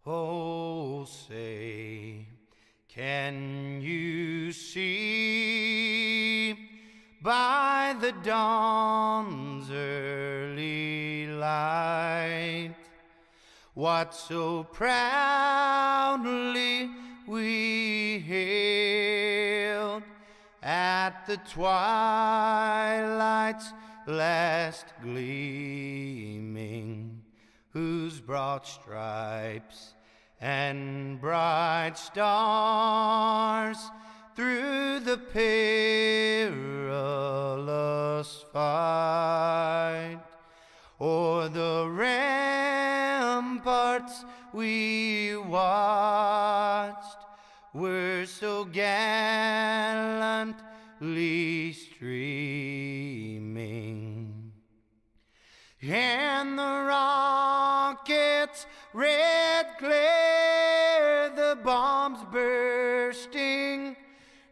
Oh, say, can you see by the dawn's early light what so proudly we hailed at the twilight's last gleaming, whose broad stripes and bright stars through the perilous fight o'er the ramparts we watched were so gallantly streaming, and the rockets' red glare, the bombs bursting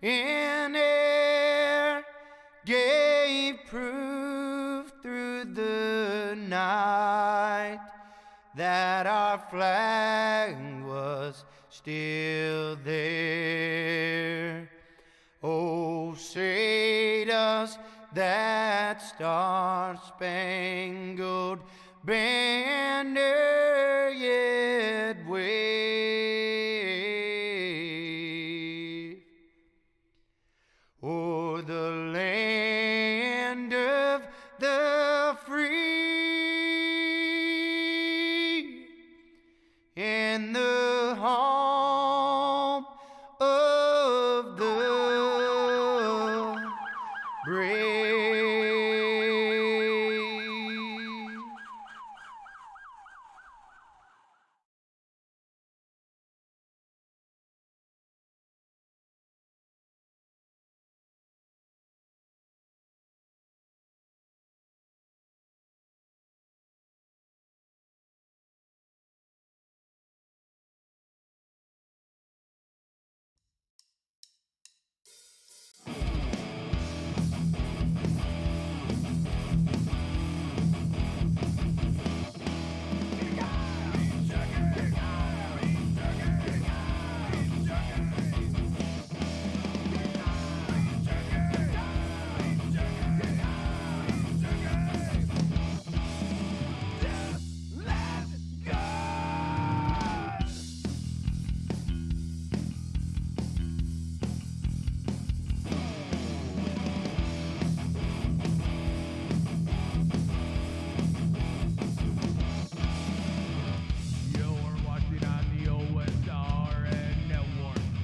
in air, gave proof through the night that our flag was still there. Oh, say does that star-spangled banner yet wave o'er the land of the free and the home of the brave?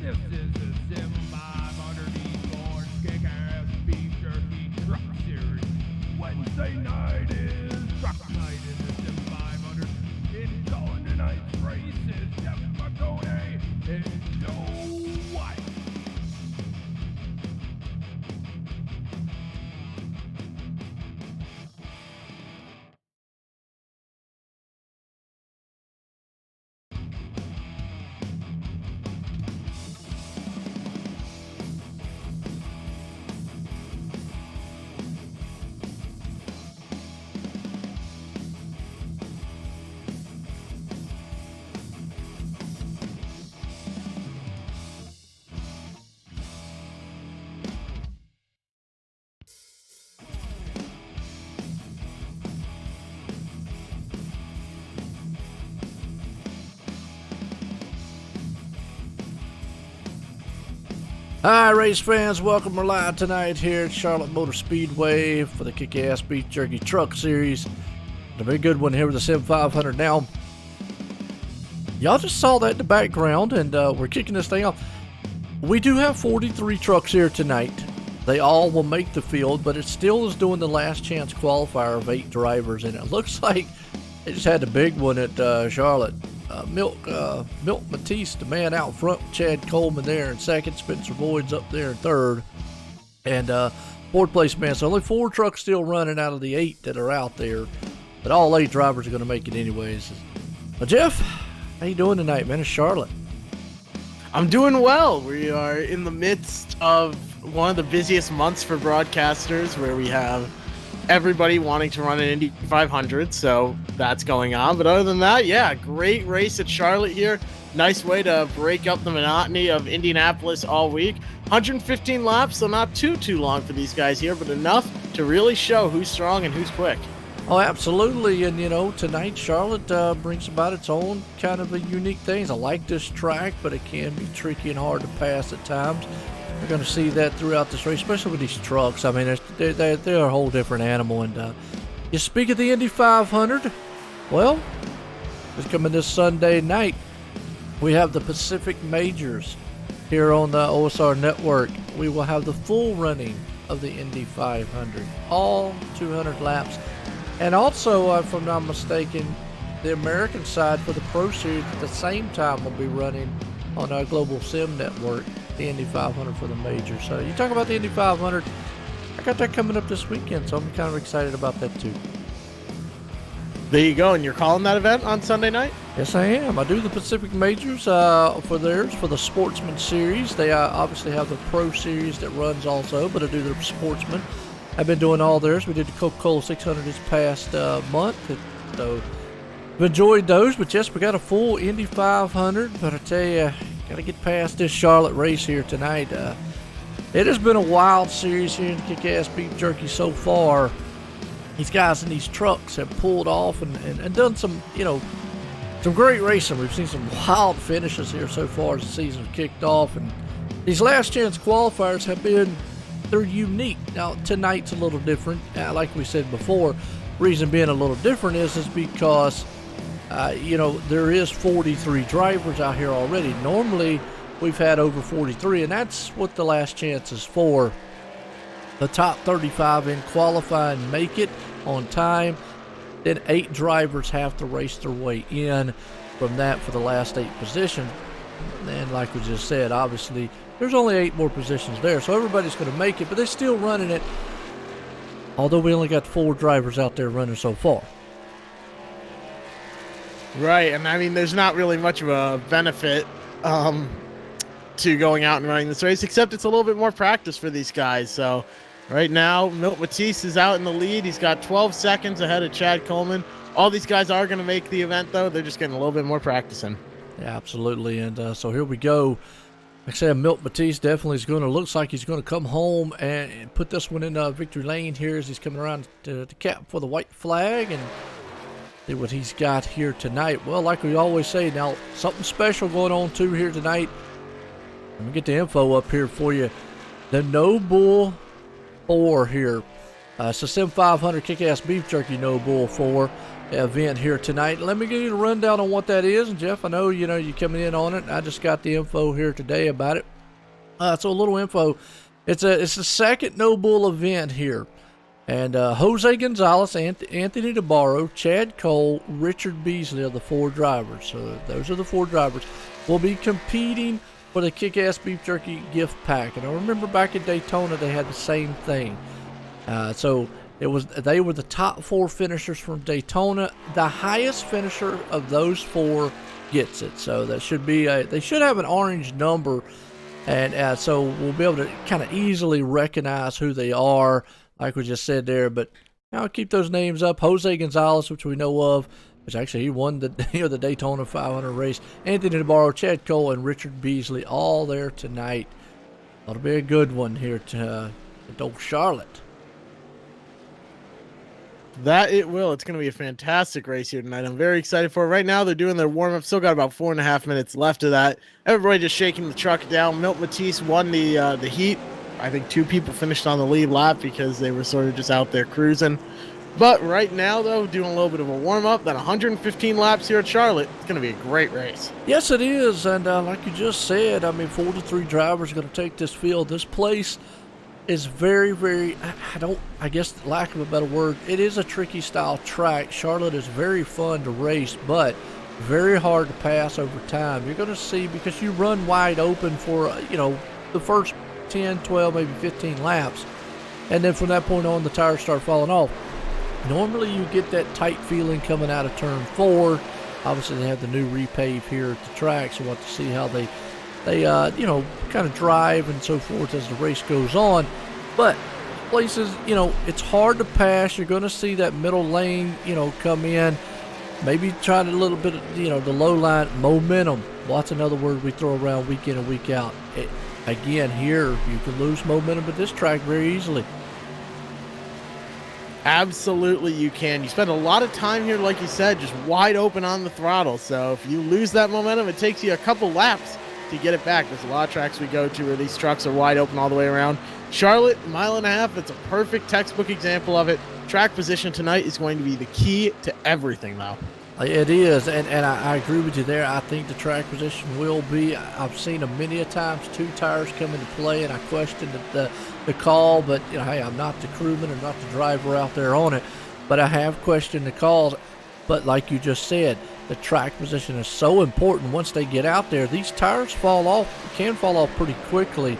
This is the Sim500 Esports Kickass Beef Jerky Truck Series. Wednesday night is truck night in the Sim500. And calling tonight's race is Jeff McConaughey and Joe White. Hi, race fans. Welcome. We're live tonight here at Charlotte Motor Speedway for the Kick-Ass Beef Jerky Truck Series. A very good one here with the Sim500. Now, y'all just saw that in the background, and we're kicking this thing off. We do have 43 trucks here tonight. They all will make the field, but it still is doing the last chance qualifier of 8 drivers, and it looks like they just had the big one at Charlotte. Milk Matisse, the man out front, Chad Coleman there in second, Spencer Boyd's up there in third, and fourth place man. So only 4 trucks still running out of the 8 that are out there, but all 8 drivers are going to make it anyways. Jeff, how you doing tonight, man? It's Charlotte. I'm doing well. We are in the midst of one of the busiest months for broadcasters, where we have everybody wanting to run an Indy 500, so that's going on. But other than that, yeah, great race at Charlotte here. Nice way to break up the monotony of Indianapolis all week. 115 laps, so not too long for these guys here, but enough to really show who's strong and who's quick. Oh, absolutely. And, tonight Charlotte brings about its own kind of a unique things. I like this track, but it can be tricky and hard to pass at times. We're going to see that throughout this race, especially with these trucks. I mean, they're a whole different animal. And you speak of the Indy 500, well, it's coming this Sunday night. We have the Pacific Majors here on the OSR Network. We will have the full running of the Indy 500, all 200 laps. And also, if I'm not mistaken, the American side for the Pro Series at the same time will be running on our Global Sim Network, the Indy 500 for the major. So you talk about the Indy 500, I got that coming up this weekend, so I'm kind of excited about that too. There you go, and you're calling that event on Sunday night? Yes, I am. I do the Pacific Majors for the Sportsman Series. They obviously have the Pro Series that runs also, but I do the Sportsman. I've been doing all theirs. We did the Coca-Cola 600 this past month, so I've enjoyed those. But yes, we got a full Indy 500. But I tell you, got to get past this Charlotte race here tonight. It has been a wild series here in Kickass Beef Jerky so far. These guys in these trucks have pulled off and done some great racing. We've seen some wild finishes here so far as the season kicked off, and these last chance qualifiers have been. They're unique. Now, tonight's a little different. Like we said before, reason being a little different is because, there is 43 drivers out here already. Normally, we've had over 43, and that's what the last chance is for. The top 35 in qualifying make it on time. Then 8 drivers have to race their way in from that for the last 8 positions. And like we just said, obviously, there's only 8 more positions there, so everybody's going to make it, but they're still running it, although we only got 4 drivers out there running so far. Right, and I mean, there's not really much of a benefit to going out and running this race, except it's a little bit more practice for these guys. So right now, Milt Matisse is out in the lead. He's got 12 seconds ahead of Chad Coleman. All these guys are going to make the event, though. They're just getting a little bit more practice in. Yeah, absolutely, and so here we go. Like I said, Milt Matisse definitely is looks like he's going to come home and put this one in victory lane here as he's coming around to cap for the white flag and see what he's got here tonight. Well, like we always say, now something special going on too here tonight. Let me get the info up here for you. The No Bull 4 here. It's the Sim500 Kick-Ass Beef Jerky No Bull 4 event here tonight. Let me give you a rundown on what that is. And Jeff, I know you're coming in on it. I just got the info here today about it. So a little info. It's the second No Bull event here. And Jose Gonzalez, Anthony DeBarro, Chad Cole, Richard Beasley are the 4 drivers. So those are the 4 drivers. Will be competing for the Kick-Ass Beef Jerky gift pack. And I remember back in Daytona they had the same thing. So they were the top 4 finishers from Daytona. The highest finisher of those 4 gets it. So that should be they should have an orange number, and so we'll be able to kind of easily recognize who they are, like we just said there. But I'll keep those names up. Jose Gonzalez, which we know of, which actually he won the the Daytona 500 race. Anthony DeBarro, Chad Cole, and Richard Beasley all there tonight. That'll be a good one here to old Charlotte. That it will. It's going to be a fantastic race here tonight. I'm very excited for it. Right now, they're doing their warm-up. Still got about 4.5 minutes left of that. Everybody just shaking the truck down. Milt Matisse won the heat. I think 2 people finished on the lead lap because they were sort of just out there cruising. But right now, though, doing a little bit of a warm-up. Then 115 laps here at Charlotte. It's going to be a great race. Yes, it is. And like you just said, I mean, 43 drivers are going to take this field. This place is very, very, I guess, lack of a better word, it is a tricky style track. Charlotte is very fun to race, but very hard to pass over time. You're going to see, because you run wide open for, the first 10, 12, maybe 15 laps, and then from that point on, the tires start falling off. Normally, you get that tight feeling coming out of turn 4. Obviously, they have the new repave here at the track, so we'll have to see how they kind of drive and so forth as the race goes on. But places, it's hard to pass. You're going to see that middle lane, come in. Maybe try a little bit of, the low line momentum. Well, that's another word we throw around week in and week out. Again, here, you can lose momentum at this track very easily. Absolutely, you can. You spend a lot of time here, like you said, just wide open on the throttle. So if you lose that momentum, it takes you a couple laps to get it back. There's a lot of tracks we go to where these trucks are wide open all the way around. Charlotte, mile and a half, it's a perfect textbook example of it. Track position tonight is going to be the key to everything, though. It is, and I agree with you there. I think the track position will be. I've seen them many a times, 2 tires come into play, and I questioned the call, but, hey, I'm not the crewman or not the driver out there on it, but I have questioned the calls. But like you just said, the track position is so important. Once they get out there, these tires can fall off pretty quickly,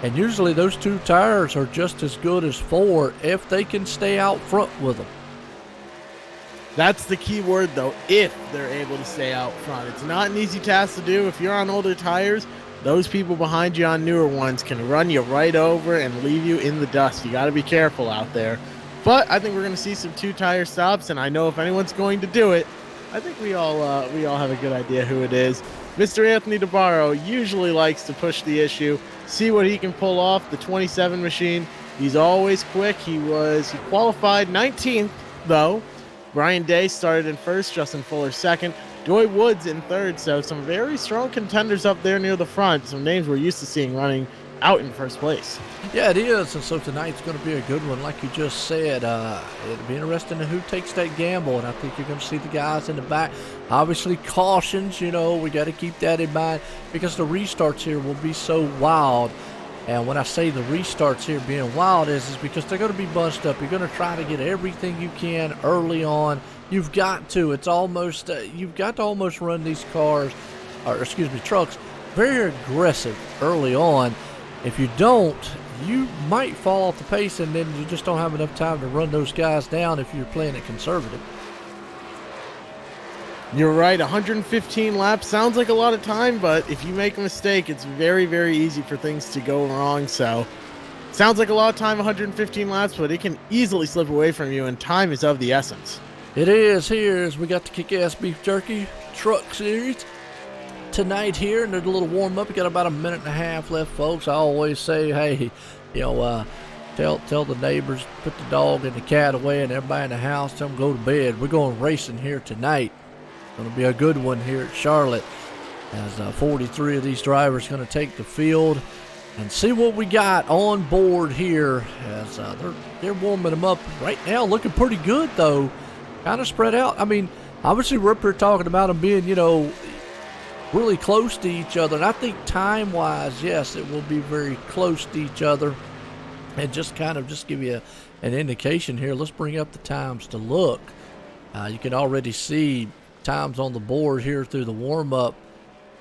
and usually those 2 tires are just as good as 4 if they can stay out front with them. That's the key word, though, if they're able to stay out front. It's not an easy task to do. If you're on older tires, those people behind you on newer ones can run you right over and leave you in the dust. You got to be careful out there. But I think we're going to see some 2-tire stops, and I know if anyone's going to do it, I think we all have a good idea who it is. Mr. Anthony DeBarro usually likes to push the issue, see what he can pull off. The 27 machine, he's always quick. He qualified 19th, though. Brian Day started in first, Justin Fuller second, Joy Woods in third. So some very strong contenders up there near the front. Some names we're used to seeing running out in first place. Yeah, it is. And so tonight's going to be a good one. Like you just said, it'll be interesting to who takes that gamble. And I think you're going to see the guys in the back. Obviously, cautions, we got to keep that in mind because the restarts here will be so wild. And when I say the restarts here being wild is because they're going to be bunched up. You're going to try to get everything you can early on. You've got to. It's almost, you've got to almost run these trucks very aggressive early on. If you don't, you might fall off the pace and then you just don't have enough time to run those guys down if you're playing it conservative. You're right, 115 laps sounds like a lot of time, but if you make a mistake, it's very, very easy for things to go wrong. So, sounds like a lot of time, 115 laps, but it can easily slip away from you, and time is of the essence. It is. Here as we got the Kickass Beef Jerky Truck Series tonight here, and there's a little warm-up. We got about a minute and a half left, folks. I always say, hey, tell the neighbors, put the dog and the cat away, and everybody in the house, tell them go to bed. We're going racing here tonight. Going to be a good one here at Charlotte as 43 of these drivers going to take the field and see what we got on board here as they're warming them up right now. Looking pretty good, though. Kind of spread out. I mean, obviously we're up here talking about them being, really close to each other. And I think time-wise, yes, it will be very close to each other. And just give you an indication here. Let's bring up the times to look. You can already see times on the board here through the warm-up,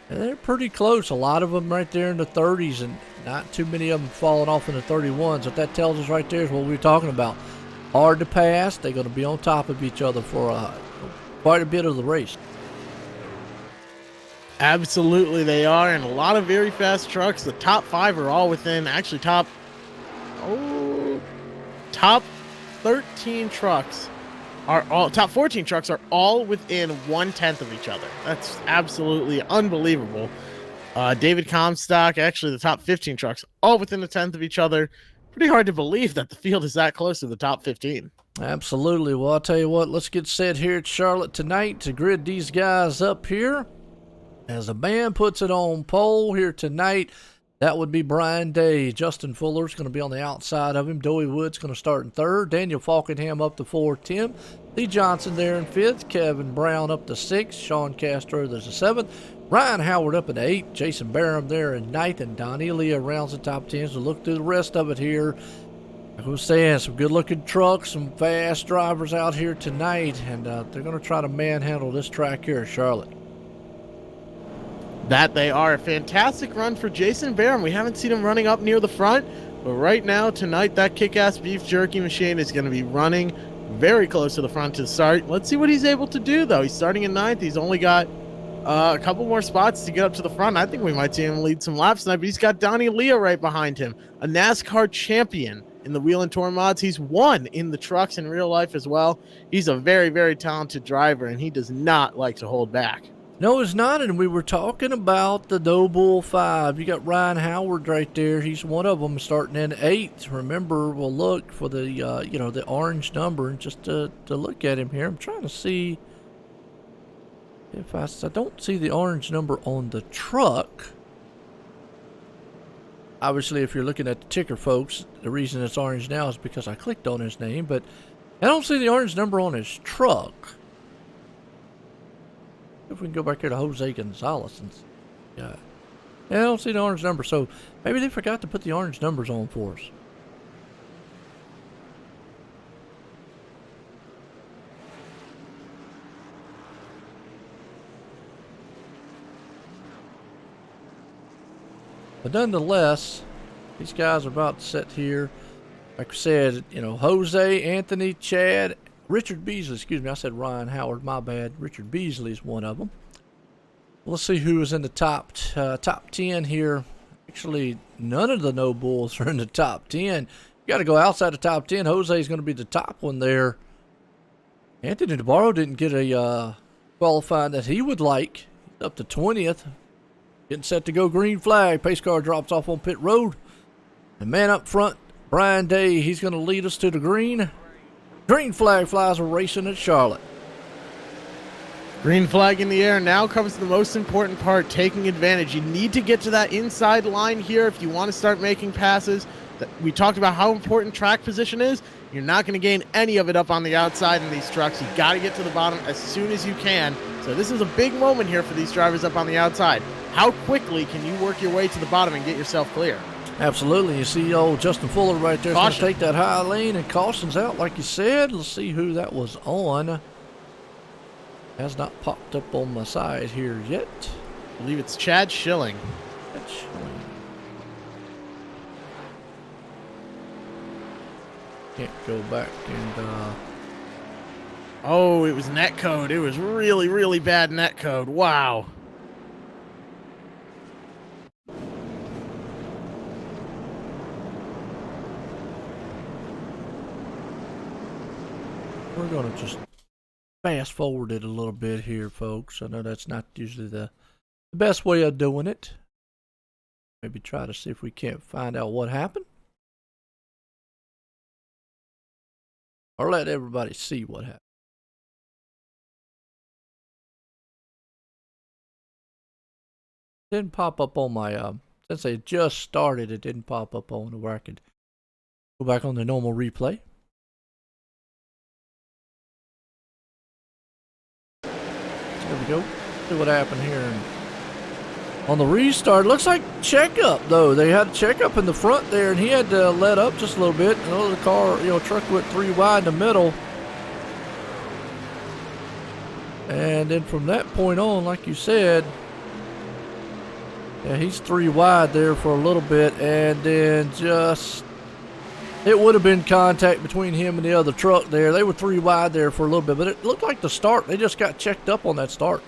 and they're pretty close. A lot of them right there in the 30s, and not too many of them falling off in the 31s. What that tells us right there is what we were talking about. Hard to pass. They're going to be on top of each other for quite a bit of the race. Absolutely they are, and a lot of very fast trucks. The top 5 are all within, actually top 13 trucks top 14 trucks are all within 1/10 of each other. That's absolutely unbelievable. David Comstock, actually the top 15 trucks, all within a 10th of each other. Pretty hard to believe that the field is that close to the top 15. Absolutely. Well, I'll tell you what, let's get set here at Charlotte tonight to grid these guys up here. As a man puts it on pole here tonight, that would be Brian Day. Justin Fuller's going to be on the outside of him. Joey Wood's going to start in third. Daniel Falkenham up to 4th. Tim Lee Johnson there in 5th. Kevin Brown up to 6th. Sean Castro there's a 7th. Ryan Howard up at 8th. Jason Barham there in 9th. And Don Elia rounds the top 10. So look through the rest of it here. Like I was saying, some good-looking trucks, some fast drivers out here tonight. And they're going to try to manhandle this track here at Charlotte. That they are. A fantastic run for Jason Barham. We haven't seen him running up near the front, but right now, tonight, that Kick-Ass Beef Jerky machine is going to be running very close to the front to start. Let's see what he's able to do, though. He's starting in 9th. He's only got a couple more spots to get up to the front. I think we might see him lead some laps tonight, but he's got Donnie Leo right behind him, a NASCAR champion in the Wheel and Tour mods. He's won in the trucks in real life as well. He's a very, very talented driver, and he does not like to hold back. No, it's not, and we were talking about the Noble 5. You got Ryan Howard right there. He's one of them, starting in 8th. Remember, we'll look for the, the orange number, and just to look at him here. I'm trying to see if I don't see the orange number on the truck. Obviously, if you're looking at the ticker, folks, the reason it's orange now is because I clicked on his name, but I don't see the orange number on his truck. If we can go back here to Jose Gonzalez and yeah, I don't see the orange number, so maybe they forgot to put the orange numbers on for us. But nonetheless, these guys are about to sit here. Like I said, Jose, Anthony, Chad, Richard Beasley, excuse me, I said Ryan Howard, my bad. Richard Beasley is one of them. Let's see who is in the top 10 here. Actually, none of the No Bulls are in the top 10. You got to go outside the top 10. Jose is going to be the top one there. Anthony DeBarro didn't get a qualifying that he would like. He's up to 20th. Getting set to go green flag. Pace car drops off on pit road. The man up front, Brian Day, he's going to lead us to the green. Green flag flies. We're racing at Charlotte. Green flag in the air. Now comes the most important part, taking advantage. You need to get to that inside line here if you want to start making passes. We talked about how important track position is. You're not going to gain any of it up on the outside in these trucks. You got to get to the bottom as soon as you can. So this is a big moment here for these drivers up on the outside. How quickly can you work your way to the bottom and get yourself clear? Absolutely. You see old Justin Fuller right there. He's going to take that high lane, and caution's out, like you said. Let's see who that was on. Has not popped up on my side here yet. I believe it's Chad Schilling. Chad Schilling. Can't go back and Oh, it was netcode. It was really, really bad netcode. Wow. We're going to just fast forward it a little bit here, folks. I know that's not usually the best way of doing it. Maybe try to see if we can't find out what happened. Or let everybody see what happened. Didn't pop up on my, since they just started, it didn't pop up on where I could go back on the normal replay. There we go. See what happened here. On the restart, looks like checkup though. They had a checkup in the front there, and he had to let up just a little bit. The car, truck went 3 wide in the middle. And then from that point on, like you said, yeah, he's 3 wide there for a little bit, and then it would have been contact between him and the other truck there. They were 3 wide there for a little bit, but it looked like the start, they just got checked up on that start.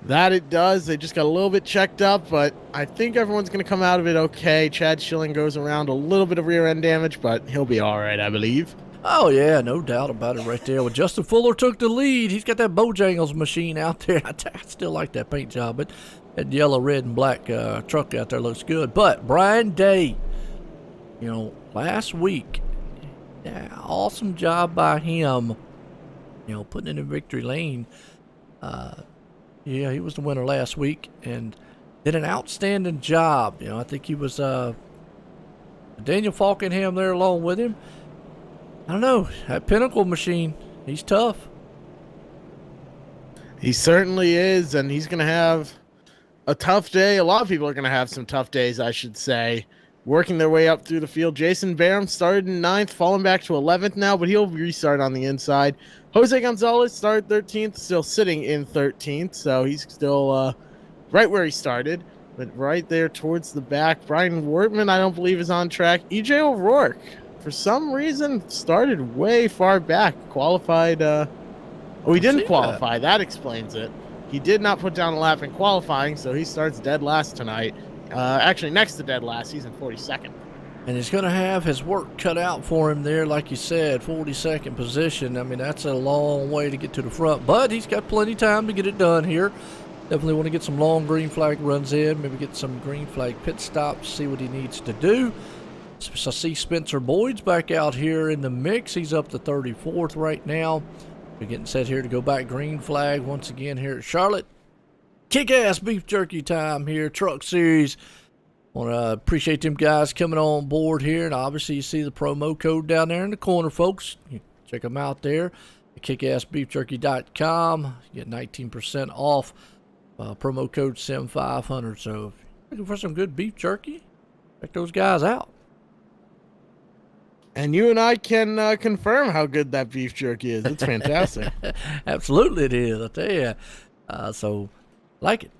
That it does. They just got a little bit checked up, but I think everyone's going to come out of it okay. Chad Schilling goes around a little bit of rear end damage, but he'll be all right, I believe. Oh, yeah, no doubt about it right there. Well, Justin Fuller took the lead. He's got that Bojangles machine out there. I still like that paint job, but that yellow, red, and black truck out there looks good. But Brian Day, last week, yeah, awesome job by him, putting it in victory lane. Yeah, he was the winner last week and did an outstanding job. I think he was Daniel Falkenham there along with him. I don't know, that Pinnacle machine, he's tough. He certainly is, and he's going to have a tough day. A lot of people are going to have some tough days, I should say, working their way up through the field. Jason Barham started in 9th, falling back to 11th now, but he'll restart on the inside. Jose Gonzalez started 13th, still sitting in 13th, so he's still right where he started, but right there towards the back. Brian Wortman, I don't believe, is on track. EJ O'Rourke, for some reason, started way far back. Qualified. He didn't qualify. That explains it. He did not put down a lap in qualifying, so he starts dead last tonight. Actually, next to dead last. He's in 42nd. And he's going to have his work cut out for him there, like you said, 42nd position. I mean, that's a long way to get to the front, but he's got plenty of time to get it done here. Definitely want to get some long green flag runs in, maybe get some green flag pit stops, see what he needs to do. So I see Spencer Boyd's back out here in the mix. He's up to 34th right now. We're getting set here to go back green flag once again here at Charlotte. Kick-ass beef jerky time here, Truck Series. Want to appreciate them guys coming on board here, and obviously you see the promo code down there in the corner, folks. You check them out there at kickassbeefjerky.com. You get 19% off. Promo code Sim500. So if you're looking for some good beef jerky, check those guys out. And you and I can confirm how good that beef jerky is. It's fantastic. Absolutely it is, I tell you. So like it.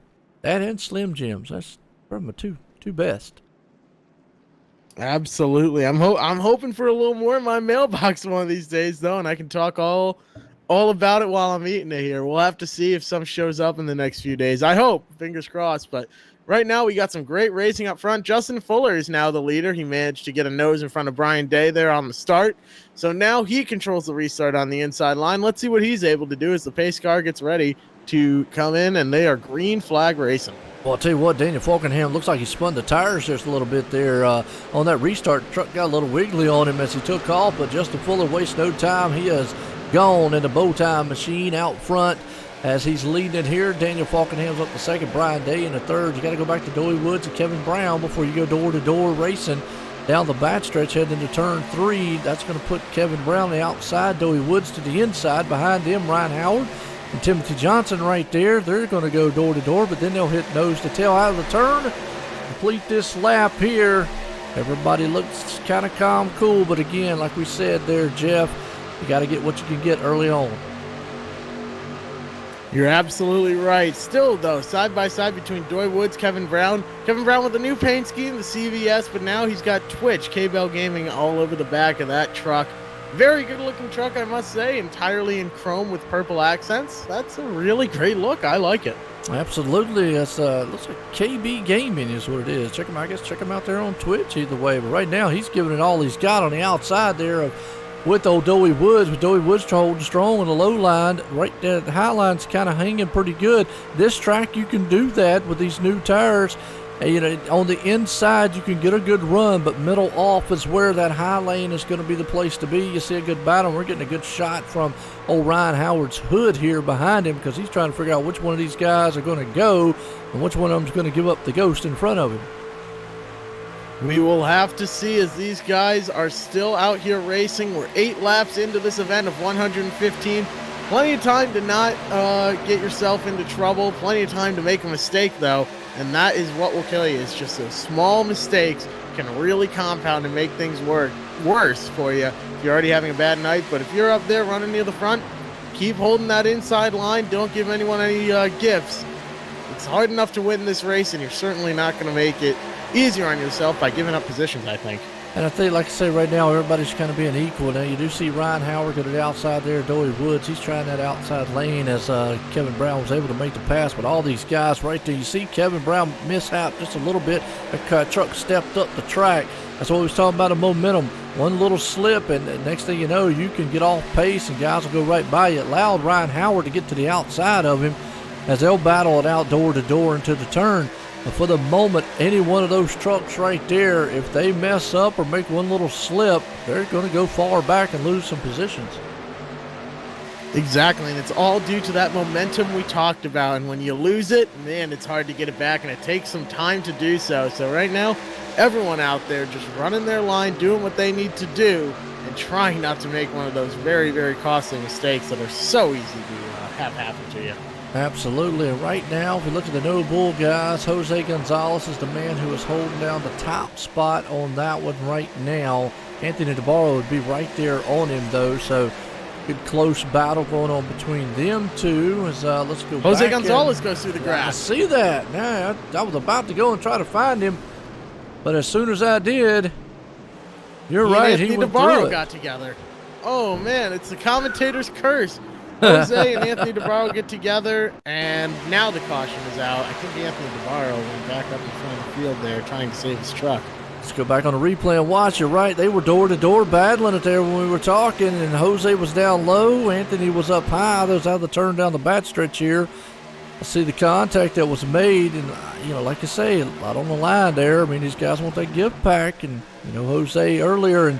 That and Slim Jims. That's probably my two best. Absolutely. I'm hoping for a little more in my mailbox one of these days, though, and I can talk all about it while I'm eating it here. We'll have to see if some shows up in the next few days. I hope. Fingers crossed. But right now, we got some great racing up front. Justin Fuller is now the leader. He managed to get a nose in front of Brian Day there on the start. So now he controls the restart on the inside line. Let's see what he's able to do as the pace car gets ready to come in, and they are green flag racing. Well, I'll tell you what, Daniel Falkenham looks like he spun the tires just a little bit there on that restart. The truck got a little wiggly on him as he took off, but Justin Fuller wastes no time. He has gone in the bow tie machine out front as he's leading it here. Daniel Falkenham's up to second, Brian Day in the third. You got to go back to Dowie Woods and Kevin Brown before you go door-to-door racing down the backstretch heading into turn 3. That's going to put Kevin Brown on the outside, Dowie Woods to the inside. Behind him, Ryan Howard and Timothy Johnson right there. They're going to go door-to-door, but then they'll hit nose to tail out of the turn. Complete this lap here. Everybody looks kind of calm, cool, but again, like we said there, Jeff, you got to get what you can get early on. You're absolutely right. Still, though, side by side between Dowie Woods, Kevin Brown. Kevin Brown with the new paint scheme, the CVS, but now he's got Twitch, K-Bell Gaming all over the back of that truck. Very good looking truck, I must say, entirely in chrome with purple accents. That's a really great look. I like it. Absolutely. It's looks like KB Gaming is what it is. Check him out there on Twitch either way. But right now he's giving it all he's got on the outside there with old Dowie Woods. With Dowie Woods holding strong on the low line. Right there, the high line's kind of hanging pretty good. This track you can do that with these new tires. You know, on the inside you can get a good run, but middle off is where that high lane is going to be the place to be. You see a good battle. We're getting a good shot from old Ryan Howard's hood here behind him because he's trying to figure out which one of these guys are going to go and which one of them is going to give up the ghost in front of him. We will have to see as these guys are still out here racing. We're 8 laps into this event of 115. Plenty of time to not get yourself into trouble. Plenty of time to make a mistake, though. And that is what will kill you. It's just those small mistakes can really compound and make things worse for you if you're already having a bad night. But if you're up there running near the front, keep holding that inside line. Don't give anyone any gifts. It's hard enough to win this race, and you're certainly not going to make it easier on yourself by giving up positions, I think. And I think, like I say, right now, everybody's kind of being equal. Now, you do see Ryan Howard go to the outside there, Dowie Woods. He's trying that outside lane as Kevin Brown was able to make the pass. But all these guys right there, you see Kevin Brown mishap just a little bit. The truck stepped up the track. That's what we was talking about, a momentum. One little slip, and next thing you know, you can get off pace, and guys will go right by you. It allowed Ryan Howard to get to the outside of him as they'll battle it out door to door into the turn. But for the moment, any one of those trucks right there, if they mess up or make one little slip, they're going to go far back and lose some positions. Exactly, and it's all due to that momentum we talked about. And when you lose it, man, it's hard to get it back, and it takes some time to do so. So right now, everyone out there just running their line, doing what they need to do, and trying not to make one of those very, very costly mistakes that are so easy to have happen to you. Absolutely. And right now, if we look at the No Bull guys, Jose Gonzalez is the man who is holding down the top spot on that one right now. Anthony DeBarro would be right there on him, though. So good close battle going on between them two. As let's go Jose back Gonzalez goes through the grass. I see that. Yeah, I was about to go and try to find him, but as soon as I did, you're right. He went through it. got together. Oh man, it's the commentator's curse. Jose and Anthony DeBarro get together, and now the caution is out. I think Anthony DeBarro went back up in front of the field there trying to save his truck. Let's go back on the replay and watch. You're right. They were door to door battling it there when we were talking, and Jose was down low. Anthony was up high. That was how the turn down the backstretch here. I see the contact that was made, and like I say, a lot on the line there. I mean, these guys want that gift pack, and Jose earlier, and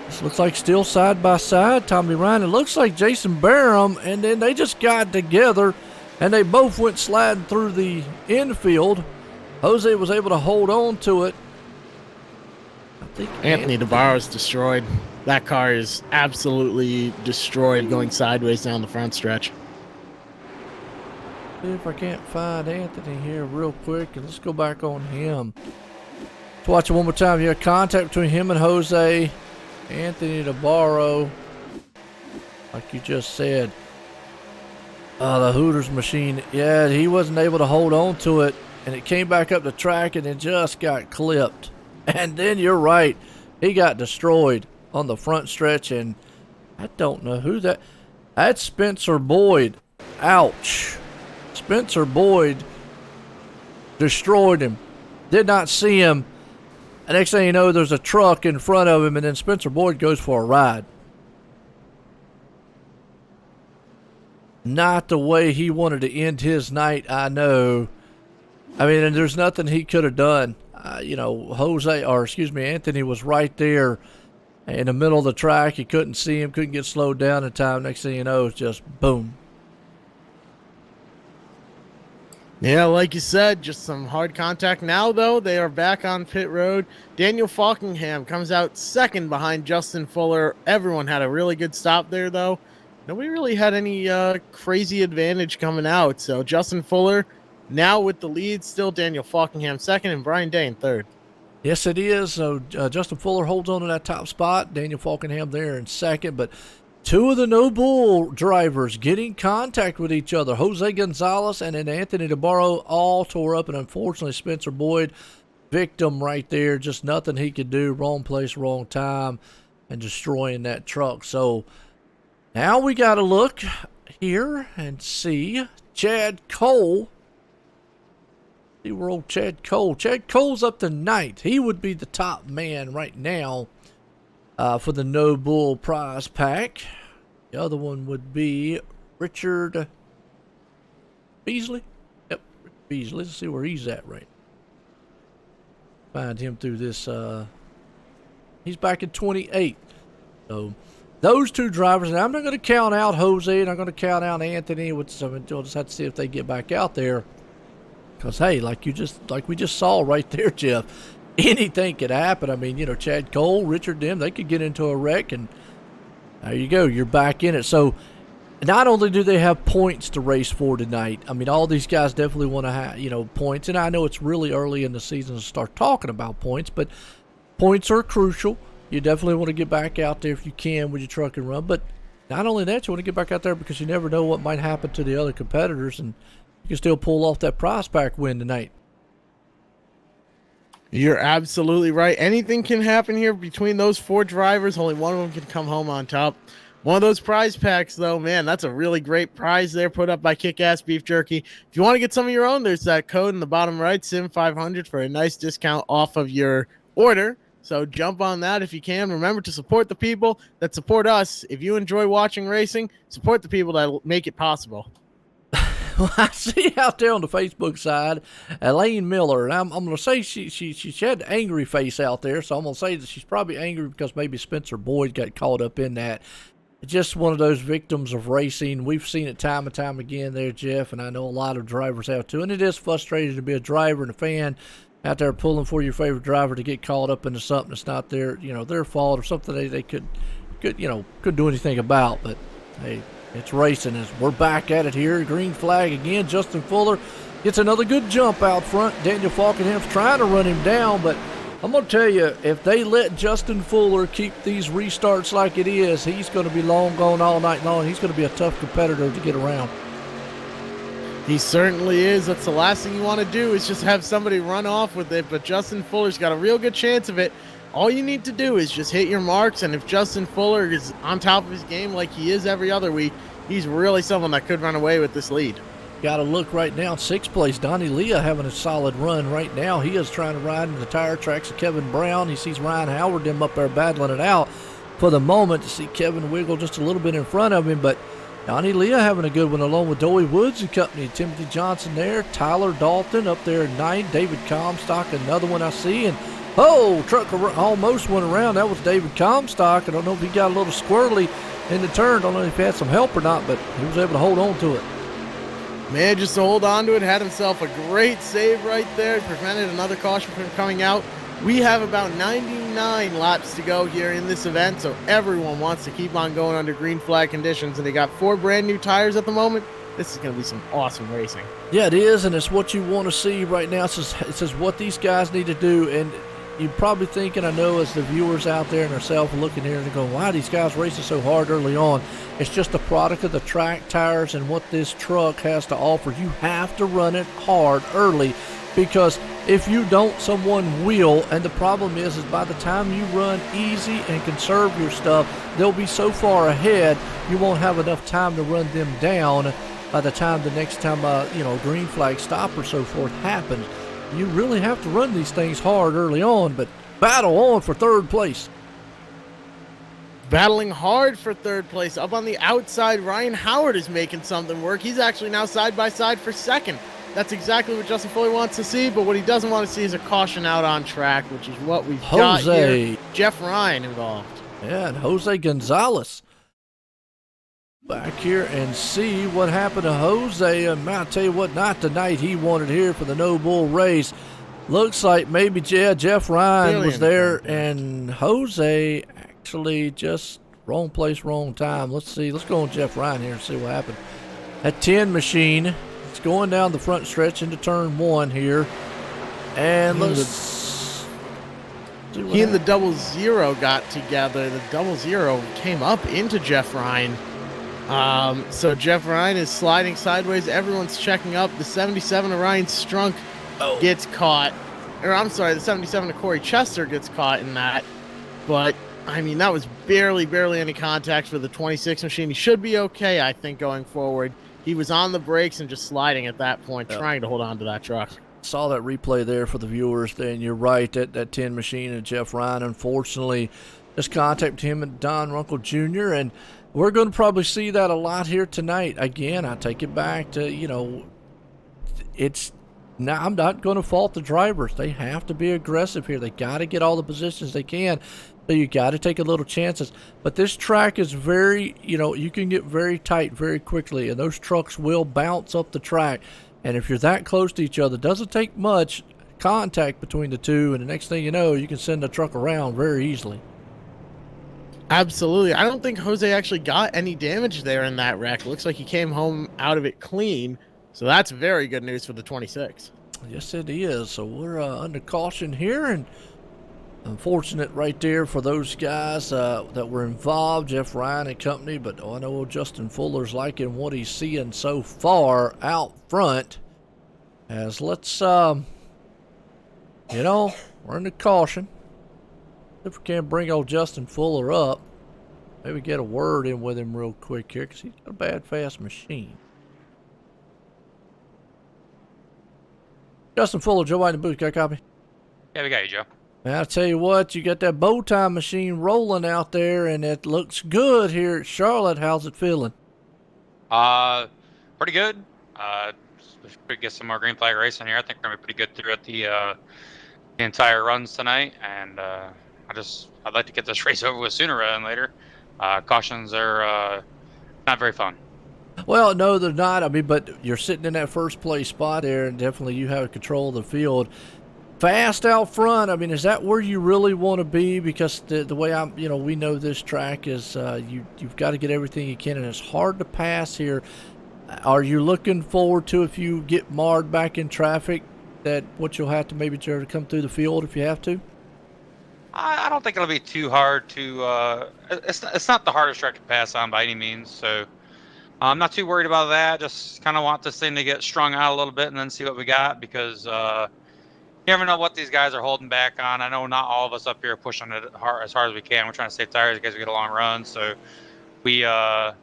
this looks like still side by side. Tommy Ryan. It looks like Jason Barham, and then they just got together, and they both went sliding through the infield. Jose was able to hold on to it. I think Anthony DeBarro is destroyed. That car is absolutely destroyed going sideways down the front stretch. See if I can't find Anthony here real quick, and let's go back on him. Let's watch it one more time. You have contact between him and Jose. Anthony DeBarro, like you just said. The Hooters machine, yeah, he wasn't able to hold on to it, and it came back up the track, and it just got clipped. And then you're right, he got destroyed on the front stretch, and I don't know who that. That's Spencer Boyd. Ouch. Spencer Boyd destroyed him. Did not see him. The next thing you know, there's a truck in front of him, and then Spencer Boyd goes for a ride. Not the way he wanted to end his night, I know. I mean, and there's nothing he could have done. Anthony was right there in the middle of the track. He couldn't see him, couldn't get slowed down in time. Next thing you know, it's just boom. Yeah, like you said, just some hard contact. Now, though, they are back on pit road. Daniel Falkingham comes out second behind Justin Fuller. Everyone had a really good stop there, though. Nobody really had any crazy advantage coming out. So Justin Fuller now with the lead, still Daniel Falkingham second and Brian Day in third. Yes, it is. So Justin Fuller holds on to that top spot. Daniel Falkingham there in second, but two of the No Bull drivers getting contact with each other. Jose Gonzalez and then Anthony DeBarro all tore up, and unfortunately Spencer Boyd, victim right there. Just nothing he could do. Wrong place, wrong time, and destroying that truck. So now we got to look here and see Chad Cole. See where old Chad Cole. Chad Cole's up to ninth. He would be the top man right now for the No Bull prize pack. The other one would be Richard Beasley. Yep, Beasley. Let's see where he's at right now. Find him through this. He's back at 28. So those two drivers, and I'm not going to count out Jose, and I'm going to count out Anthony. We'll just have to see if they get back out there. Because hey, like we just saw right there, Jeff, anything could happen. I mean, Chad Cole, Richard, they could get into a wreck, and there you go. You're back in it. So not only do they have points to race for tonight, I mean, all these guys definitely want to have, points. And I know it's really early in the season to start talking about points, but points are crucial. You definitely want to get back out there if you can with your truck and run. But not only that, you want to get back out there because you never know what might happen to the other competitors, and you can still pull off that prize pack win tonight. You're absolutely right. Anything can happen here between those four drivers. Only one of them can come home on top. One of those prize packs, though, man, that's a really great prize there put up by Kickass Beef Jerky. If you want to get some of your own, there's that code in the bottom right, Sim500, for a nice discount off of your order. So jump on that if you can. Remember to support the people that support us. If you enjoy watching racing, support the people that make it possible. Well, I see out there on the Facebook side, Elaine Miller, and I'm going to say she had an angry face out there, so I'm going to say that she's probably angry because maybe Spencer Boyd got caught up in that. Just one of those victims of racing. We've seen it time and time again there, Jeff, and I know a lot of drivers have too, and it is frustrating to be a driver and a fan out there pulling for your favorite driver to get caught up into something that's not their fault or something they could do anything about. But hey, it's racing. As we're back at it here. Green flag again. Justin Fuller gets another good jump out front. Daniel Falkenham's trying to run him down, but I'm going to tell you, if they let Justin Fuller keep these restarts like it is, he's going to be long gone all night long. He's going to be a tough competitor to get around. He certainly is. That's the last thing you want to do is just have somebody run off with it. But Justin Fuller's got a real good chance of it. All you need to do is just hit your marks, and if Justin Fuller is on top of his game like he is every other week, he's really someone that could run away with this lead. Got to look right now. 6th place, Donnie Leah having a solid run right now. He is trying to ride into the tire tracks of Kevin Brown. He sees Ryan Howard them up there battling it out for the moment. To see Kevin wiggle just a little bit in front of him, but Donnie Leah having a good one along with Doey Woods and company. Timothy Johnson there. Tyler Dalton up there at 9th. David Comstock, another one I see. And truck almost went around. That was David Comstock. I don't know if he got a little squirrely in the turn. Don't know if he had some help or not, but he was able to hold on to it. Managed to hold on to it, had himself a great save right there, prevented another caution from coming out. We have about 99 laps to go here in this event, so everyone wants to keep on going under green flag conditions, and they got 4 brand new tires at the moment. This is going to be some awesome racing. Yeah, it is, and it's what you want to see right now. It says what these guys need to do, and you're probably thinking, I know, as the viewers out there and ourselves looking here and going, why are these guys racing so hard early on? It's just a product of the track tires and what this truck has to offer. You have to run it hard early, because if you don't, someone will. And the problem is by the time you run easy and conserve your stuff, they'll be so far ahead, you won't have enough time to run them down by the time the next time, green flag stop or so forth happens. You really have to run these things hard early on, but battle on for 3rd place. Battling hard for 3rd place. Up on the outside, Ryan Howard is making something work. He's actually now side by side for 2nd. That's exactly what Justin Fuller wants to see, but what he doesn't want to see is a caution out on track, which is what we've got here. Jeff Ryan involved. Yeah, and Jose Gonzalez. Back here and see what happened to Jose. And I'll tell you what, not the night he wanted here for the No Bull race. Looks like maybe Jeff Ryan was there, and Jose actually just wrong place, wrong time. Let's see. Let's go on Jeff Ryan here and see what happened. That 10 machine, it's going down the front stretch into turn 1 here. And let's see what he and the 00 got together. The 00 came up into Jeff Ryan. So Jeff Ryan is sliding sideways. Everyone's checking up. The 77 of Ryan Strunk gets caught. Or I'm sorry, the 77 of Corey Chester gets caught in that. But, I mean, that was barely any contact for the 26 machine. He should be okay, I think, going forward. He was on the brakes and just sliding at that point, trying to hold on to that truck. Saw that replay there for the viewers. Then you're right, that 10 machine and Jeff Ryan, unfortunately, just contacted him and Don Runkle Jr., and we're going to probably see that a lot here tonight. Again, I take it back to, it's now, I'm not going to fault the drivers. They have to be aggressive here. They got to get all the positions they can. So you got to take a little chances. But this track is very, you can get very tight very quickly, and those trucks will bounce up the track. And if you're that close to each other, it doesn't take much contact between the two, and the next thing you know, you can send the truck around very easily. Absolutely. I don't think Jose actually got any damage there in that wreck. Looks like he came home out of it clean. So that's very good news for the 26. Yes, it is. So we're under caution here, and unfortunate right there for those guys that were involved, Jeff Ryan and company. But I know Justin Fuller's liking what he's seeing so far out front. As let's, we're under caution. If we can bring old Justin Fuller up, maybe get a word in with him real quick here, because he's got a bad, fast machine. Justin Fuller, Joe White in the booth. Got a copy? Yeah, we got you, Joe. Man, I tell you what, you got that bow tie machine rolling out there, and it looks good here at Charlotte. How's it feeling? Pretty good. We get some more green flag racing here. I think we're gonna be pretty good throughout the entire runs tonight, and I'd like to get this race over with sooner rather than later. Cautions are not very fun. Well, no, they're not. I mean, but you're sitting in that first place spot there, and definitely you have control of the field. Fast out front. I mean, is that where you really want to be? Because the way we know this track is you've got to get everything you can, and it's hard to pass here. Are you looking forward to, if you get marred back in traffic, that what you'll have to maybe try to come through the field if you have to? I don't think it'll be too hard to. It's not the hardest track to pass on by any means, so I'm not too worried about that. Just kind of want this thing to get strung out a little bit and then see what we got, because never know what these guys are holding back on. I know not all of us up here are pushing it hard, as hard as we can. We're trying to save tires because we get a long run. So we, I'm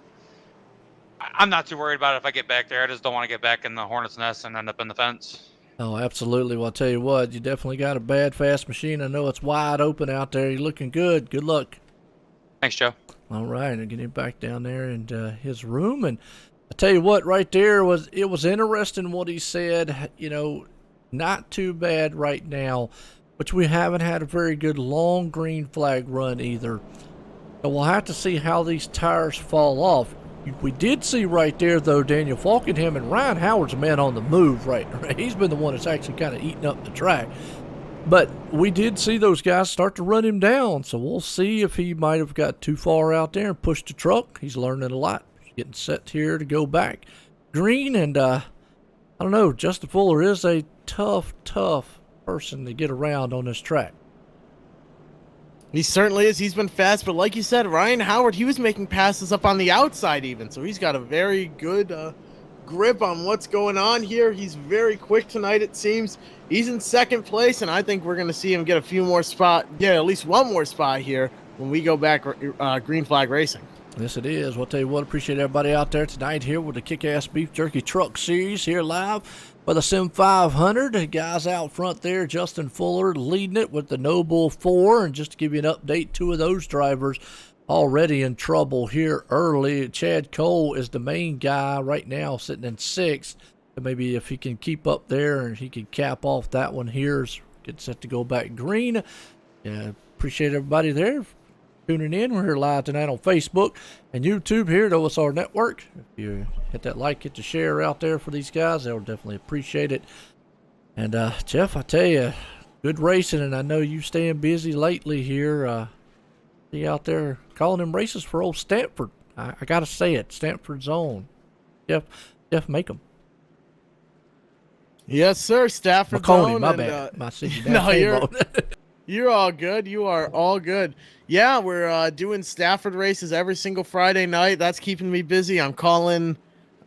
not too worried about it if I get back there. I just don't want to get back in the hornet's nest and end up in the fence. Oh, absolutely. Well, I'll tell you what, you definitely got a bad fast machine. I know it's wide open out there. You're looking good. Good luck. Thanks, Joe. All right, and get him back down there in his room. And I tell you what, right there was interesting what he said. You know, not too bad right now, but we haven't had a very good long green flag run either. So we'll have to see how these tires fall off. We did see right there, though, Daniel Falkenham and Ryan Howard's a man on the move right. He's been the one that's actually kind of eating up the track. But we did see those guys start to run him down, so we'll see if he might have got too far out there and pushed the truck. He's learning a lot. He's getting set here to go back green, and I don't know, Justin Fuller is a tough person to get around on this track. He certainly is. He's been fast, but like you said, Ryan Howard, he was making passes up on the outside even, so he's got a very good grip on what's going on here. He's very quick tonight, it seems. He's in second place, and I think we're going to see him get a few more at least one more spot here when we go back green flag racing. Yes, it is. Well, I'll tell you what, appreciate everybody out there tonight here with the Kickass Beef Jerky Truck Series here live for the Sim500. The guys out front there, Justin Fuller leading it with the Noble 4. And just to give you an update, 2 of those drivers already in trouble here early. Chad Cole is the main guy right now sitting in 6th. Maybe if he can keep up there and he can cap off that one here, get set to go back green. Yeah, appreciate everybody there tuning in. We're here live tonight on Facebook and YouTube here at OSR Network. If you hit that like, hit the share out there for these guys, they'll definitely appreciate it. And Jeff, I tell you, good racing, and I know you staying busy lately here. You out there calling them races for old Stanford. I gotta say it, Stanford's own. Jeff, make them. Yes, sir. Stafford's McConey, own. my bad. My city. No, you're all good. You are all good. Yeah, we're doing Stafford races every single Friday night. That's keeping me busy. I'm calling,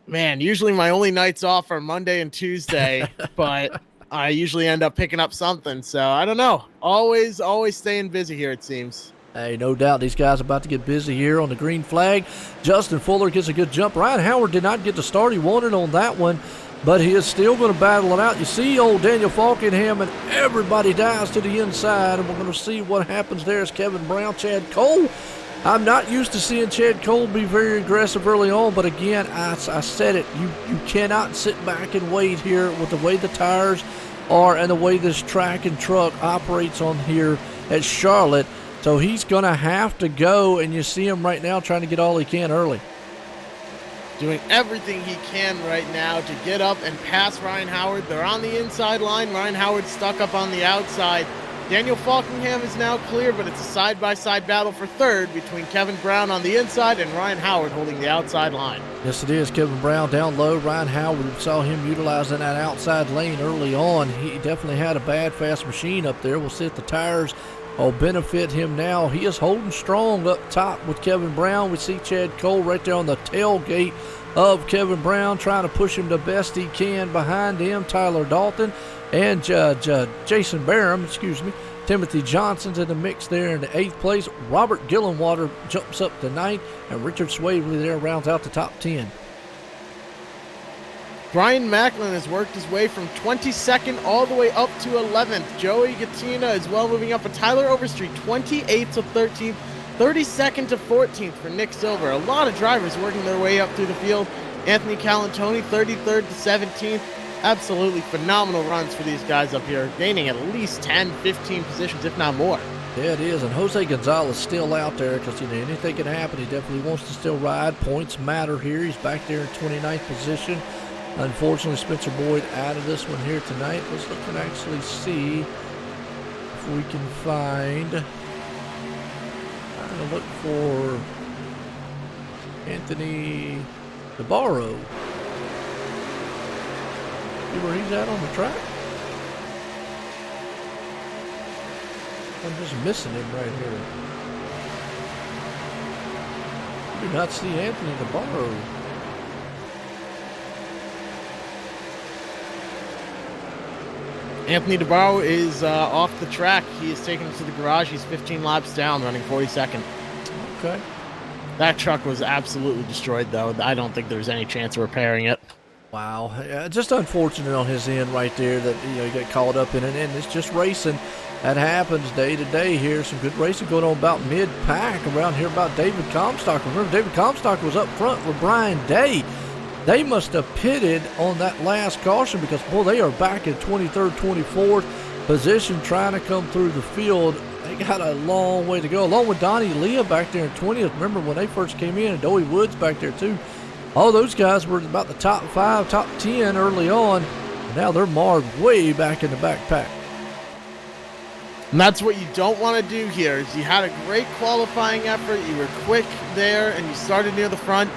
man, usually my only nights off are Monday and Tuesday, but I usually end up picking up something. So I don't know. Always staying busy here, it seems. Hey, no doubt these guys are about to get busy here on the green flag. Justin Fuller gets a good jump. Ryan Howard did not get the start he wanted on that one, but he is still going to battle it out. You see old Daniel Falkenham, and everybody dives to the inside, and we're going to see what happens there as Kevin Brown, Chad Cole. I'm not used to seeing Chad Cole be very aggressive early on, but again, I said it. You cannot sit back and wait here with the way the tires are and the way this track and truck operates on here at Charlotte. So he's going to have to go, and you see him right now trying to get all he can early. Doing everything he can right now to get up and pass Ryan Howard. They're on the inside line. Ryan Howard stuck up on the outside. Daniel Falkenham is now clear, but it's a side-by-side battle for third between Kevin Brown on the inside and Ryan Howard holding the outside line. Yes, it is. Kevin Brown down low. Ryan Howard, we saw him utilizing that outside lane early on. He definitely had a bad fast machine up there. We'll see if the tires will benefit him now. He is holding strong up top with Kevin Brown. We see Chad Cole right there on the tailgate of Kevin Brown, trying to push him the best he can. Behind him, Tyler Dalton and Jason Barham, Timothy Johnson's in the mix there in the 8th place. Robert Gillenwater jumps up to 9th, and Richard Swavely there rounds out the top 10. Brian Macklin has worked his way from 22nd all the way up to 11th. Joey Gattina is well moving up, but Tyler Overstreet 28th to 13th, 32nd to 14th for Nick Silver. A lot of drivers working their way up through the field. Anthony Calantoni 33rd to 17th. Absolutely phenomenal runs for these guys up here, gaining at least 10, 15 positions, if not more. Yeah, it is, and Jose Gonzalez still out there because, anything can happen. He definitely wants to still ride. Points matter here. He's back there in 29th position. Unfortunately, Spencer Boyd out of this one here tonight. Let's look and actually see if we can find. I'm going to look for Anthony DeBarro. See where he's at on the track? I'm just missing him right here. I do not see Anthony DeBarro. Anthony DeBarro is off the track. He is taken to the garage. He's 15 laps down, running 42nd. Okay. That truck was absolutely destroyed, though. I don't think there's any chance of repairing it. Wow, yeah, just unfortunate on his end right there that he got caught up in it, and it's just racing. That happens day to day here. Some good racing going on about mid-pack around here about David Comstock. Remember, David Comstock was up front with Brian Day. They must have pitted on that last caution because, boy, they are back in 23rd, 24th position trying to come through the field. They got a long way to go, along with Donnie Leah back there in 20th. Remember when they first came in, and Doey Woods back there too. All those guys were about the top 5, top 10 early on, and now they're marred way back in the backpack. And that's what you don't want to do here. Is you had a great qualifying effort, you were quick there, and you started near the front.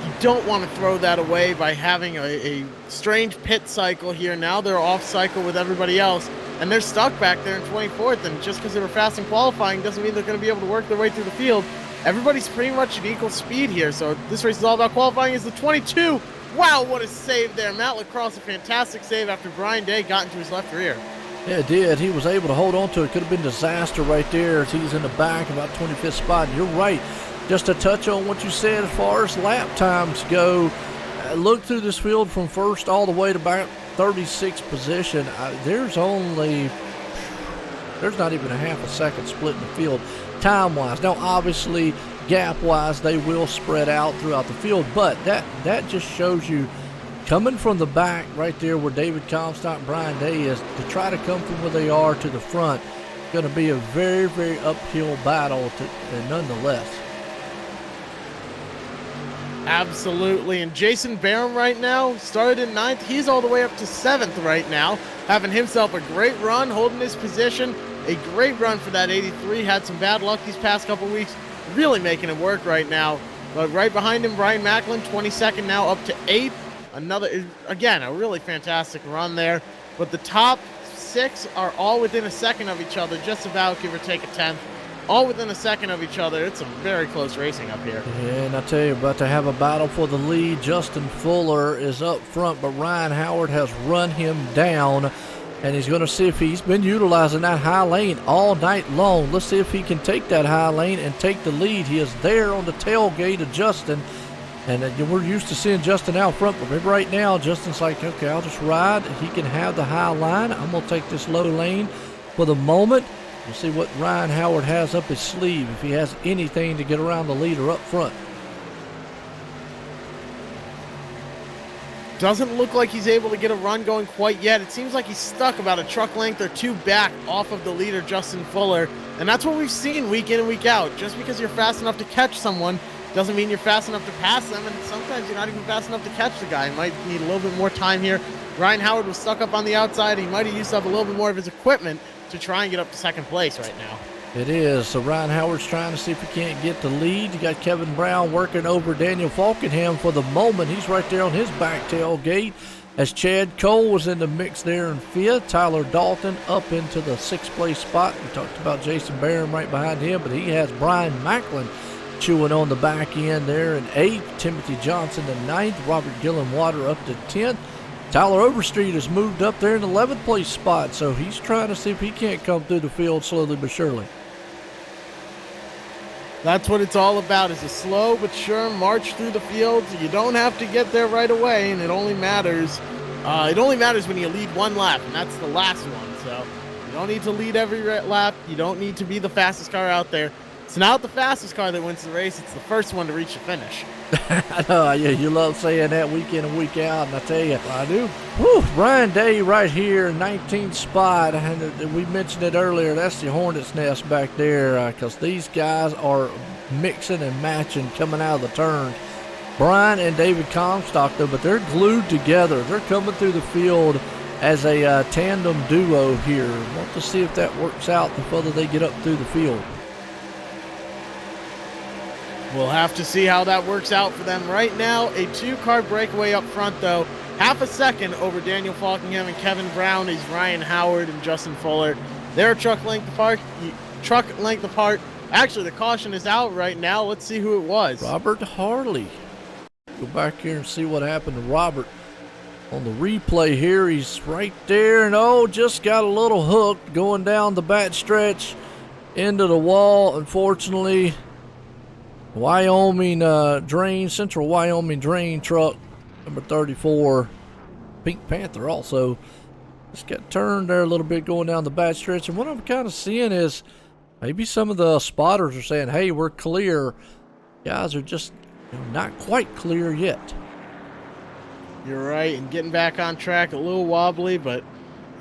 You don't want to throw that away by having a strange pit cycle here. Now they're off cycle with everybody else, and they're stuck back there in 24th, and just because they were fast in qualifying doesn't mean they're going to be able to work their way through the field. Everybody's pretty much at equal speed here, so this race is all about qualifying. Is the 22. Wow, what a save there. Matt Lacrosse, a fantastic save after Brian Day got into his left rear. Yeah, it did. He was able to hold on to it. Could have been disaster right there as he's in the back, about 25th spot. And you're right. Just to touch on what you said as far as lap times go, look through this field from first all the way to about 36th position. There's not even a half a second split in the field time-wise. Now, obviously, gap-wise, they will spread out throughout the field, but that just shows you coming from the back right there where David Comstock and Brian Day is, to try to come from where they are to the front, going to be a very, very uphill battle nonetheless. Absolutely, and Jason Barham right now started in 9th. He's all the way up to 7th right now, having himself a great run, holding his position. A great run for that 83. Had some bad luck these past couple weeks, really making it work right now. But right behind him, Brian Macklin, 22nd now, up to 8th. Another, again, a really fantastic run there. But the top 6 are all within a second of each other, just about, give or take a 10th. All within a second of each other. It's some very close racing up here. Yeah, and I tell you, about to have a battle for the lead. Justin Fuller is up front, but Ryan Howard has run him down. And he's going to see if he's been utilizing that high lane all night long. Let's see if he can take that high lane and take the lead. He is there on the tailgate of Justin. And we're used to seeing Justin out front. But maybe right now, Justin's like, okay, I'll just ride. He can have the high line. I'm going to take this low lane for the moment. We'll see what Ryan Howard has up his sleeve, if he has anything to get around the leader up front. Doesn't look like he's able to get a run going quite yet. It seems like he's stuck about a truck length or two back off of the leader, Justin Fuller. And that's what we've seen week in and week out. Just because you're fast enough to catch someone doesn't mean you're fast enough to pass them. And sometimes you're not even fast enough to catch the guy. You might need a little bit more time here. Ryan Howard was stuck up on the outside. He might have used up a little bit more of his equipment to try and get up to second place right now. It is. So Ryan Howard's trying to see if he can't get the lead. You got Kevin Brown working over Daniel Falkenham for the moment. He's right there on his back tailgate. As Chad Cole was in the mix there in 5th. Tyler Dalton up into the 6th place spot. We talked about Jason Barham right behind him, but he has Brian Macklin chewing on the back end there in 8th. Timothy Johnson in 9th. Robert Gillenwater up to 10th. Tyler Overstreet has moved up there in the 11th place spot, so he's trying to see if he can't come through the field slowly but surely. That's what it's all about, is a slow but sure march through the field. You don't have to get there right away, and it only matters when you lead one lap, and that's the last one. So you don't need to lead every lap. You don't need to be the fastest car out there. It's not the fastest car that wins the race. It's the first one to reach the finish. I know, yeah, you love saying that week in and week out, and I tell you, I do. Whew, Brian Day right here, 19th spot, and we mentioned it earlier, that's the hornet's nest back there, because these guys are mixing and matching coming out of the turns. Brian and David Comstock, though, but they're glued together. They're coming through the field as a tandem duo here. Want to see if that works out the further they get up through the field. We'll have to see how that works out for them. Right now, a 2-car breakaway up front, though. Half a second over Daniel Falkingham and Kevin Brown is Ryan Howard and Justin Fuller. They're truck length apart. Actually, the caution is out right now. Let's see who it was. Robert Harley. Go back here and see what happened to Robert. On the replay here, he's right there, and oh, just got a little hooked going down the back stretch into the wall. Unfortunately, Central Wyoming drain truck, number 34, Pink Panther also, just got turned there a little bit going down the back stretch. And what I'm kind of seeing is maybe some of the spotters are saying, hey, we're clear. Guys are just not quite clear yet. You're right, and getting back on track, a little wobbly, but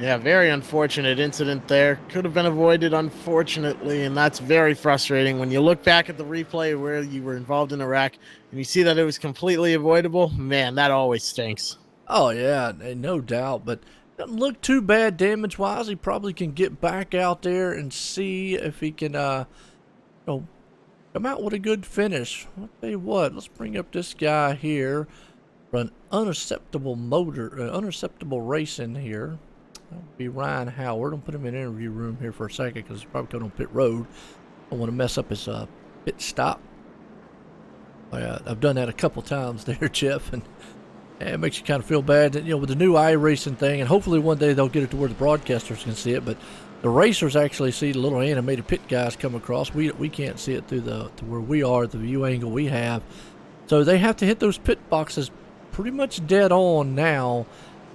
yeah, very unfortunate incident there. Could have been avoided, unfortunately, and that's very frustrating. When you look back at the replay where you were involved in a wreck and you see that it was completely avoidable, man, that always stinks. Oh, yeah, no doubt, but doesn't look too bad damage-wise. He probably can get back out there and see if he can, come out with a good finish. I'll tell you what, let's bring up this guy here. Run unacceptable racing here. That'll be Ryan Howard. I'll put him in the interview room here for a second because he's probably going on pit road. I don't want to mess up his pit stop. I've done that a couple times there, Jeff, and it makes you kind of feel bad. That, with the new iRacing thing, and hopefully one day they'll get it to where the broadcasters can see it, but the racers actually see the little animated pit guys come across. We can't see it through to where we are, the view angle we have. So they have to hit those pit boxes pretty much dead on now,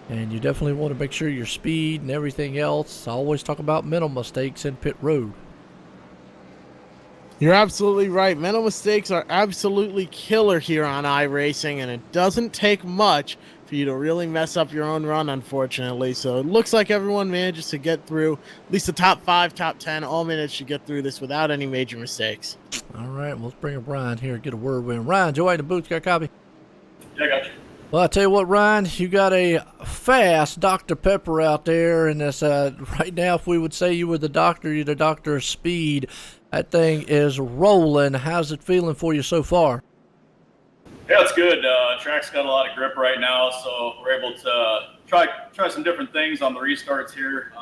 and you definitely want to make sure your speed and everything else. I always talk about mental mistakes in pit road. You're absolutely right. Mental mistakes are absolutely killer here on iRacing, and it doesn't take much for you to really mess up your own run, unfortunately. So it looks like everyone manages to get through. At least the top 5, top 10 all managed to get through this without any major mistakes. All right, well, let's bring up Ryan here, get a word with him. Ryan, Joey in the booth, got a copy? Yeah, I got you. Well, I tell you what, Ryan, you got a fast Dr. Pepper out there, and it's right now, if we would say you were the doctor, you're the doctor of speed. That thing is rolling. How's it feeling for you so far? Yeah, it's good. Track's got a lot of grip right now, so we're able to try some different things on the restarts here.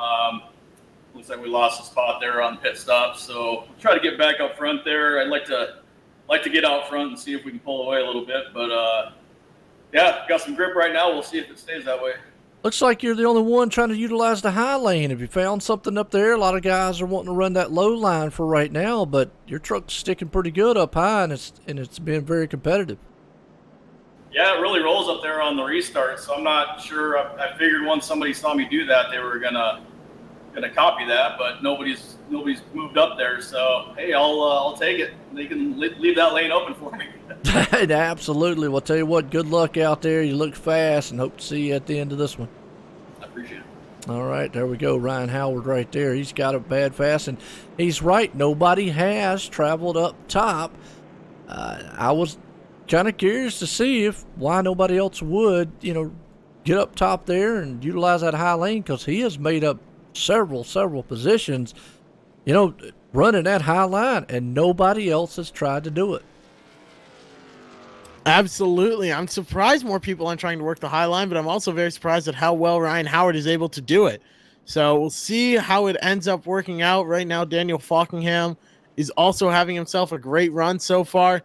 Looks like we lost a spot there on pit stop, so we'll try to get back up front there. I'd like to get out front and see if we can pull away a little bit, but yeah, got some grip right now. We'll see if it stays that way. Looks like you're the only one trying to utilize the high lane. Have you found something up there? A lot of guys are wanting to run that low line for right now, but your truck's sticking pretty good up high, and it's been very competitive. Yeah, it really rolls up there on the restart, so I'm not sure. I figured once somebody saw me do that, they were gonna copy that, but nobody's moved up there. So hey, I'll take it. They can leave that lane open for me. Absolutely. Well, I'll tell you what, good luck out there. You look fast, and hope to see you at the end of this one. I appreciate it. All right, there we go. Ryan Howard right there. He's got a bad fast, and he's right. Nobody has traveled up top. I was kind of curious to see why nobody else would, get up top there and utilize that high lane, because he has made up several positions, running that high line, and nobody else has tried to do it. Absolutely. I'm surprised more people aren't trying to work the high line, but I'm also very surprised at how well Ryan Howard is able to do it. So we'll see how it ends up working out. Right now, Daniel Falkingham is also having himself a great run so far.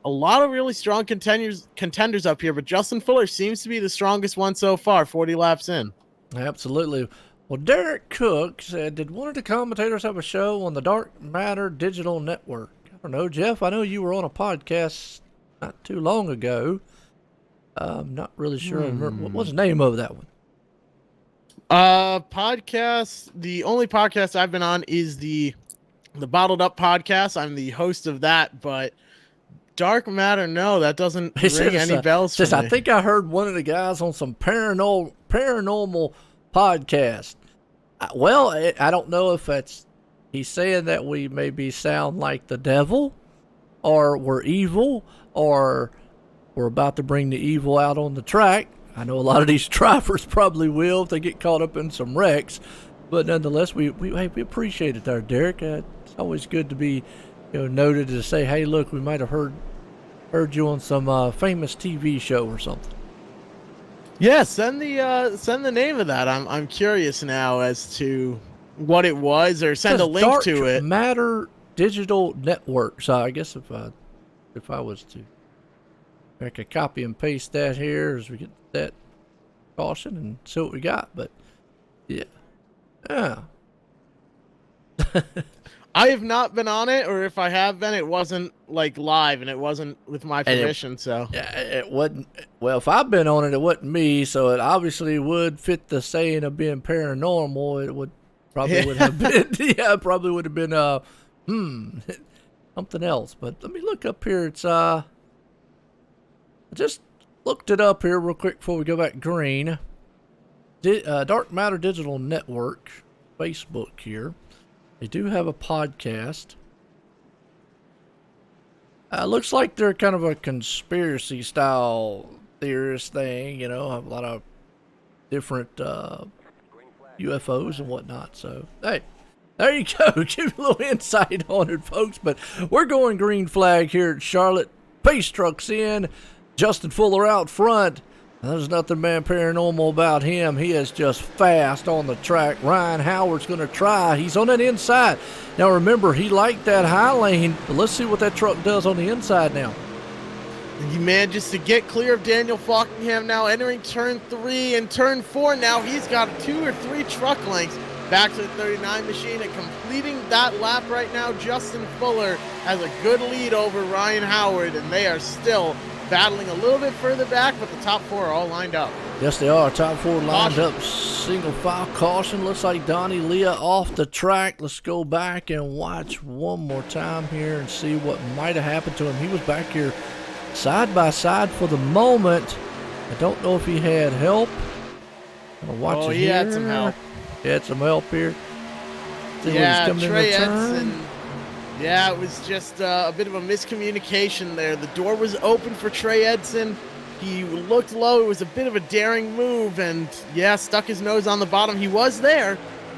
A lot of really strong contenders up here, but Justin Fuller seems to be the strongest one so far, 40 laps in. Absolutely. Well, Derek Cook said, did one of the commentators have a show on the Dark Matter Digital Network? I don't know, Jeff. I know you were on a podcast not too long ago. I'm not really sure. What was the name of that one? Podcast. The only podcast I've been on is the Bottled Up podcast. I'm the host of that, but Dark Matter, no, that doesn't ring any bells for me. I think I heard one of the guys on some paranormal podcast. Well, I don't know if he's saying that we maybe sound like the devil, or we're evil, or we're about to bring the evil out on the track. I know a lot of these drivers probably will if they get caught up in some wrecks, but nonetheless, we appreciate it there, Derek. It's always good to be noted to say, hey, look, we might have heard you on some famous TV show or something. Yeah, send the name of that. I'm curious now as to what it was, or send a link to it. Dark Matter Digital Network. So I guess if I was to, I could copy and paste that here as we get that caution and see what we got. But yeah. I have not been on it, or if I have been, it wasn't like live and it wasn't with my permission. So yeah, it wasn't. Well, if I've been on it, it wasn't me. So it obviously would fit the saying of being paranormal. It would probably would have been. Yeah, it probably would have been something else. But let me look up here. It's I just looked it up here real quick before we go back green. Dark Matter Digital Network, Facebook here. They do have a podcast. Looks like they're kind of a conspiracy style theorist thing, you know, have a lot of different UFOs and whatnot. So, hey, there you go. Give a little insight on it, folks. But we're going green flag here at Charlotte. Pace trucks in. Justin Fuller out front. There's nothing, man, paranormal about him. He is just fast on the track. Ryan Howard's going to try. He's on that inside. Now, remember, he liked that high lane, but let's see what that truck does on the inside now. And he manages to get clear of Daniel Falkingham now, entering turn 3 and turn 4. Now he's got 2 or 3 truck lengths back to the 39 machine, and completing that lap right now, Justin Fuller has a good lead over Ryan Howard, and they are still battling a little bit further back, but the top 4 are all lined up. Yes, they are. Top 4 lined up. Single file caution. Looks like Donnie Leah off the track. Let's go back and watch one more time here and see what might have happened to him. He was back here side by side for the moment. I don't know if he had help. I'm gonna watch it he here. had some help. He had some help here. Yeah, Trey Edson. Yeah, it was just a bit of a miscommunication there. The door was open for Trey Edson. He looked low. It was a bit of a daring move, and yeah, stuck his nose on the bottom. He was there,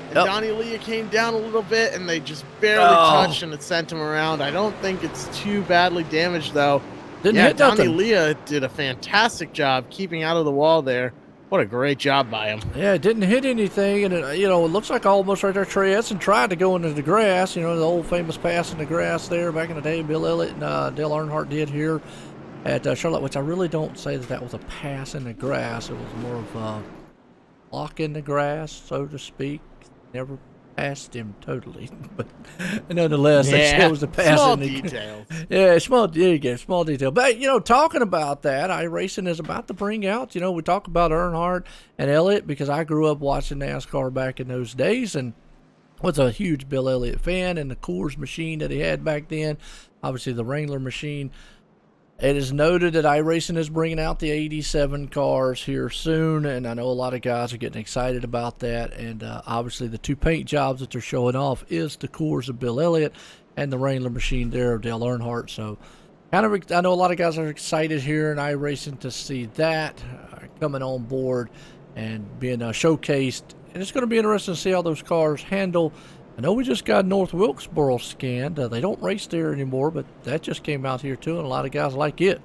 and Donnie Leah came down a little bit, and they just barely touched, and it sent him around. I don't think it's too badly damaged, though. Didn't hit Donnie nothing. Leah did a fantastic job keeping out of the wall there. What a great job by him. Yeah, it didn't hit anything, and it, you know, it looks like almost right there Trey Edson tried to go into the grass, you know, the old famous pass in the grass there back in the day. Bill Elliott and Dale Earnhardt did here at Charlotte, which I really don't say that was a pass in the grass. It was more of a block in the grass, so to speak. Never passed him totally, but nonetheless, they said it was a pass small in the details. Yeah, small detail. But, you know, talking about that, iRacing is about to bring out, you know, we talk about Earnhardt and Elliott because I grew up watching NASCAR back in those days and was a huge Bill Elliott fan, and the Coors machine that he had back then, obviously the Wrangler machine. It is noted that iRacing is bringing out the 87 cars here soon, and I know a lot of guys are getting excited about that. And obviously the 2 paint jobs that they're showing off is the Coors of Bill Elliott and the Wrangler machine there of Dale Earnhardt. So kind of, I know a lot of guys are excited here in iRacing to see that coming on board and being showcased. And it's going to be interesting to see how those cars handle. I know we just got North Wilkesboro scanned. They don't race there anymore, but that just came out here too, and a lot of guys like it.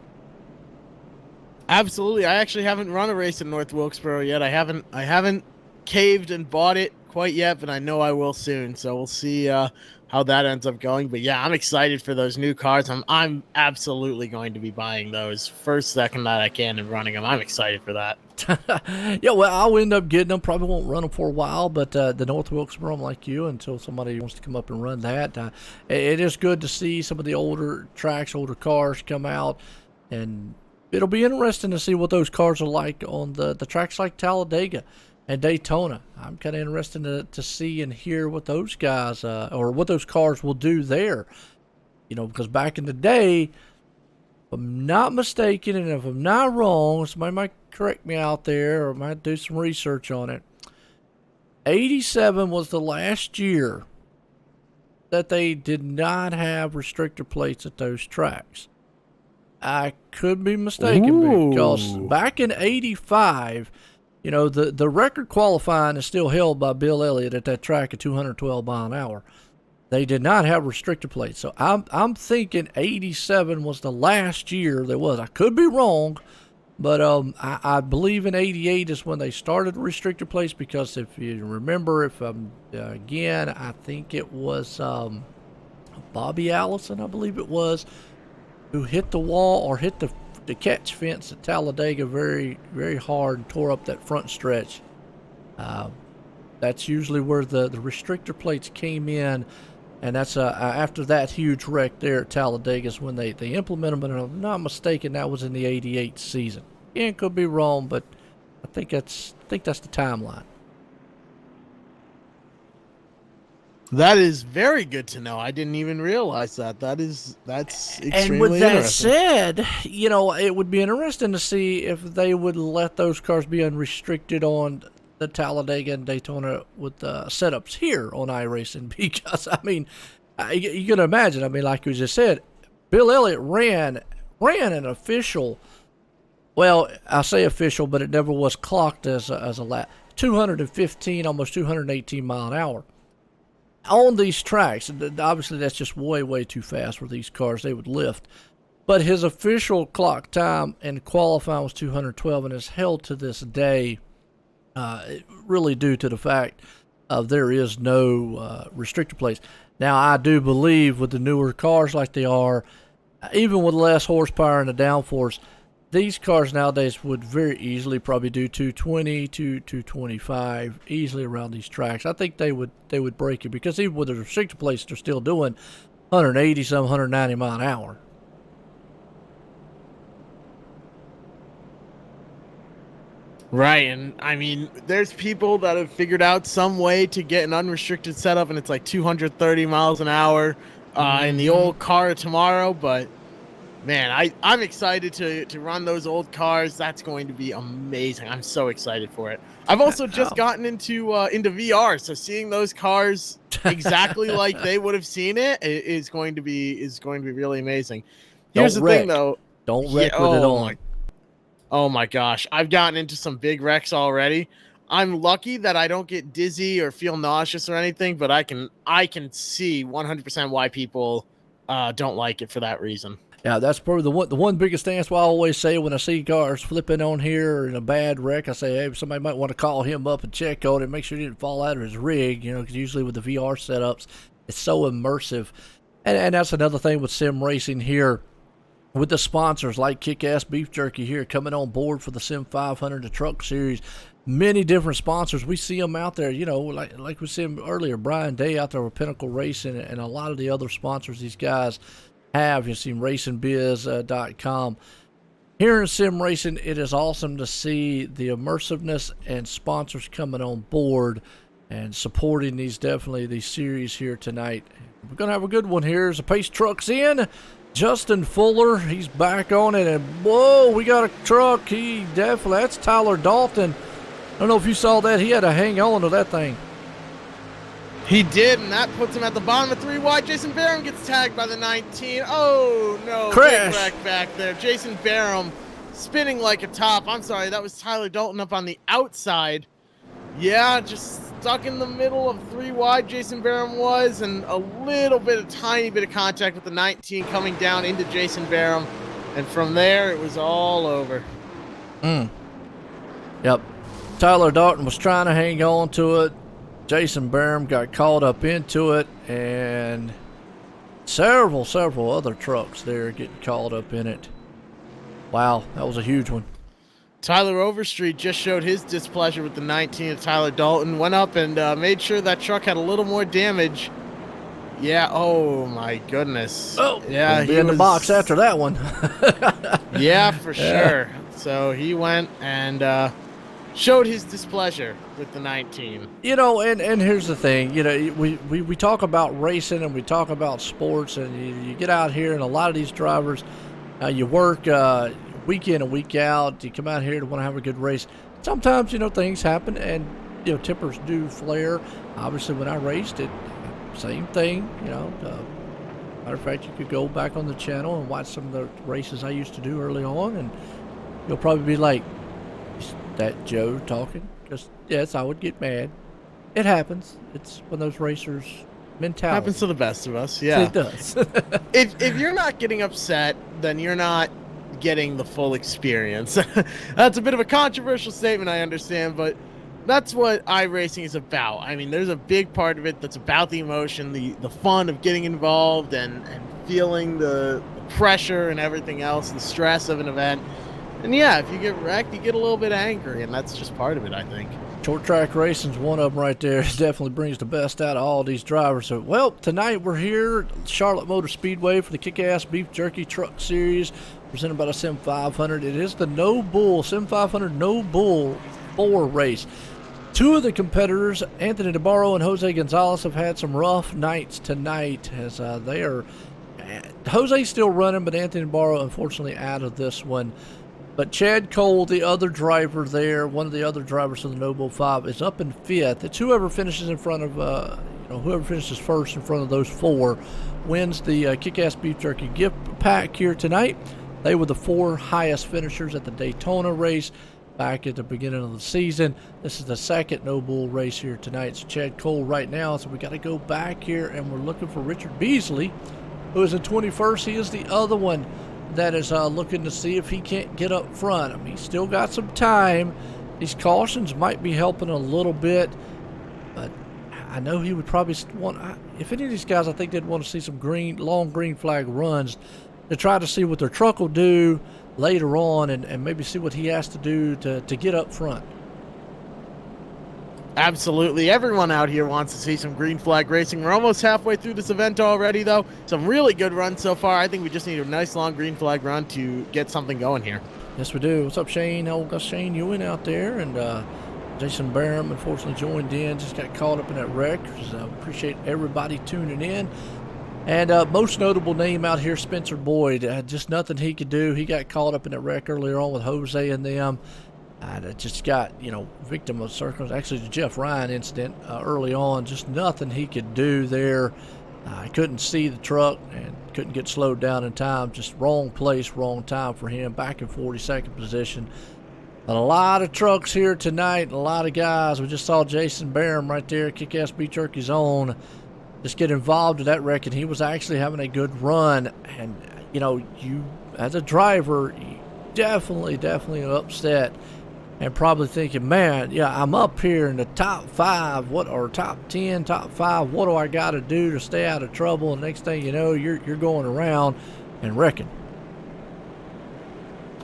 Absolutely. I actually haven't run a race in North Wilkesboro yet. I haven't caved and bought it quite yet, but I know I will soon. So we'll see how that ends up going. But yeah, I'm excited for those new cars. I'm absolutely going to be buying those first second that I can and running them. I'm excited for that. Yeah, well, I'll end up getting them. Probably won't run them for a while, but the North Wilkesboro, I'm like you, until somebody wants to come up and run that. It is good to see some of the older tracks, older cars come out, and it'll be interesting to see what those cars are like on the tracks like Talladega and Daytona. I'm kind of interested to see and hear what those guys or what those cars will do there. You know, because back in the day, if I'm not mistaken, and if I'm not wrong, somebody might correct me out there or might do some research on it. 87 was the last year that they did not have restrictor plates at those tracks. I could be mistaken because back in 85, you know, the record qualifying is still held by Bill Elliott at that track at 212 miles an hour. They did not have restrictor plates. So I'm thinking 87 was the last year there was. I could be wrong, but I believe in 88 is when they started restrictor plates, because if you remember, again, I think it was Bobby Allison, I believe it was, who hit the wall or hit the the catch fence at Talladega very, very hard and tore up that front stretch. That's usually where the restrictor plates came in, and that's after that huge wreck there at Talladega is when they implemented them. And I'm not mistaken, that was in the '88 season. Again, could be wrong, but I think that's the timeline. That is very good to know. I didn't even realize that. That's extremely And with that interesting. said, you know, it would be interesting to see if they would let those cars be unrestricted on the Talladega and Daytona with setups here on iRacing, because I mean, you can imagine. I mean, like you just said, Bill Elliott ran an official. Well, I say official, but it never was clocked as a lap. 215, almost 218 mile an hour on these tracks. Obviously, that's just way, way too fast for these cars. They would lift. But his official clock time in qualifying was 212 and is held to this day, really due to the fact of there is no restrictor plates. Now, I do believe with the newer cars like they are, even with less horsepower and the downforce, these cars nowadays would very easily probably do 220 to 225 easily around these tracks. I think they would break it, because even with the restrictor plates, they're still doing 180 some 190 mile an hour. Right, and I mean, there's people that have figured out some way to get an unrestricted setup, and it's like 230 miles an hour in the old car tomorrow. But man, I'm excited to run those old cars. That's going to be amazing. I'm so excited for it. I've also just gotten into VR, so seeing those cars exactly like they would have seen it is going to be really amazing. Here's the thing, though. Don't wreck with it on. Oh my gosh, I've gotten into some big wrecks already. I'm lucky that I don't get dizzy or feel nauseous or anything, but I can see 100% why people don't like it for that reason. Yeah, that's probably the one biggest thing. That's why I always say when I see cars flipping on here in a bad wreck, I say, hey, somebody might want to call him up and check on it, make sure he didn't fall out of his rig, you know, because usually with the VR setups, it's so immersive. And that's another thing with sim racing here, with the sponsors like Kickass Beef Jerky here coming on board for the Sim500, the truck series. Many different sponsors. We see them out there, you know, like we said earlier, Brian Day out there with Pinnacle Racing, and a lot of the other sponsors these guys have. You see racingbiz.com. Here in sim racing, it is awesome to see the immersiveness and sponsors coming on board and supporting these series here tonight. We're going to have a good one here as the pace truck's in. Justin Fuller, he's back on it, and whoa, we got a truck. That's Tyler Dalton. I don't know if you saw that. He had to hang on to that thing. He did, and that puts him at the bottom of 3 wide. Jason Barham gets tagged by the 19. Oh, no. Crash. Big wreck back there. Jason Barham spinning like a top. I'm sorry, that was Tyler Dalton up on the outside. Yeah, just stuck in the middle of 3 wide, Jason Barham was, and a tiny bit of contact with the 19 coming down into Jason Barham. And from there, it was all over. Yep. Tyler Dalton was trying to hang on to it. Jason Barham got caught up into it, and several other trucks there getting caught up in it. Wow, that was a huge one. Tyler Overstreet just showed his displeasure with the 19 of Tyler Dalton. Went up and made sure that truck had a little more damage. Yeah, oh my goodness. Oh, yeah, he in the box after that one. Yeah, for sure. So he went and showed his displeasure with the 19. You know, and here's the thing. You know, we talk about racing and we talk about sports, and you get out here, and a lot of these drivers, you work week in and week out. You come out here to want to have a good race. Sometimes, you know, things happen, and, you know, tempers do flare. Obviously, when I raced it, same thing, you know. Matter of fact, you could go back on the channel and watch some of the races I used to do early on, and you'll probably be like, is that Joe talking? Because, yes, I would get mad. It happens. It's one of those racers' mentality. Happens to the best of us, yeah. It does. if you're not getting upset, then you're not getting the full experience. That's a bit of a controversial statement, I understand, but that's what iRacing is about. I mean, there's a big part of it that's about the emotion, the fun of getting involved and feeling the pressure and everything else, the stress of an event. And yeah, if you get wrecked, you get a little bit angry, and that's just part of it, I think. Short track racing's one of them right there. It definitely brings the best out of all these drivers. So, well, tonight we're here at Charlotte Motor Speedway for the Kickass Beef Jerky Truck Series presented by the Sim500. It is the No Bull, Sim500 No Bull 4 race. Two of the competitors, Anthony DeBarro and Jose Gonzalez, have had some rough nights tonight as they are. Jose's still running, but Anthony DeBarro, unfortunately, out of this one. But Chad Cole, the other driver there, one of the other drivers of the No Bull 5, is up in fifth. It's whoever finishes in front of, whoever finishes first in front of those four wins the Kickass Beef Jerky gift pack here tonight. They were the four highest finishers at the Daytona race back at the beginning of the season. This is the second No Bull race here tonight. So Chad Cole right now, so we got to go back here, and we're looking for Richard Beasley, who is in 21st. He is the other one that is looking to see if he can't get up front. I mean, he's still got some time. These cautions might be helping a little bit, but I know he would probably want, if any of these guys, I think they'd want to see some long green flag runs to try to see what their truck will do later on, and maybe see what he has to do to get up front. Absolutely. Everyone out here wants to see some green flag racing. We're almost halfway through this event already, though. Some really good runs so far. I think we just need a nice long green flag run to get something going here. Yes, we do. What's up, Shane? Got Shane Ewing out there, and Jason Barham unfortunately joined in, just got caught up in that wreck. Appreciate everybody tuning in. And most notable name out here, Spencer Boyd. Just nothing he could do. He got caught up in that wreck earlier on with Jose and them. Just got, victim of circumstances. Actually, the Jeff Ryan incident early on, just nothing he could do there. I couldn't see the truck and couldn't get slowed down in time. Just wrong place, wrong time for him. Back in 42nd position. A lot of trucks here tonight, and a lot of guys. We just saw Jason Barham right there, Kickass Beef Jerky's own, just get involved in that wreck, and he was actually having a good run. And, you, as a driver, you definitely upset. And probably thinking, man, yeah, I'm up here in the top 5, or top 10, top 5. What do I got to do to stay out of trouble? And next thing you know, you're going around and wrecking.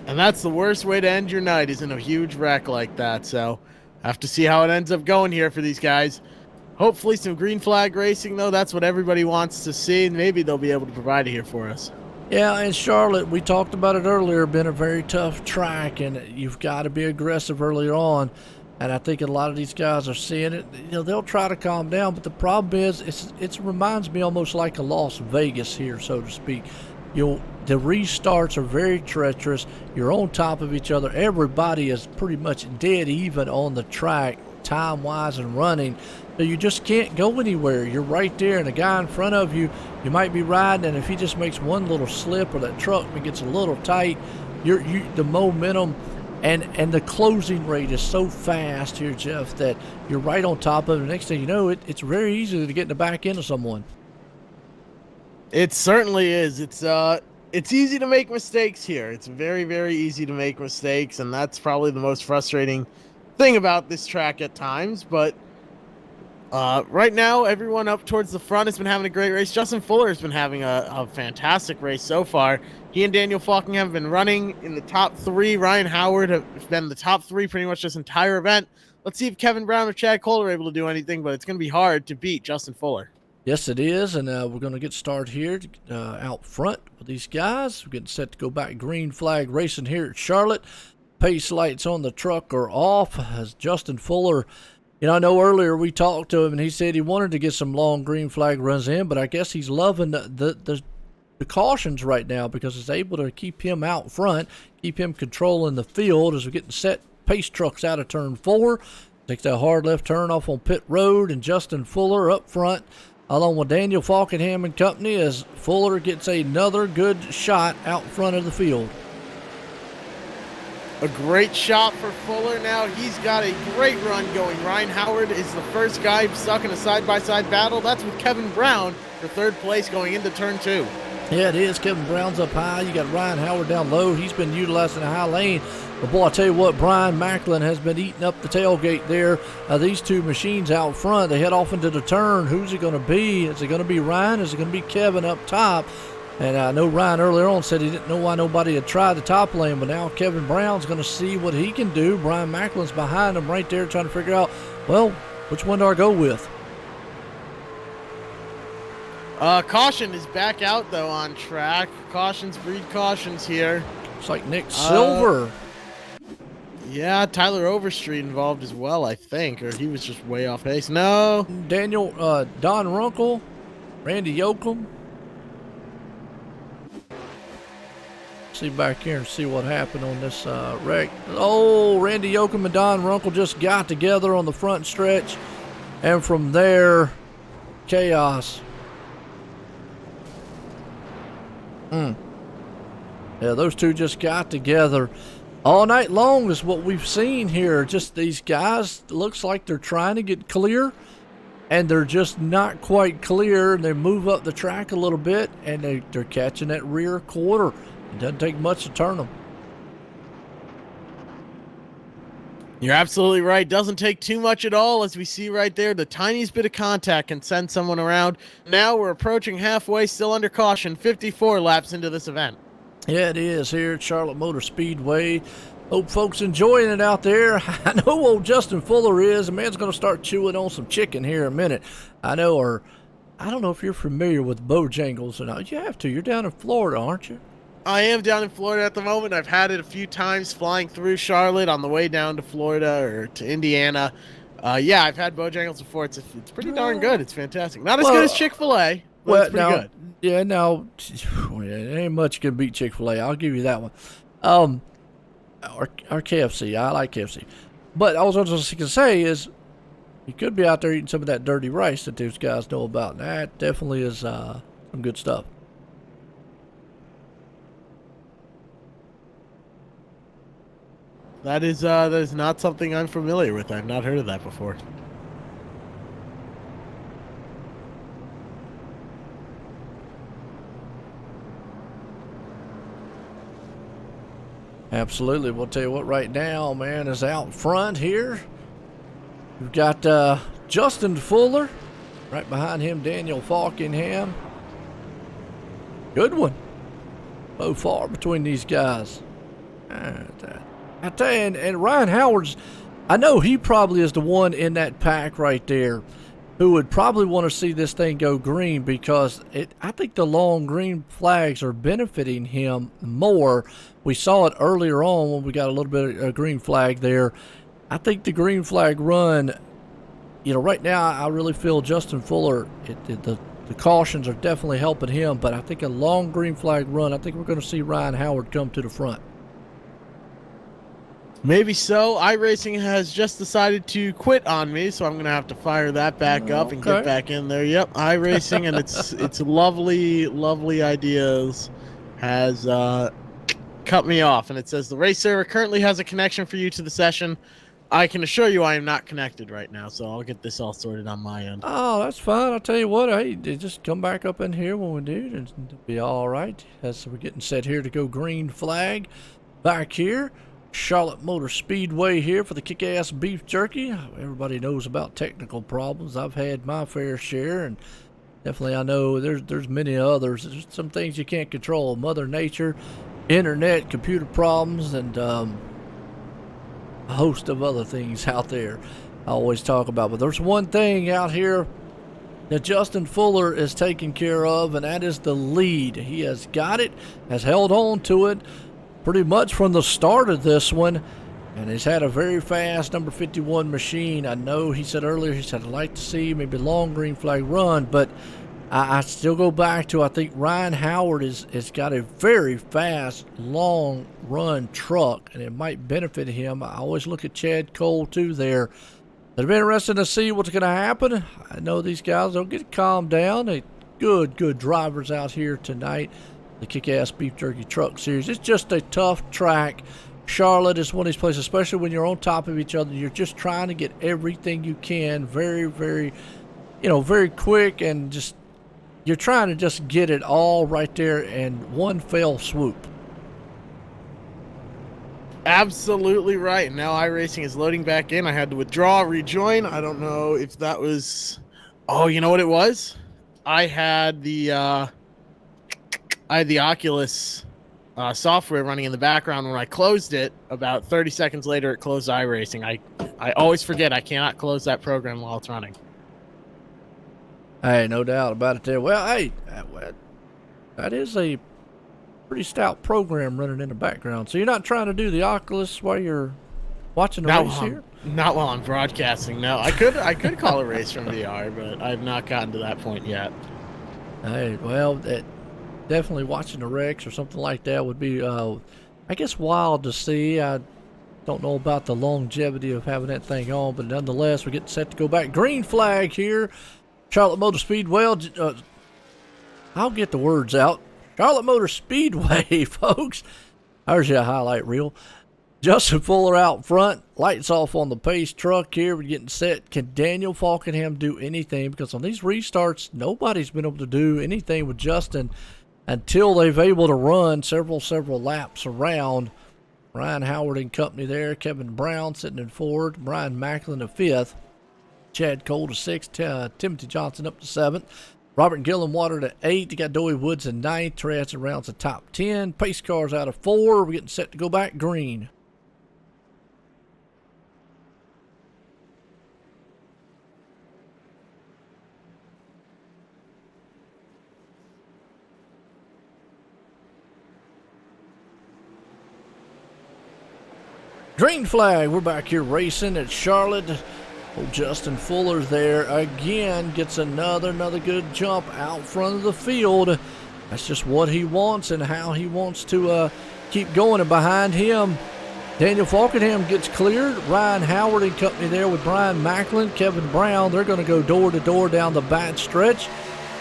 And that's the worst way to end your night, is in a huge wreck like that. So, have to see how it ends up going here for these guys. Hopefully some green flag racing, though. That's what everybody wants to see, and maybe they'll be able to provide it here for us. Yeah, and Charlotte, we talked about it earlier, been a very tough track, and you've got to be aggressive earlier on. And I think a lot of these guys are seeing it. They'll try to calm down, but the problem is, it reminds me almost like a Las Vegas here, so to speak. The restarts are very treacherous. You're on top of each other. Everybody is pretty much dead even on the track, time-wise and running. So you just can't go anywhere. You're right there, and the guy in front of you, you might be riding, and if he just makes one little slip or that truck gets a little tight, the momentum and the closing rate is so fast here, Jeff, that you're right on top of it. The next thing you know, it's very easy to get in the back end of someone. It certainly is. It's easy to make mistakes here. It's very, very easy to make mistakes, and that's probably the most frustrating thing about this track at times. But right now, everyone up towards the front has been having a great race. Justin Fuller has been having a fantastic race so far. He and Daniel Falking have been running in the top 3. Ryan Howard have been the top 3 pretty much this entire event. Let's see if Kevin Brown or Chad Cole are able to do anything, but it's going to be hard to beat Justin Fuller. Yes, it is, and we're going to get started here out front with these guys. We're getting set to go back green flag racing here at Charlotte. Pace lights on the truck are off as Justin Fuller, I know earlier we talked to him, and he said he wanted to get some long green flag runs in, but I guess he's loving the cautions right now because it's able to keep him out front, keep him controlling the field as we're getting set. Pace trucks out of turn 4. Takes that hard left turn off on pit road, and Justin Fuller up front along with Daniel Falkenham and company as Fuller gets another good shot out front of the field. A great shot for Fuller now. He's got a great run going. Ryan Howard is the first guy stuck in a side-by-side battle. That's with Kevin Brown for 3rd place going into turn 2. Yeah, it is. Kevin Brown's up high. You got Ryan Howard down low. He's been utilizing the high lane. But, boy, I tell you what, Brian Macklin has been eating up the tailgate there. These two machines out front, they head off into the turn. Who's it going to be? Is it going to be Ryan? Is it going to be Kevin up top? And I know Ryan earlier on said he didn't know why nobody had tried the top lane, but now Kevin Brown's going to see what he can do. Brian Macklin's behind him right there trying to figure out, well, which one do I go with? Caution is back out, though, on track. Breed cautions here. It's like Nick Silver. Yeah, Tyler Overstreet involved as well, I think, or he was just way off pace. No. Don Runkle, Randy Yoakum. See back here and see what happened on this wreck. Oh, Randy Yoakum and Don Runkle just got together on the front stretch, and from there, chaos. Yeah, those two just got together all night long is what we've seen here. Just these guys, looks like they're trying to get clear, and they're just not quite clear, and they move up the track a little bit, and they're catching that rear quarter. It doesn't take much to turn them. You're absolutely right. Doesn't take too much at all, as we see right there. The tiniest bit of contact can send someone around. Now we're approaching halfway, still under caution, 54 laps into this event. Yeah, it is here at Charlotte Motor Speedway. Hope folks enjoying it out there. I know old Justin Fuller is. The man's going to start chewing on some chicken here in a minute. I know, or I don't know if you're familiar with Bojangles or not. You have to. You're down in Florida, aren't you? I am down in Florida at the moment. I've had it a few times flying through Charlotte on the way down to Florida or to Indiana. Yeah, I've had Bojangles before. It's pretty darn good. It's fantastic. Not as good as Chick-fil-A, but it's pretty good. Yeah, now, it ain't much can beat Chick-fil-A. I'll give you that one. Or KFC. I like KFC. But I was also going to say is you could be out there eating some of that dirty rice that those guys know about. And that definitely is some good stuff. That is not something I'm familiar with. I've not heard of that before. Absolutely. We'll tell you what right now, man, is out front here. We've got Justin Fuller. Right behind him, Daniel Falkingham. Good one. So far between these guys. I tell you, and Ryan Howard's, I know he probably is the one in that pack right there who would probably want to see this thing go green, because I think the long green flags are benefiting him more. We saw it earlier on when we got a little bit of a green flag there. I think the green flag run, right now I really feel Justin Fuller, the cautions are definitely helping him, but I think a long green flag run, I think we're going to see Ryan Howard come to the front. Maybe so. iRacing has just decided to quit on me, so I'm going to have to fire that back up and get back in there. Yep, iRacing and its lovely ideas has cut me off, and it says the race server currently has a connection for you to the session. I can assure you I am not connected right now, so I'll get this all sorted on my end. Oh, that's fine. I'll tell you what, hey, just come back up in here when we do, and it'll be all right. As we're getting set here to go green flag back here. Charlotte Motor Speedway here for the Kick-Ass Beef Jerky. Everybody knows about technical problems. I've had my fair share, and definitely I know there's many others. There's some things you can't control. Mother Nature, internet, computer problems, and a host of other things out there I always talk about. But there's one thing out here that Justin Fuller is taking care of, and that is the lead. He has got it, has held on to it pretty much from the start of this one, and he's had a very fast number 51 machine. I know he said earlier, I'd like to see maybe long green flag run, but I still go back to, I think Ryan Howard has got a very fast long run truck, and it might benefit him. I always look at Chad Cole too there. It'll be interesting to see what's going to happen. I know these guys will get calmed down. They good drivers out here tonight. The Kick-Ass Beef Jerky Truck Series. It's just a tough track. Charlotte is one of these places, especially when you're on top of each other. You're just trying to get everything you can very, very, very quick, and just you're trying to just get it all right there in one fell swoop. Absolutely right. Now iRacing is loading back in. I had to withdraw, rejoin. I don't know if that was... Oh, you know what it was? I had the... I had the Oculus software running in the background. When I closed it, about 30 seconds later, it closed iRacing. I always forget I cannot close that program while it's running. Hey, no doubt about it there. Well, hey, that is a pretty stout program running in the background. So you're not trying to do the Oculus while you're watching the race here? Not while I'm broadcasting, no. I could call a race from VR, but I've not gotten to that point yet. Hey, well, definitely watching the wrecks or something like that would be, I guess, wild to see. I don't know about the longevity of having that thing on, but nonetheless, we're getting set to go back. Green flag here. Charlotte Motor Speedway. I'll get the words out. Charlotte Motor Speedway, folks. There's your highlight reel. Justin Fuller out front. Lights off on the pace truck here. We're getting set. Can Daniel Falkenham do anything? Because on these restarts, nobody's been able to do anything with Justin until they've able to run several laps around. Ryan Howard and company there. Kevin Brown sitting in fourth. Brian Macklin in fifth. Chad Cole to sixth. Timothy Johnson up to seventh. Robert Gillenwater to 8. You got Dowie Woods in 9th. Trey Hudson rounds the top 10. Pace cars out of 4. We're getting set to go back green. Green flag. We're back here racing at Charlotte. Old Justin Fuller's there again. Gets another good jump out front of the field. That's just what he wants and how he wants to keep going. And behind him, Daniel Falkenham gets cleared. Ryan Howard and company there with Brian Macklin, Kevin Brown. They're going to go door to door down the back stretch.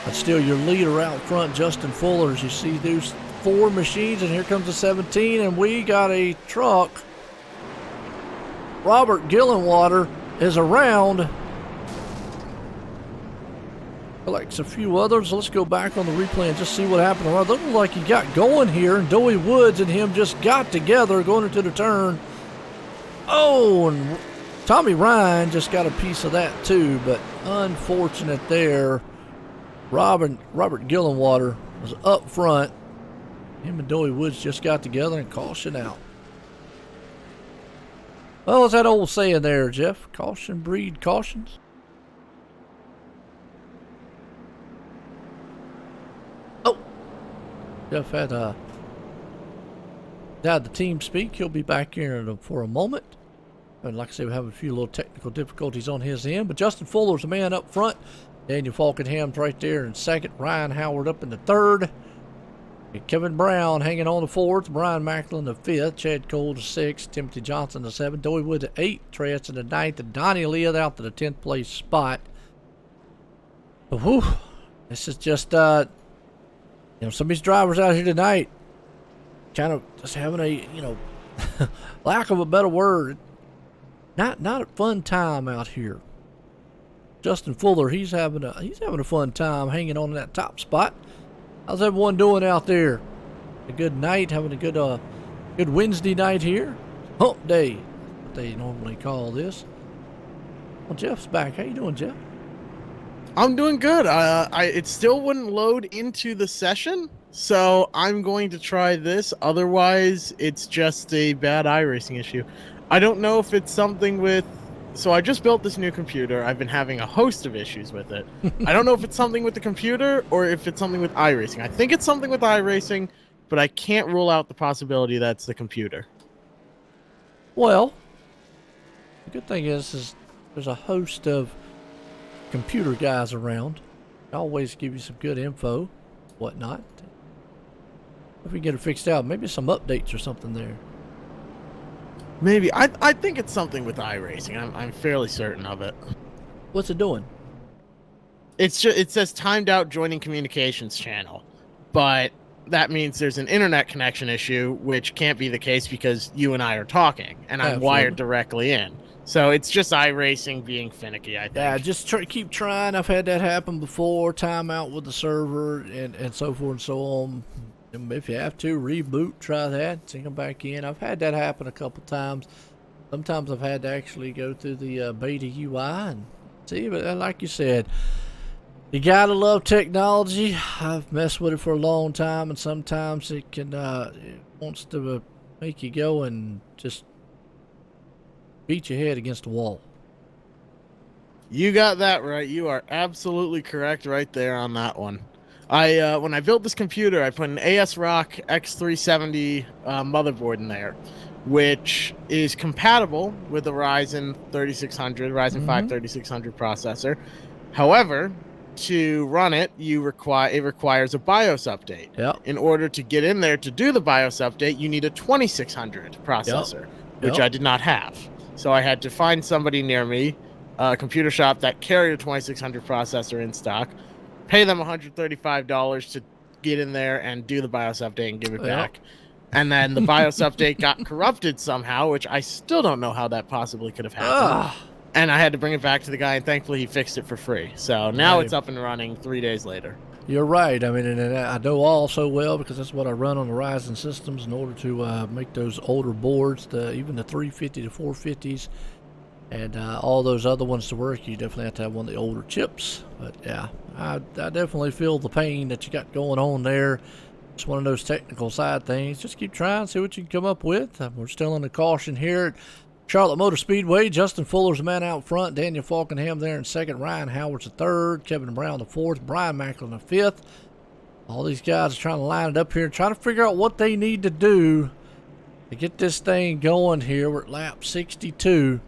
But still your leader out front, Justin Fuller. As you see those 4 machines, and here comes the 17, and we got a truck. Robert Gillenwater is around. Collects a few others. Let's go back on the replay and just see what happened. It looked like he got going here, and Dowie Woods and him just got together going into the turn. Oh, and Tommy Ryan just got a piece of that too, but unfortunate there. Robert Gillenwater was up front. Him and Dowie Woods just got together and caution out. Well, it's that old saying there, Jeff. Caution breed cautions. Oh, Jeff had the team speak. He'll be back here for a moment. And like I said, we have a few little technical difficulties on his end. But Justin Fuller's the man up front. Daniel Falkenham's right there in second. Ryan Howard up in the third. Kevin Brown hanging on to fourth. Brian Macklin to fifth. Chad Cole to sixth. Timothy Johnson to seventh. Dowie Wood to eighth. Trey Hudson to ninth. And Donnie Leah out to the 10th place spot. But whew, this is just, some of these drivers out here tonight kind of just having a, lack of a better word, not a fun time out here. Justin Fuller, he's having a fun time hanging on that top spot. How's everyone doing out there? A good night, having a good Wednesday night here. Hump day, what they normally call this. Well, Jeff's back. How you doing, Jeff? I'm doing good. It still wouldn't load into the session, so I'm going to try this. Otherwise, it's just a bad iRacing issue. I don't know if it's something with... So I just built this new computer. I've been having a host of issues with it. I don't know if it's something with the computer or if it's something with iRacing. I think it's something with iRacing, but I can't rule out the possibility that's the computer. Well, the good thing is there's a host of computer guys around. They always give you some good info, whatnot. If we get it fixed out, maybe some updates or something there. Maybe. I think it's something with iRacing. I'm fairly certain of it. What's it doing? It says timed out joining communications channel, but that means there's an internet connection issue, which can't be the case because you and I are talking, and I'm wired directly in. So it's just iRacing being finicky, I think. Yeah, just keep trying. I've had that happen before. Timeout with the server and so forth and so on. And if you have to, reboot, try that, sync them back in. I've had that happen a couple times. Sometimes I've had to actually go through the beta UI and see. But like you said, You gotta love technology. I've messed with it for a long time, and sometimes it can it wants to make you go and just beat your head against the wall. You got that right. You are absolutely correct right there on that one. I when I built this computer, I put an ASRock X370 motherboard in there, which is compatible with the Ryzen 3600, Ryzen 5 3600 processor. However, to run it, it requires a BIOS update. Yep. In order to get in there to do the BIOS update, you need a 2600 processor, which I did not have. So I had to find somebody near me, a computer shop that carried a 2600 processor in stock, pay them $135 to get in there and do the BIOS update and give it back. And then the BIOS update got corrupted somehow, which I still don't know how that possibly could have happened. And I had to bring it back to the guy, and thankfully he fixed it for free. So now it's up and running 3 days later. You're right. I mean, and I know all so well because that's what I run on the Ryzen systems in order to make those older boards, even the 350 to 450s, and all those other ones to work. You definitely have to have one of the older chips. But yeah, I definitely feel the pain that you got going on there. It's one of those technical side things. Just keep trying, see what you can come up with. We're still in the caution here at Charlotte Motor Speedway. Justin Fuller's the man out front. Daniel Falkenham there in second. Ryan Howard's the third. Kevin Brown the fourth. Brian Macklin the fifth. All these guys are trying to line it up here and trying to figure out what they need to do to get this thing going here. We're at lap 62.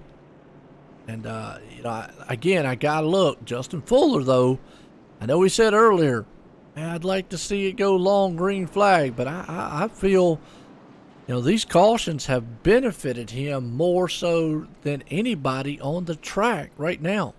And, you know, again, I got to look. Justin Fuller, though, I know he said earlier, I'd like to see it go long green flag, but I feel, you know, these cautions have benefited him more so than anybody on the track right now.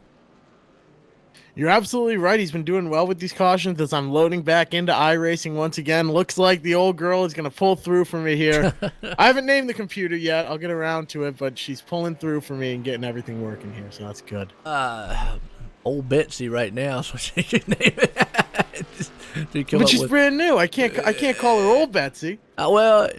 You're absolutely right. He's been doing well with these cautions as I'm loading back into iRacing once again. Looks like the old girl is going to pull through for me here. I haven't named the computer yet. I'll get around to it, but she's pulling through for me and getting everything working here, so that's good. Old Betsy right now, so she can name it. But she's brand new. I can't call her old Betsy. Well,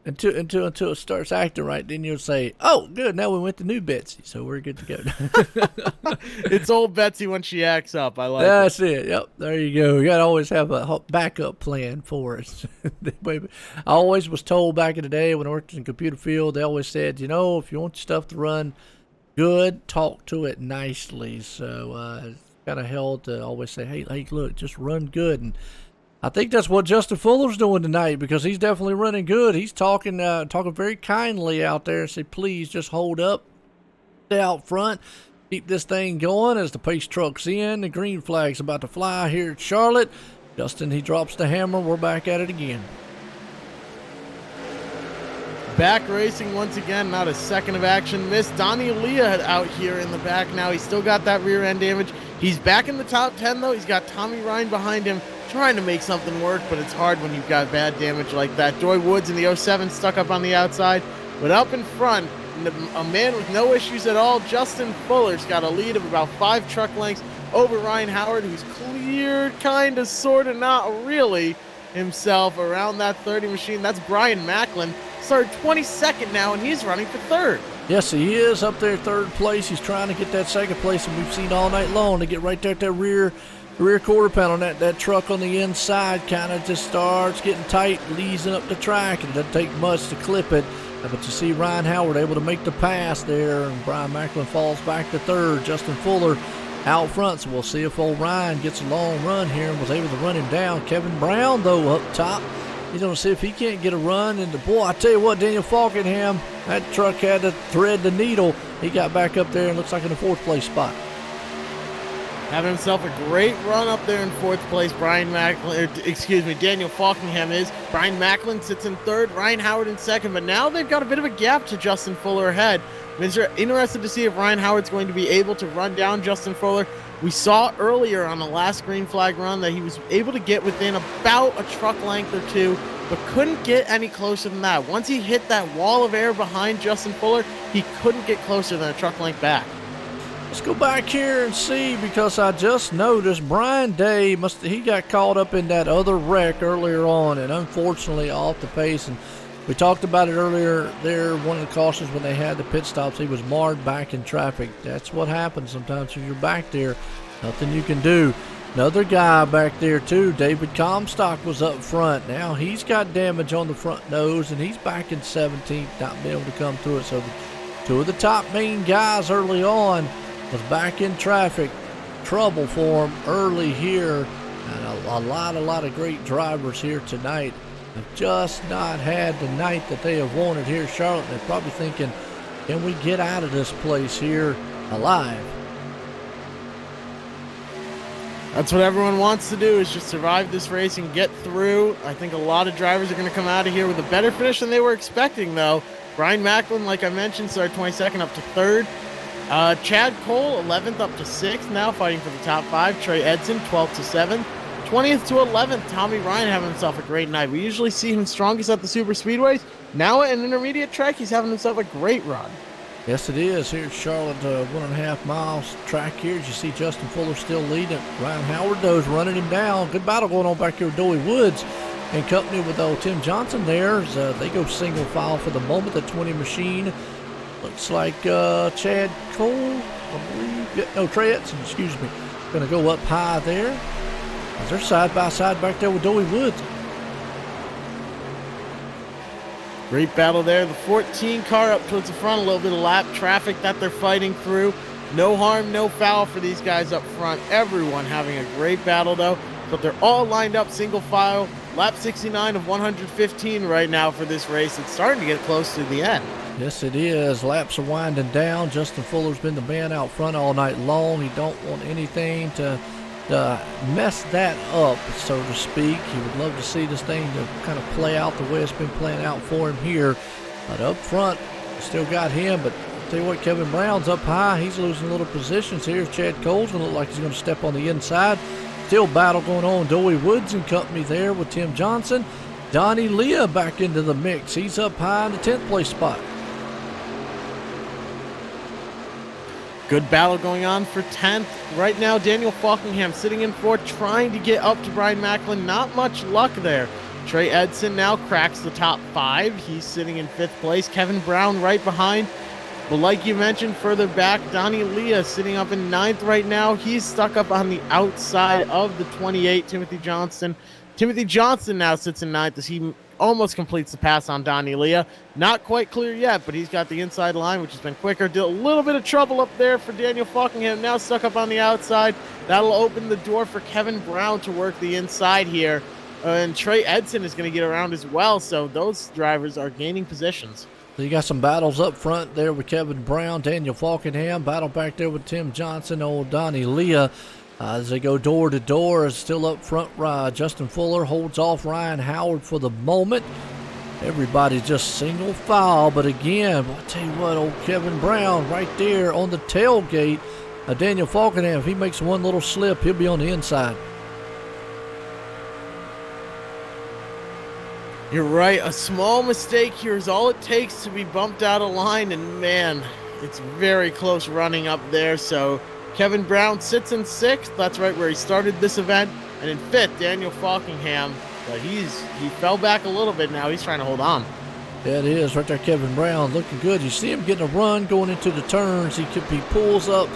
until it starts acting right, then you'll say, "Oh, good, now we went to new Betsy, so we're good to go." It's old Betsy when she acts up. I like That's it. Yep, there you go. You gotta always have a backup plan for it. I always was told back in the day when I worked in the computer field, they always said, you know, if you want your stuff to run good, talk to it nicely. So it's kind of held to always say, hey, look, just run good. And I think that's what Justin Fuller's doing tonight, because he's definitely running good. He's talking very kindly out there and say, please just hold up, stay out front, keep this thing going as the pace truck's in. The green flag's about to fly here at Charlotte. Justin, he drops the hammer. We're back at it again. Back racing once again, not a second of action missed. Donnie Leah out here in the back now. He's still got that rear end damage. He's back in the top 10 though. He's got Tommy Ryan behind him trying to make something work, but it's hard when you've got bad damage like that. Joy Woods in the 07 stuck up on the outside, but up in front, a man with no issues at all, Justin Fuller's got a lead of about 5 truck lengths over Ryan Howard, who's cleared kind of, sort of, not really himself around that 30 machine. That's Brian Macklin. Started 22nd now, and he's running for third. Yes, he is up there third place. He's trying to get that second place, and we've seen all night long to get right there at that rear quarter panel. That truck on the inside kind of just starts getting tight, easing up the track, and it doesn't take much to clip it. But you see Ryan Howard able to make the pass there, and Brian Macklin falls back to third. Justin Fuller out front, so we'll see if old Ryan gets a long run here and was able to run him down. Kevin Brown, though, up top. He's going to see if he can't get a run. And boy, I tell you what, Daniel Falkenham, that truck had to thread the needle. He got back up there and looks like in the fourth place spot. Having himself a great run up there in fourth place. Daniel Falkenham is. Brian Macklin sits in third, Ryan Howard in second, but now they've got a bit of a gap to Justin Fuller ahead. I'm interested to see if Ryan Howard's going to be able to run down Justin Fuller. We saw earlier on the last green flag run that he was able to get within about a truck length or two, but couldn't get any closer than that. Once he hit that wall of air behind Justin Fuller, he couldn't get closer than a truck length back. Let's go back here and see, because I just noticed Brian Day he got caught up in that other wreck earlier on, and unfortunately off the pace. And we talked about it earlier there, one of the cautions when they had the pit stops, he was marred back in traffic. That's what happens sometimes when you're back there. Nothing you can do. Another guy back there too, David Comstock, was up front. Now he's got damage on the front nose, and he's back in 17th, not being able to come through it. So two of the top main guys early on was back in traffic. Trouble for him early here, and a lot of great drivers here tonight have just not had the night that they have wanted here in Charlotte. They're probably thinking, can we get out of this place here alive? That's what everyone wants to do, is just survive this race and get through. I think a lot of drivers are going to come out of here with a better finish than they were expecting, though. Brian Macklin, like I mentioned, started 22nd up to 3rd. Chad Cole, 11th up to 6th now, fighting for the top 5. Trey Edson, 12th to 7th. 20th to 11th, Tommy Ryan having himself a great night. We usually see him strongest at the super speedways. Now at an intermediate track, he's having himself a great run. Yes, it is. Here at Charlotte, 1.5 miles track here. As you see Justin Fuller still leading. Ryan Howard, though, is running him down. Good battle going on back here with Dowie Woods in company with Tim Johnson there. As, they go single file for the moment. The 20 machine looks like Chad Cole, I believe. No, Trey Edson, excuse me. Going to go up high there. As they're side by side back there with Dowie Woods. Great battle there. The 14 car up towards the front. A little bit of lap traffic that they're fighting through. No harm, no foul for these guys up front. Everyone having a great battle, though. But they're all lined up single file. Lap 69 of 115 right now for this race. It's starting to get close to the end. Yes, it is. Laps are winding down. Justin Fuller's been the man out front all night long. He don't want anything to mess that up, so to speak. He would love to see this thing to kind of play out the way it's been playing out for him here. But up front, still got him. But I'll tell you what, Kevin Brown's up high. He's losing a little positions here. Chad Cole's going to look like he's going to step on the inside. Still battle going on. Dowie Woods and company there with Tim Johnson. Donnie Leah back into the mix. He's up high in the 10th place spot. Good battle going on for 10th. Right now, Daniel Falkingham sitting in 4th, trying to get up to Brian Macklin. Not much luck there. Trey Edson now cracks the top 5. He's sitting in 5th place. Kevin Brown right behind. But like you mentioned, further back, Donnie Leah sitting up in 9th right now. He's stuck up on the outside of the 28, Timothy Johnson. Timothy Johnson now sits in 9th as he almost completes the pass on Donnie Leah. Not quite clear yet, but he's got the inside line, which has been quicker. Did a little bit of trouble up there for Daniel Falkingham. Now stuck up on the outside. That'll open the door for Kevin Brown to work the inside here. And Trey Edson is going to get around as well. So those drivers are gaining positions. So you got some battles up front there with Kevin Brown, Daniel Falkingham. Battle back there with Tim Johnson, old Donnie Leah. As they go door to door, still up front, Justin Fuller holds off Ryan Howard for the moment. Everybody's just single file, but again, I'll tell you what, old Kevin Brown right there on the tailgate. Daniel Falkingham, if he makes one little slip, he'll be on the inside. You're right. A small mistake here is all it takes to be bumped out of line, and man, it's very close running up there. So Kevin Brown sits in 6th. That's right where he started this event. And in 5th, Daniel Falkingham. But he fell back a little bit now. He's trying to hold on. Yeah, it is. Right there, Kevin Brown looking good. You see him getting a run going into the turns. He pulls up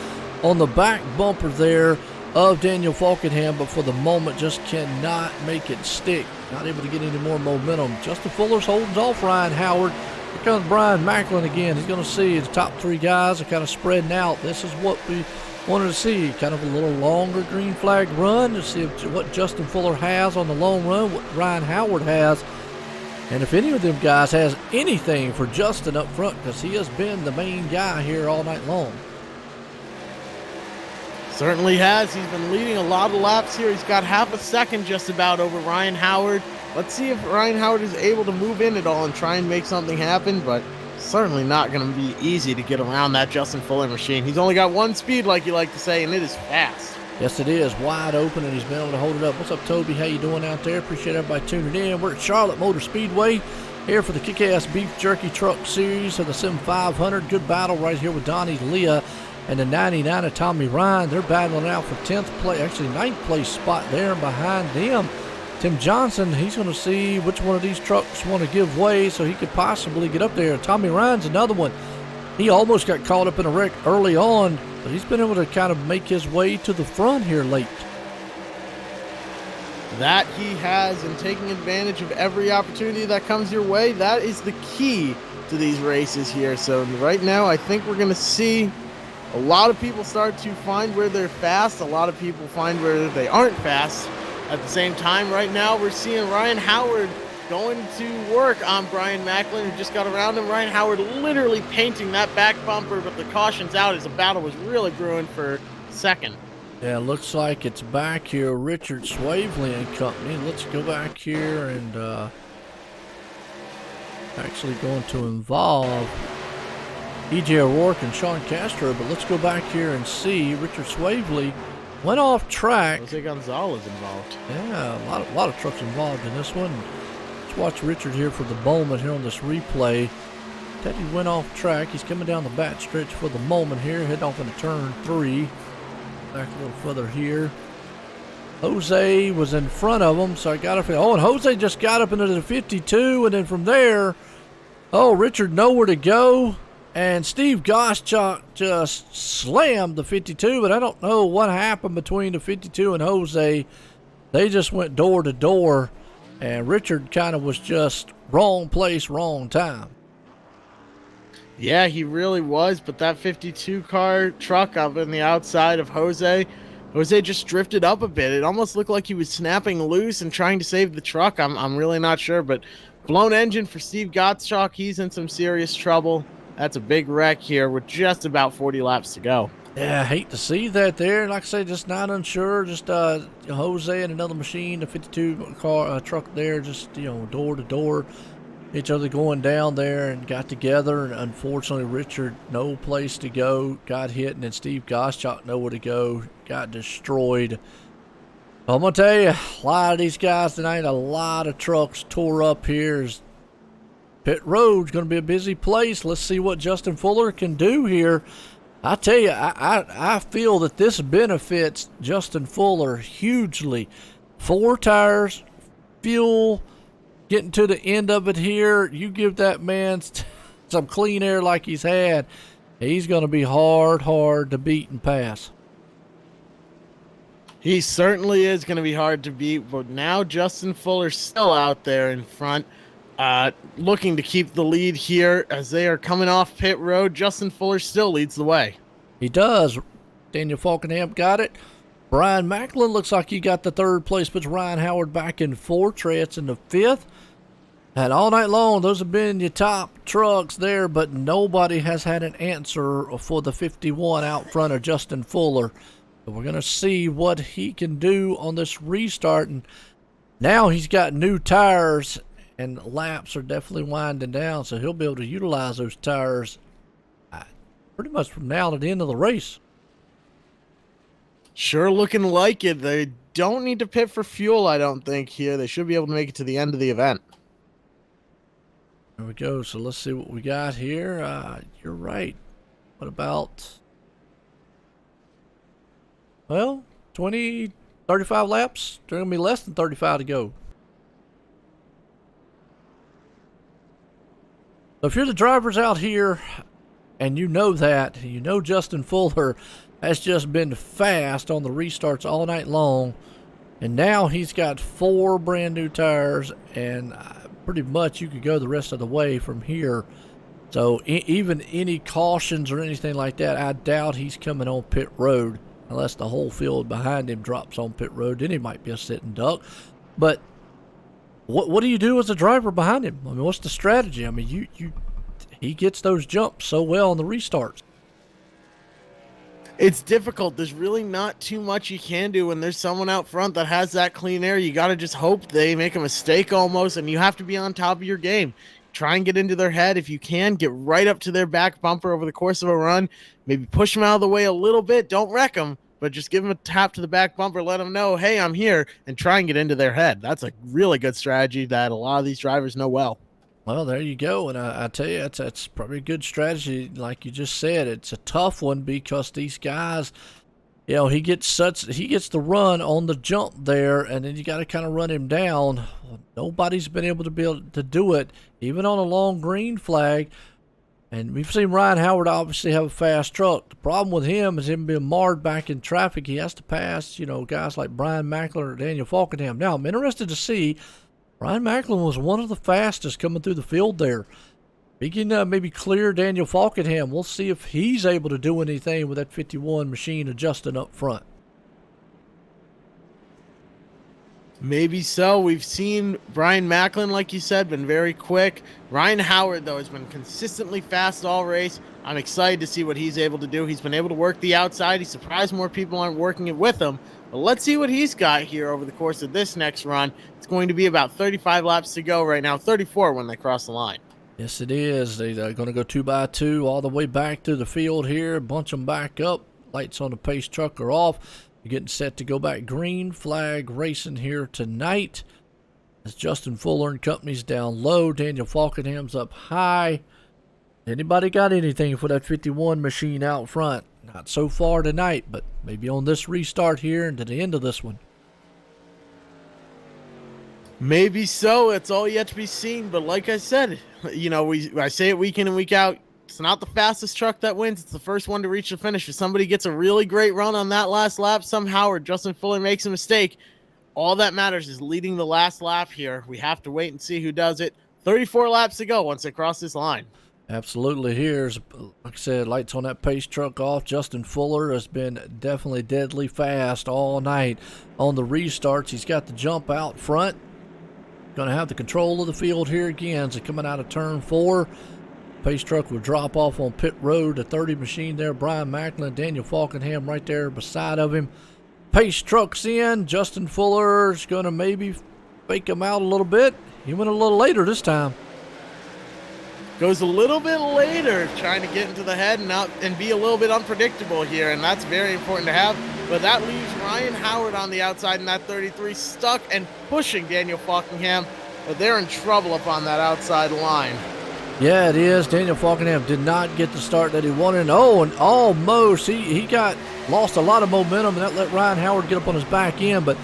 on the back bumper there of Daniel Falkingham, but for the moment just cannot make it stick. Not able to get any more momentum. Justin Fuller's holding off Ryan Howard. Here comes Brian Macklin again. He's going to see the top 3 guys are kind of spreading out. This is what we wanted to see. Kind of a little longer green flag run to see what Justin Fuller has on the long run, what Ryan Howard has. And if any of them guys has anything for Justin up front, because he has been the main guy here all night long. Certainly has. He's been leading a lot of laps here. He's got half a second just about over Ryan Howard. Let's see if Ryan Howard is able to move in at all and try and make something happen, but certainly not going to be easy to get around that Justin Fuller machine. He's only got one speed, like you like to say, and it is fast. Yes, it is. Wide open, and he's been able to hold it up. What's up, Toby? How you doing out there? Appreciate everybody tuning in. We're at Charlotte Motor Speedway here for the Kickass Beef Jerky Truck Series of the Sim500. Good battle right here with Donnie Leah and the 99 of Tommy Ryan. They're battling out for 10th place, actually 9th place spot there. And behind them, Tim Johnson, he's going to see which one of these trucks want to give way so he could possibly get up there. Tommy Ryan's another one. He almost got caught up in a wreck early on But he's been able to kind of make his way to the front here late. That he has, and taking advantage of every opportunity that comes your way, that is the key to these races here. So right now, I think we're going to see a lot of people start to find where they're fast. A lot of people find where they aren't fast. At the same time, right now, we're seeing Ryan Howard going to work on Brian Macklin, who just got around him. Ryan Howard literally painting that back bumper, but the caution's out as the battle was really brewing for second. Yeah, looks like it's back here, Richard Swavely and company. Let's go back here and actually going to involve E.J. O'Rourke and Sean Castro, but let's go back here and see Richard Swavely went off track. Jose Gonzalez involved. Yeah, a lot of trucks involved in this one. Let's watch Richard here for the moment here on this replay. Teddy went off track. He's coming down the back stretch for the moment here, heading off into turn 3. Back a little further here. Jose was in front of him, so I got up. Oh, and Jose just got up into the 52, and then from there, oh, Richard nowhere to go. And Steve Goschalk just slammed the 52, but I don't know what happened between the 52 and Jose. They just went door to door, and Richard kind of was just wrong place, wrong time. Yeah, he really was, but that 52 car truck up in the outside of Jose just drifted up a bit. It almost looked like he was snapping loose and trying to save the truck. I'm really not sure, but blown engine for Steve Gottschalk. He's in some serious trouble. That's a big wreck here with just about 40 laps to go. Yeah, I hate to see that there. Like I say, just not unsure. Just Jose and another machine, the 52 car truck there, just door to door, each other going down there and got together. And unfortunately, Richard no place to go, got hit, and then Steve Goschalk nowhere to go, got destroyed. I'm gonna tell you, a lot of these guys tonight, a lot of trucks tore up here. Pit road's going to be a busy place. Let's see what Justin Fuller can do here. I tell you, I feel that this benefits Justin Fuller hugely. 4 tires, fuel, getting to the end of it here. You give that man some clean air like he's had, he's going to be hard to beat and pass. He certainly is going to be hard to beat, but now Justin Fuller's still out there in front. Looking to keep the lead here as they are coming off pit road. Justin Fuller still leads the way. He does. Daniel Falkenham got it. Brian Macklin looks like he got the 3rd place, puts Ryan Howard back in 4th. Trey's in the 5th. And all night long, those have been your top trucks there, but nobody has had an answer for the 51 out front of Justin Fuller. So we're going to see what he can do on this restart. And now he's got new tires, and laps are definitely winding down, so he'll be able to utilize those tires pretty much from now to the end of the race. Sure looking like it. They don't need to pit for fuel, I don't think, here. They should be able to make it to the end of the event. There we go. So let's see what we got here. You're right. What about, well, 20, 35 laps? There's going to be less than 35 to go. So if you're the drivers out here and you know that, you know Justin Fuller has just been fast on the restarts all night long, and now he's got 4 brand new tires, and pretty much you could go the rest of the way from here. So even any cautions or anything like that, I doubt he's coming on pit road unless the whole field behind him drops on pit road. Then he might be a sitting duck. But what do you do as a driver behind him? I mean, what's the strategy? I mean, he gets those jumps so well on the restarts. It's difficult. There's really not too much you can do when there's someone out front that has that clean air. You got to just hope they make a mistake almost, and you have to be on top of your game. Try and get into their head if you can. Get right up to their back bumper over the course of a run. Maybe push them out of the way a little bit. Don't wreck them, but just give them a tap to the back bumper. Let them know, hey, I'm here, and try and get into their head. That's a really good strategy that a lot of these drivers know well. Well, there you go, and I tell you, that's probably a good strategy. Like you just said, it's a tough one because these guys, you know, he gets the run on the jump there, and then you got to kind of run him down. Well, nobody's been able to do it, even on a long green flag. And we've seen Ryan Howard obviously have a fast truck. The problem with him is him being marred back in traffic. He has to pass, guys like Brian Macklin or Daniel Falkenham. Now, I'm interested to see. Brian Macklin was one of the fastest coming through the field there. He can maybe clear Daniel Falkenham. We'll see if he's able to do anything with that 51 machine adjusting up front. Maybe so. We've seen Brian Macklin, like you said, been very quick. Ryan Howard, though, has been consistently fast all race. I'm excited to see what he's able to do. He's been able to work the outside. He's surprised more people aren't working it with him. But let's see what he's got here over the course of this next run. It's going to be about 35 laps to go right now, 34 when they cross the line. Yes, it is. They're going to go 2x2 all the way back to the field here. Bunch them back up. Lights on the pace truck are off. You're getting set to go back. Green flag racing here tonight. As Justin Fuller and company's down low. Daniel Falkenham's up high. Anybody got anything for that 51 machine out front? Not so far tonight, but maybe on this restart here and to the end of this one. Maybe so. It's all yet to be seen. But like I said, I say it week in and week out. It's not the fastest truck that wins. It's the first one to reach the finish. If somebody gets a really great run on that last lap somehow, or Justin Fuller makes a mistake, all that matters is leading the last lap here. We have to wait and see who does it. 34 laps to go once they cross this line. Absolutely. Here's, like I said, lights on that pace truck off. Justin Fuller has been definitely deadly fast all night on the restarts. He's got the jump out front. Going to have the control of the field here again. So coming out of turn 4. Pace truck will drop off on pit road. The 30 machine there. Brian Macklin, Daniel Falkenham right there beside of him. Pace truck's in. Justin Fuller's going to maybe fake him out a little bit. He went a little later this time. Goes a little bit later, trying to get into the head and be a little bit unpredictable here, and that's very important to have. But that leaves Ryan Howard on the outside in that 33, stuck and pushing Daniel Falkenham, but they're in trouble up on that outside line. Yeah, it is. Daniel Falkenham did not get the start that he wanted. Oh, and almost he lost a lot of momentum, and that let Ryan Howard get up on his back end. But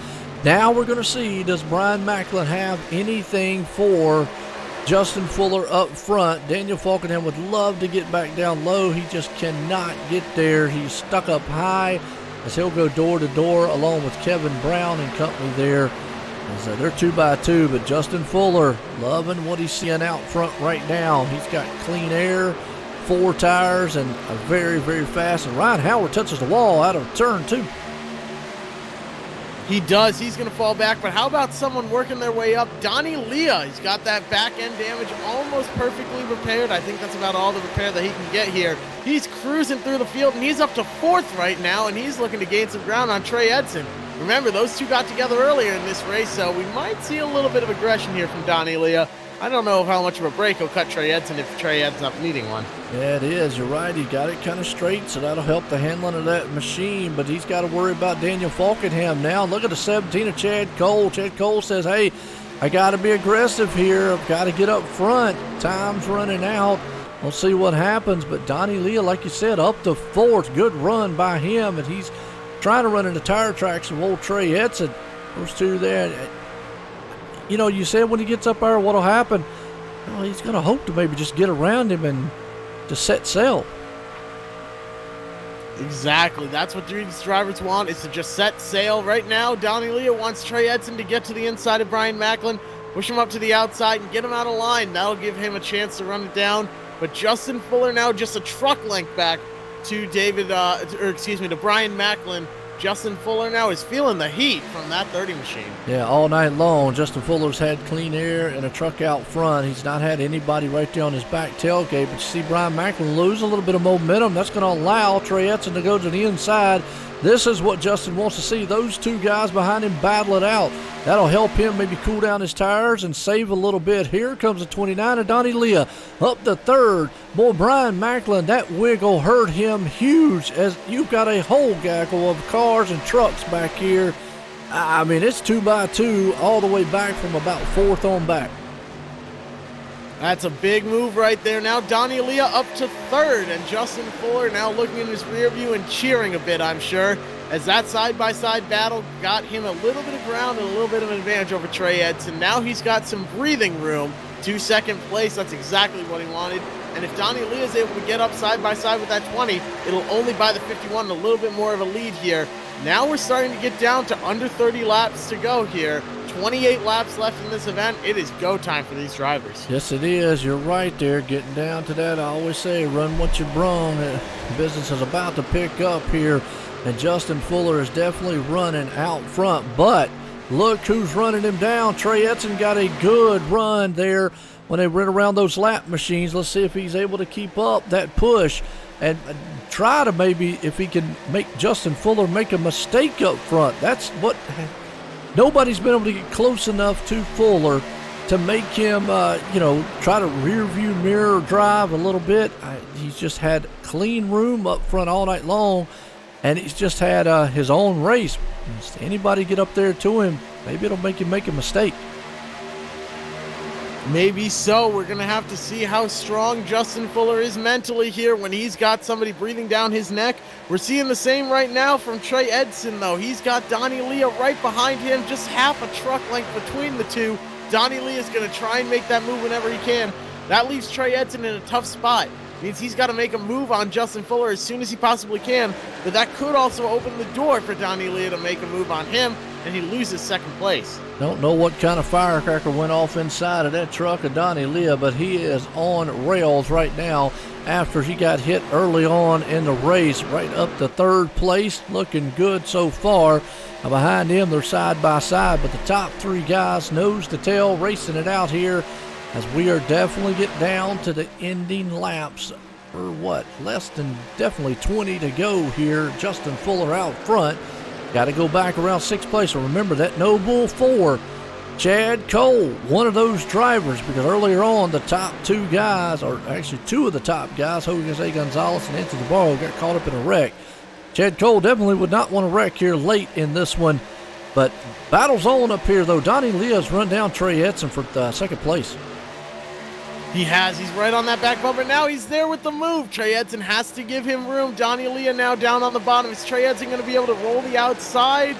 now we're going to see, does Brian Macklin have anything for Justin Fuller up front? Daniel Falkenham would love to get back down low. He just cannot get there. He's stuck up high as he'll go door to door along with Kevin Brown and company there. So they're 2x2, but Justin Fuller loving what he's seeing out front right now. He's got clean air, 4 tires, and a very, very fast. And Ryan Howard touches the wall out of turn 2. He does. He's going to fall back. But how about someone working their way up? Donnie Leah. He's got that back end damage almost perfectly repaired. I think that's about all the repair that he can get here. He's cruising through the field, and he's up to 4th right now, and he's looking to gain some ground on Trey Edson. Remember, those two got together earlier in this race, so we might see a little bit of aggression here from Donnie Leah. I don't know how much of a break he'll cut Trey Edson if Trey ends up needing one. Yeah, it is. You're right. He got it kind of straight, so that'll help the handling of that machine. But he's got to worry about Daniel Falkenham now. Look at the 17 of Chad Cole. Chad Cole says, hey, I got to be aggressive here. I've got to get up front. Time's running out. We'll see what happens. But Donnie Leah, like you said, up to 4th. Good run by him, and he's trying to run into tire tracks of old Trey Edson. Those two there. You said when he gets up there, what'll happen? Well, he's going to hope to maybe just get around him and to set sail. Exactly. That's what these drivers want, is to just set sail. Right now, Donnie Leah wants Trey Edson to get to the inside of Brian Macklin, push him up to the outside, and get him out of line. That'll give him a chance to run it down. But Justin Fuller now just a truck length back to to Brian Macklin. Justin Fuller now is feeling the heat from that 30 machine. Yeah, all night long, Justin Fuller's had clean air and a truck out front. He's not had anybody right there on his back tailgate, but you see Brian Macklin lose a little bit of momentum. That's going to allow Trey Edson to go to the inside. This is what Justin wants to see. Those two guys behind him battle it out. That'll help him maybe cool down his tires and save a little bit. Here comes the 29 of Donnie Leah up the 3rd. Boy, Brian Macklin, that wiggle hurt him huge as you've got a whole gaggle of cars and trucks back here. I mean, it's 2x2 all the way back from about 4th on back. That's a big move right there. Now Donnie Leah up to 3rd, and Justin Fuller now looking in his rear view and cheering a bit, I'm sure, as that side-by-side battle got him a little bit of ground and a little bit of an advantage over Trey Edson. Now he's got some breathing room to 2nd place. That's exactly what he wanted. And if Donnie Lee is able to get up side by side with that 20, it'll only buy the 51 a little bit more of a lead here. Now we're starting to get down to under 30 laps to go here. 28 laps left in this event. It is go time for these drivers. Yes, it is. You're right there. Getting down to that, I always say, run what you brung. Business is about to pick up here, and Justin Fuller is definitely running out front. But look who's running him down. Trey Edson got a good run there when they ran around those lap machines. Let's see if he's able to keep up that push and try to maybe if he can make Justin Fuller make a mistake up front. That's what nobody's been able to get close enough to Fuller to make him, try to rear view mirror drive a little bit. He's just had clean room up front all night long, and he's just had his own race. If anybody get up there to him, maybe it'll make him make a mistake. Maybe so. We're going to have to see how strong Justin Fuller is mentally here when he's got somebody breathing down his neck. We're seeing the same right now from Trey Edson, though. He's got Donnie Lee right behind him, just half a truck length between the two. Donnie Lee is going to try and make that move whenever he can. That leaves Trey Edson in a tough spot. Means he's got to make a move on Justin Fuller as soon as he possibly can, but that could also open the door for Donnie Lee to make a move on him, and he loses second place. Don't know what kind of firecracker went off inside of that truck of Donnie Lee, but he is on rails right now after he got hit early on in the race, right up to third place. Looking good so far. Behind him, they're side by side, but the top three guys, nose to tail, racing it out here as we are definitely getting down to the ending laps. For what? Less than definitely 20 to go here. Justin Fuller out front. Got to go back around sixth place. So remember that No Bull 4, Chad Cole, one of those drivers, because earlier on the top two guys, or actually two of the top guys, Jose Gonzalez and Anthony Barrow, got caught up in a wreck. Chad Cole definitely would not want to wreck here late in this one. But battle's on up here, though. Donnie Leah's run down Trey Edson for second place. He has. He's right on that back bumper. Now he's there with the move. Trey Edson has to give him room. Donnie Leah now down on the bottom. Is Trey Edson going to be able to roll the outside?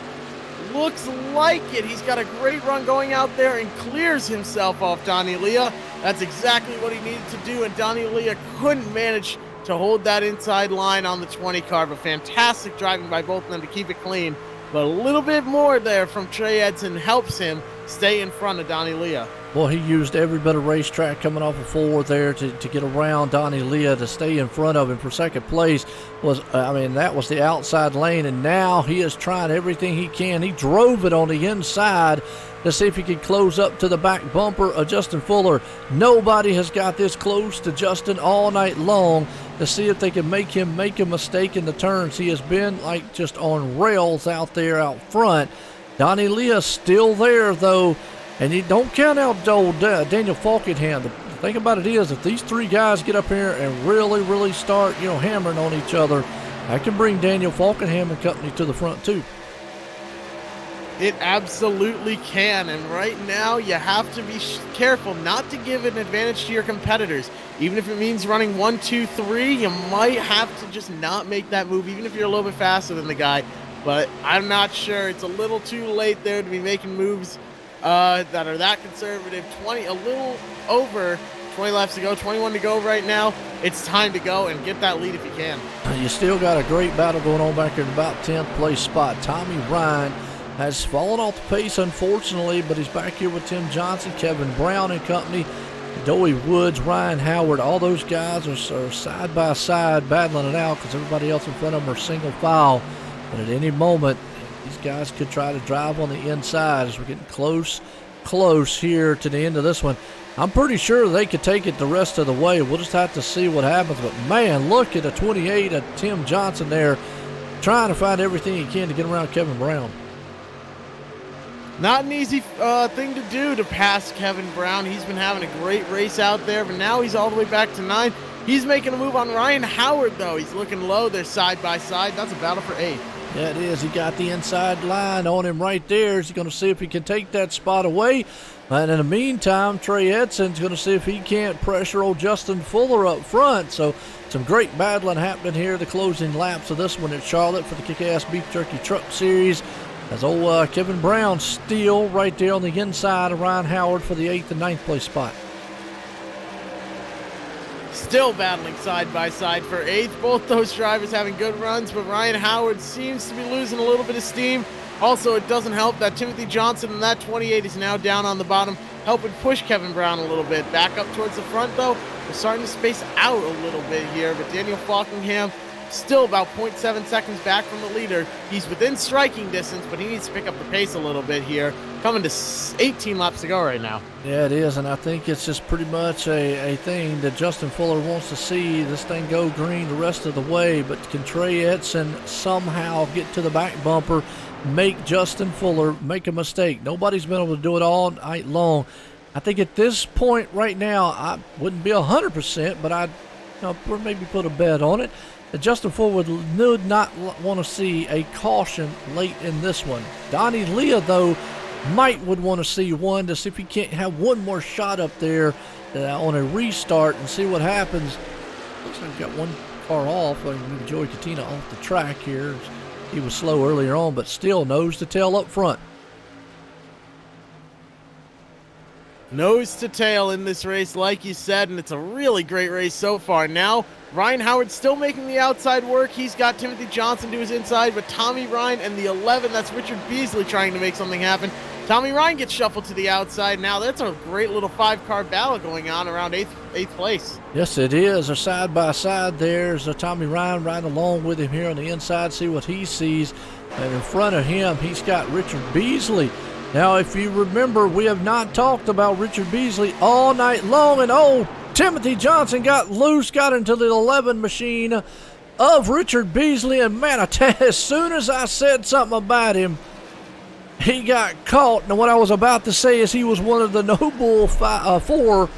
Looks like it. He's got a great run going out there and clears himself off Donnie Leah. That's exactly what he needed to do, and Donnie Leah couldn't manage to hold that inside line on the 20 car, but fantastic driving by both of them to keep it clean. But a little bit more there from Trey Edson helps him stay in front of Donnie Leah. Well, he used every bit of racetrack coming off of four there to get around Donnie Leah to stay in front of him for second place. That was the outside lane, and now he is trying everything he can. He drove it on the inside to see if he could close up to the back bumper of Justin Fuller. Nobody has got this close to Justin all night long to see if they can make him make a mistake in the turns. He has been like just on rails out there out front. Donnie Leah still there, though. And you don't count out old Daniel Falkenham. The thing about it is, if these three guys get up here and really, really start, hammering on each other, that can bring Daniel Falkenham and company to the front too. It absolutely can, and right now you have to be careful not to give an advantage to your competitors. Even if it means running 1, 2, 3, you might have to just not make that move, even if you're a little bit faster than the guy. But I'm not sure. It's a little too late there to be making moves that are that conservative. A little over 20 laps to go, 21 to go right now. It's time to go and get that lead if you can. You still got a great battle going on back here in about 10th place spot. Tommy Ryan has fallen off the pace, unfortunately, but he's back here with Tim Johnson, Kevin Brown and company, Doey Woods, Ryan Howard. All those guys are side by side battling it out because everybody else in front of them are single file. And at any moment, these guys could try to drive on the inside as we're getting close here to the end of this one. I'm pretty sure they could take it the rest of the way. We'll just have to see what happens. But, man, look at the 28 of Tim Johnson there trying to find everything he can to get around Kevin Brown. Not an easy thing to do to pass Kevin Brown. He's been having a great race out there, but now he's all the way back to 9. He's making a move on Ryan Howard, though. He's looking low. They're side by side. That's a battle for 8. Yeah, it is. He got the inside line on him right there. He's going to see if he can take that spot away. And in the meantime, Trey Edson's going to see if he can't pressure old Justin Fuller up front. So some great battling happening here, the closing laps of this one at Charlotte for the Kickass Beef Jerky Truck Series. As old Kevin Brown still right there on the inside of Ryan Howard for the 8th and 9th place spot. still battling side by side for 8th. Both those drivers having good runs, but Ryan Howard seems to be losing a little bit of steam. Also, it doesn't help that Timothy Johnson in that 28 is now down on the bottom, helping push Kevin Brown a little bit. Back up towards the front, though, we're starting to space out a little bit here, but Daniel Falkingham still about 0.7 seconds back from the leader. He's within striking distance, but he needs to pick up the pace a little bit here. Coming to 18 laps to go right now. Yeah, it is, and I think it's just pretty much a thing that Justin Fuller wants to see this thing go green the rest of the way, but can Trey Edson somehow get to the back bumper, make Justin Fuller make a mistake? Nobody's been able to do it all night long. I think at this point right now, I wouldn't be 100%, but I'd maybe put a bet on it. Justin Fuller would not want to see a caution late in this one. Donnie Leah, though, would want to see one to see if he can't have one more shot up there on a restart and see what happens. Looks like we've got one car off. Maybe Joey Katina off the track here. He was slow earlier on, but still nose to tail up front. Nose to tail in this race, like you said, and it's a really great race so far. Now, Ryan Howard still making the outside work. He's got Timothy Johnson to his inside, but Tommy Ryan and the 11, that's Richard Beasley trying to make something happen. Tommy Ryan gets shuffled to the outside. Now, that's a great little 5-car battle going on around 8th place. Yes, it is. They're side by side. There's Tommy Ryan right along with him here on the inside. See what he sees. And in front of him, he's got Richard Beasley. Now, if you remember, we have not talked about Richard Beasley all night long, and Timothy Johnson got loose, got into the 11 machine of Richard Beasley, and man, as soon as I said something about him, he got caught. Now, what I was about to say is he was one of the Noble 4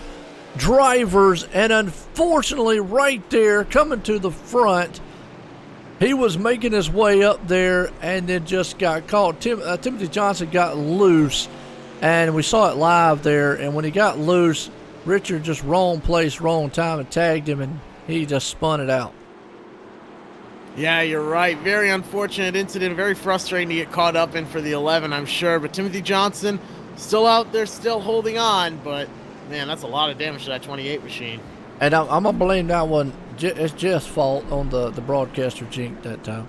drivers, and unfortunately, right there, coming to the front, he was making his way up there and then just got caught. Timothy Johnson got loose, and we saw it live there. And when he got loose, Richard just wrong place, wrong time, and tagged him, and he just spun it out. Yeah, you're right. Very unfortunate incident. Very frustrating to get caught up in for the 11, I'm sure. But Timothy Johnson still out there, still holding on. But, man, that's a lot of damage to that 28 machine. And I'm going to blame that one. It's Jeff's fault on the broadcaster jinx that time.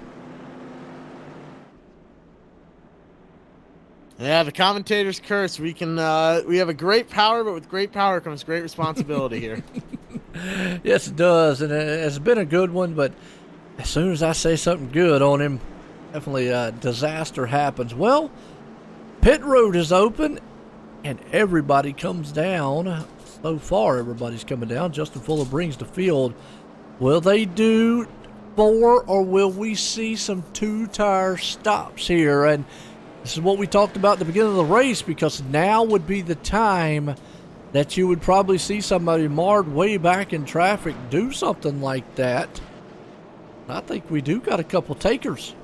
Yeah, the commentator's curse. We have a great power, but with great power comes great responsibility here. Yes, it does. And it's been a good one, but as soon as I say something good on him, definitely a disaster happens. Well, pit road is open, and everybody comes down. So far, everybody's coming down. Justin Fuller brings the field. Will they do 4, or will we see some 2-tire stops here? And this is what we talked about at the beginning of the race, because now would be the time that you would probably see somebody marred way back in traffic do something like that. I think we do got a couple takers.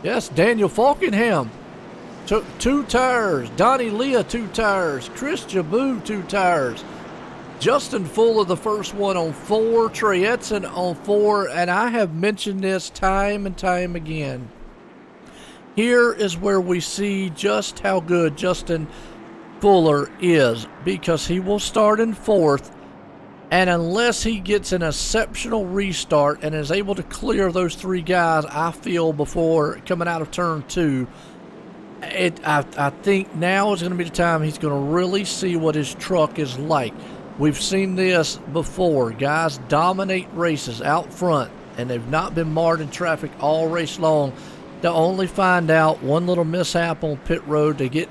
Yes, Daniel Falkingham took 2 tires. Donnie Leah, 2 tires. Chris Jaboo, 2 tires. Justin Fuller, the first one on 4. Trey Edson on 4. And I have mentioned this time and time again. Here is where we see just how good Justin Fuller is, because he will start in 4th. And unless he gets an exceptional restart and is able to clear those 3 guys, I feel, before coming out of turn 2, I think now is going to be the time he's going to really see what his truck is like. We've seen this before. Guys dominate races out front, and they've not been marred in traffic all race long, to only find out one little mishap on pit road to get,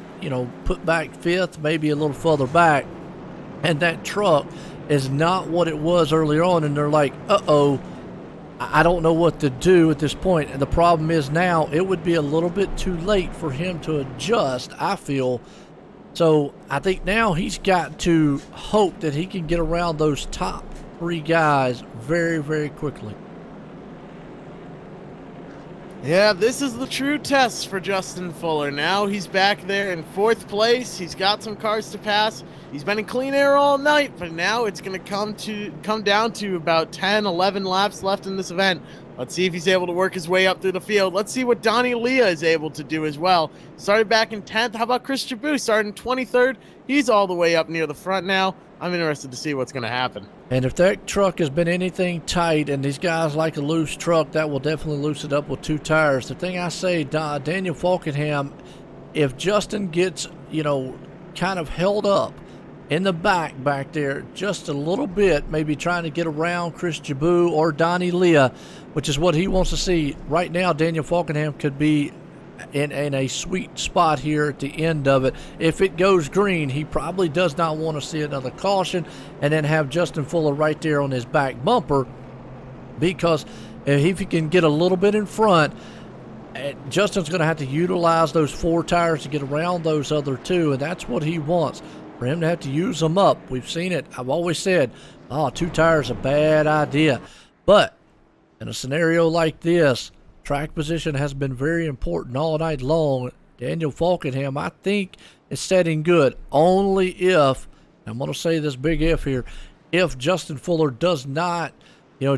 put back 5th, maybe a little further back, and that truck is not what it was earlier on, and they're like, uh-oh, I don't know what to do at this point. And the problem is now it would be a little bit too late for him to adjust, I feel. So I think now he's got to hope that he can get around those top 3 guys very, very quickly. Yeah, this is the true test for Justin Fuller. Now he's back there in 4th place. He's got some cars to pass. He's been in clean air all night, but now it's going to come down to about 10, 11 laps left in this event Let's see if he's able to work his way up through the field. Let's see what Donnie Leah is able to do as well. Started back in 10th. How about Chris Jabou starting 23rd? He's all the way up near the front now. I'm interested to see what's going to happen. And if that truck has been anything tight and these guys like a loose truck, that will definitely loosen it up with 2 tires. The thing I say, Daniel Falkenham, if Justin gets, kind of held up in the back there just a little bit, maybe trying to get around Chris Jabou or Donnie Leah, which is what he wants to see. Right now, Daniel Falkenham could be in a sweet spot here at the end of it. If it goes green, he probably does not want to see another caution and then have Justin Fuller right there on his back bumper, because if he can get a little bit in front, Justin's going to have to utilize those 4 tires to get around those other 2, and that's what he wants, for him to have to use them up. We've seen it. I've always said, 2 tires is a bad idea. But in a scenario like this, track position has been very important all night long. Daniel Falkenham, I think, is setting good. Only if, I'm going to say this big if here, if Justin Fuller does not,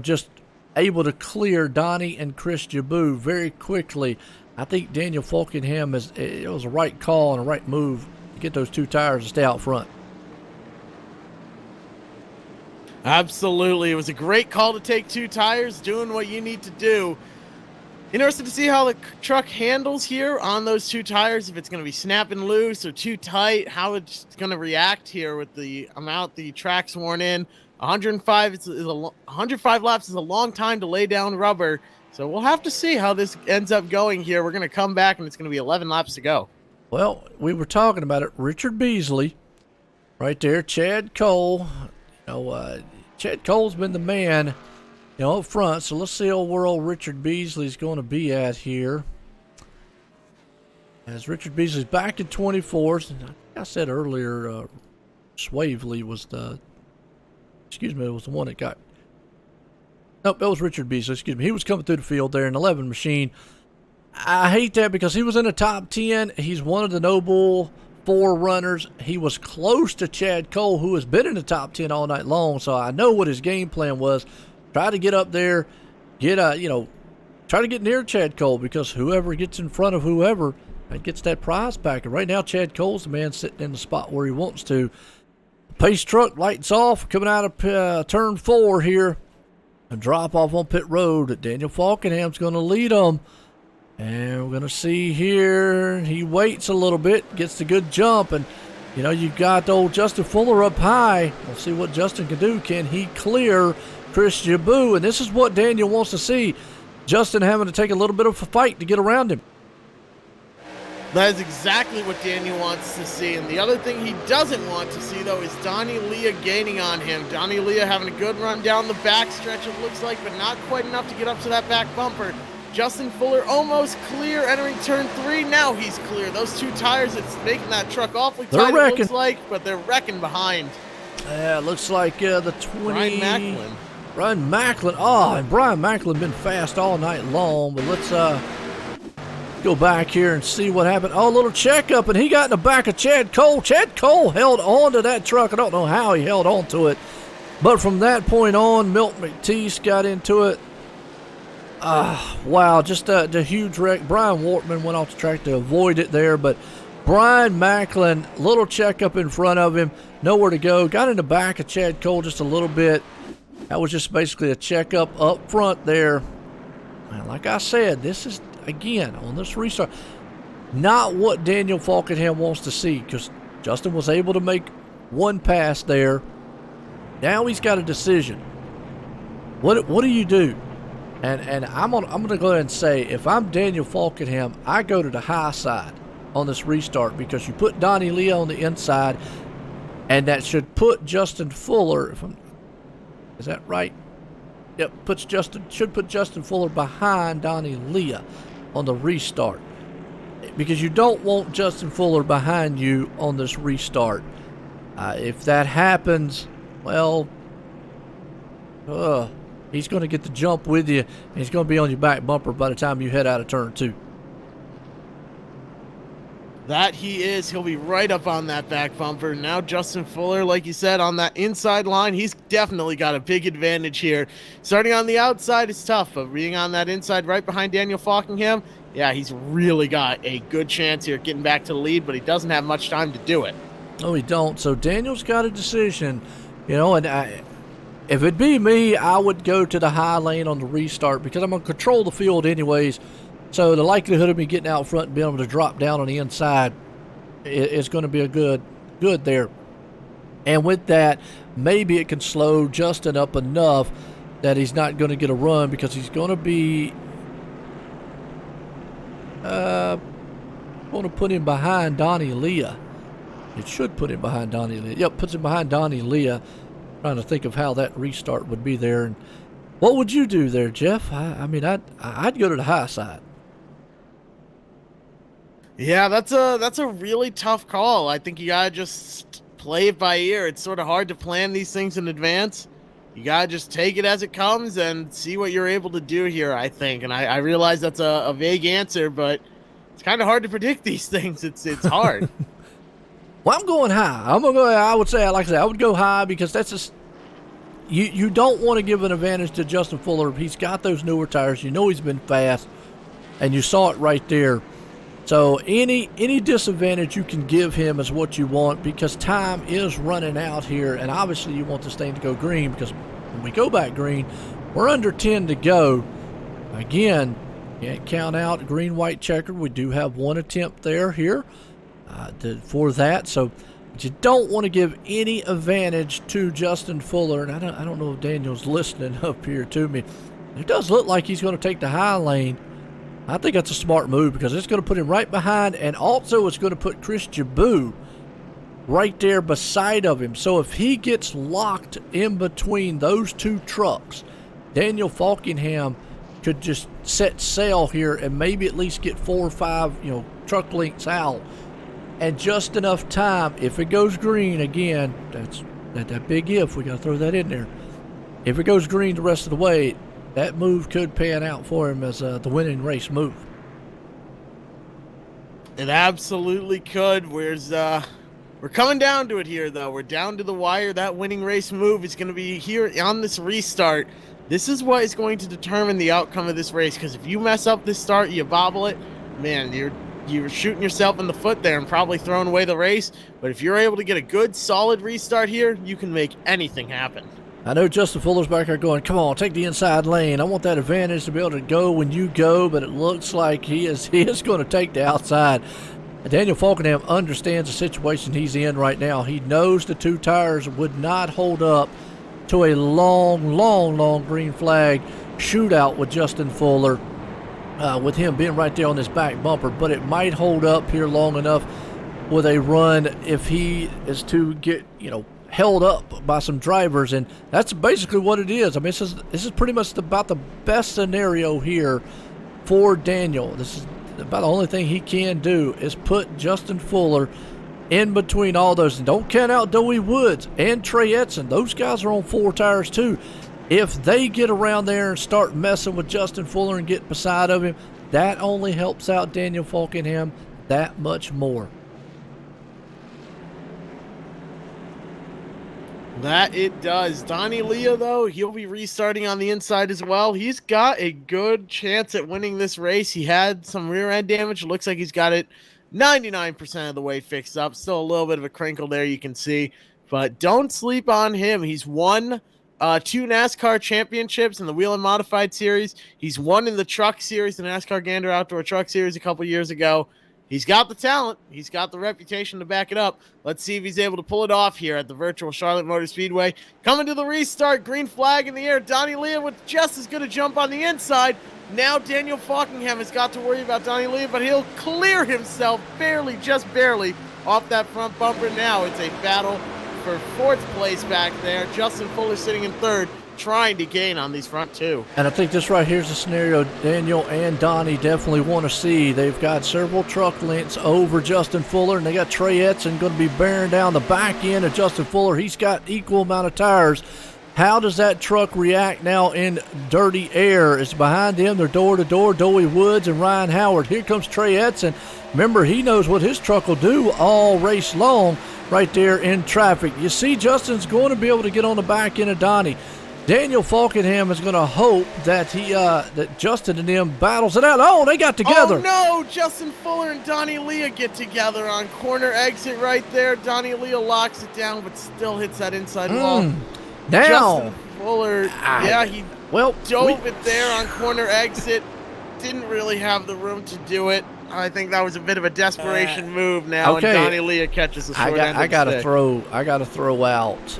just able to clear Donnie and Chris Jabou very quickly, I think Daniel Falkenham, it was a right call and a right move to get those 2 tires to stay out front. Absolutely. It was a great call to take 2 tires, doing what you need to do. Interested to see how the truck handles here on those 2 tires, if it's going to be snapping loose or too tight, how it's going to react here with the amount the track's worn in. 105 laps is a long time to lay down rubber, so we'll have to see how this ends up going here. We're going to come back, and it's going to be 11 laps to go. Well, we were talking about it. Richard Beasley, right there. Chad Cole. Chad Cole's been the man, up front. So let's see where old Richard Beasley's going to be at here. As Richard Beasley's back in 24th. And I said earlier, Swavely was the... it was the one that got... Nope, that was Richard Beasley. He was coming through the field there in 11 machine. I hate that because he was in the top 10. He's one of the Noble 4 runners. He was close to Chad Cole, who has been in the top 10 all night long. So I know what his game plan was. Try to get up there, try to get near Chad Cole, because whoever gets in front of whoever gets that prize packet. Right now, Chad Cole's the man sitting in the spot where he wants to. Pace truck lights off, coming out of turn 4 here. A drop off on pit road. Daniel Falkenham's going to lead them. And we're going to see here, he waits a little bit, gets the good jump, and you've got old Justin Fuller up high. We'll see what Justin can do. Can he clear Chris Jabou? And this is what Daniel wants to see. Justin having to take a little bit of a fight to get around him. That is exactly what Daniel wants to see. And the other thing he doesn't want to see, though, is Donnie Leah gaining on him. Donnie Leah having a good run down the back stretch, it looks like, but not quite enough to get up to that back bumper. Justin Fuller almost clear, entering turn 3. Now he's clear. Those 2 tires, it's making that truck awfully tight, it looks like, but they're wrecking behind. Yeah, it looks like the 20... Brian Macklin. And Brian Macklin been fast all night long, but let's go back here and see what happened. A little checkup, and he got in the back of Chad Cole. Chad Cole held on to that truck. I don't know how he held on to it, but from that point on, Milt McTeese got into it. Wow, just a huge wreck. Brian Wortman went off the track to avoid it there, but Brian Macklin, little checkup in front of him, nowhere to go. Got in the back of Chad Cole just a little bit. That was just basically a checkup up front there. And like I said, this is, again, on this restart, not what Daniel Falkenham wants to see, because Justin was able to make 1 pass there. Now he's got a decision. What do you do? And I'm gonna go ahead and say, if I'm Daniel Falkenham, I go to the high side on this restart, because you put Donnie Leah on the inside, and that should put Justin Fuller. Is that right? Yep, should put Justin Fuller behind Donnie Leah on the restart, because you don't want Justin Fuller behind you on this restart. If that happens, well, he's going to get the jump with you, and he's going to be on your back bumper by the time you head out of turn 2. That he is. He'll be right up on that back bumper. Now Justin Fuller, like you said, on that inside line, he's definitely got a big advantage here. Starting on the outside is tough, but being on that inside right behind Daniel Falkingham, yeah, he's really got a good chance here getting back to the lead, but he doesn't have much time to do it. No, he don't. So Daniel's got a decision, and if it'd be me, I would go to the high lane on the restart because I'm going to control the field anyways. So the likelihood of me getting out front and being able to drop down on the inside is going to be a good there. And with that, maybe it can slow Justin up enough that he's not going to get a run because he's going to be going to put him behind Donnie Leah. It should put him behind Donnie Leah. Yep, puts him behind Donnie Leah. Trying to think of how that restart would be there. And what would you do there, Jeff? I mean, I'd go to the high side. Yeah, that's a really tough call. I think you gotta just play it by ear. It's sort of hard to plan these things in advance. You gotta just take it as it comes and see what you're able to do here, I think. And I realize that's a vague answer, but it's kind of hard to predict these things. It's hard. Well, I'm going high. I would say, like I said, I would go high because that's just you don't want to give an advantage to Justin Fuller. He's got those newer tires. You know he's been fast, and you saw it right there. So any disadvantage you can give him is what you want because time is running out here, and obviously you want this thing to go green because when we go back green, we're under 10 to go. Again, can't count out green-white checkered. We do have one attempt here for that. So but you don't want to give any advantage to Justin Fuller, and I don't know if Daniel's listening up here to me. It does look like he's going to take the high lane. I think that's a smart move because it's going to put him right behind, and also it's going to put Chris Jaboo right there beside of him. So if he gets locked in between those two trucks, Daniel Falkingham could just set sail here and maybe at least get 4 or 5, truck lengths out, and just enough time. If it goes green again, that's that big if. We got to throw that in there. If it goes green the rest of the way, that move could pan out for him as the winning race move. It absolutely could. We're coming down to it here, though. We're down to the wire. That winning race move is going to be here on this restart. This is what is going to determine the outcome of this race, because if you mess up this start, you bobble it, man, you're shooting yourself in the foot there and probably throwing away the race. But if you're able to get a good, solid restart here, you can make anything happen. I know Justin Fuller's back there going, come on, take the inside lane. I want that advantage to be able to go when you go, but it looks like he is going to take the outside. Daniel Falkingham understands the situation he's in right now. He knows the two tires would not hold up to a long green flag shootout with Justin Fuller, with him being right there on this back bumper, but it might hold up here long enough with a run if he is to get, held up by some drivers, and that's basically what it is. I mean, this is pretty much about the best scenario here for Daniel. This is about the only thing he can do is put Justin Fuller in between all those. And don't count out Dewey Woods and Trey Edson. Those guys are on 4 tires too. If they get around there and start messing with Justin Fuller and get beside of him, that only helps out Daniel Falkingham that much more. That it does. Donnie Leah, though, he'll be restarting on the inside as well. He's got a good chance at winning this race. He had some rear end damage. It looks like he's got it 99% of the way fixed up. Still a little bit of a crinkle there, you can see. But don't sleep on him. He's won 2 NASCAR championships in the Wheel and Modified Series. He's won in the Truck Series, the NASCAR Gander Outdoor Truck Series a couple years ago. He's got the talent. He's got the reputation to back it up. Let's see if he's able to pull it off here at the virtual Charlotte Motor Speedway. Coming to the restart, green flag in the air. Donnie Leah with just as good a jump on the inside. Now Daniel Falkingham has got to worry about Donnie Leah, but he'll clear himself just barely off that front bumper. Now it's a battle for 4th place back there. Justin Fuller sitting in 3rd, trying to gain on these front 2. And I think this right here is the scenario Daniel and Donnie definitely want to see. They've got several truck lengths over Justin Fuller, and they got Trey Edson going to be bearing down the back end of Justin Fuller. He's got equal amount of tires. How does that truck react now in dirty air? It's behind them. They're door to door. Doey Woods and Ryan Howard. Here comes Trey Edson. Remember, he knows what his truck will do all race long right there in traffic. You see, Justin's going to be able to get on the back end of Donnie. Daniel Falkenham is going to hope that that Justin and them battles it out. Oh, they got together. Oh, no. Justin Fuller and Donnie Leah get together on corner exit right there. Donnie Leah locks it down, but still hits that inside wall. Now, Justin Fuller, he dove it there on corner exit. Didn't really have the room to do it. I think that was a bit of a desperation move now, okay. And Donnie Leah catches the short end of I gotta the stick. I gotta throw out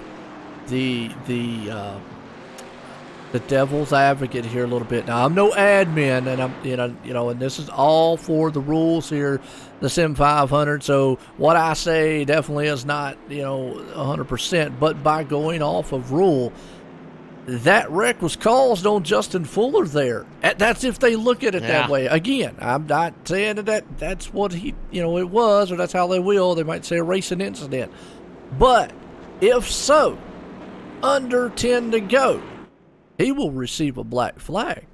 the devil's advocate here a little bit. Now, I'm no admin, and I'm and this is all for the rules here, the Sim500. So what I say definitely is not 100%, but by going off of rule, that wreck was caused on Justin Fuller there. That's if they look at it that way. Again, I'm not saying that's what it was, or that's how they will. They might say a racing incident, but if so, under 10 to go, he will receive a black flag.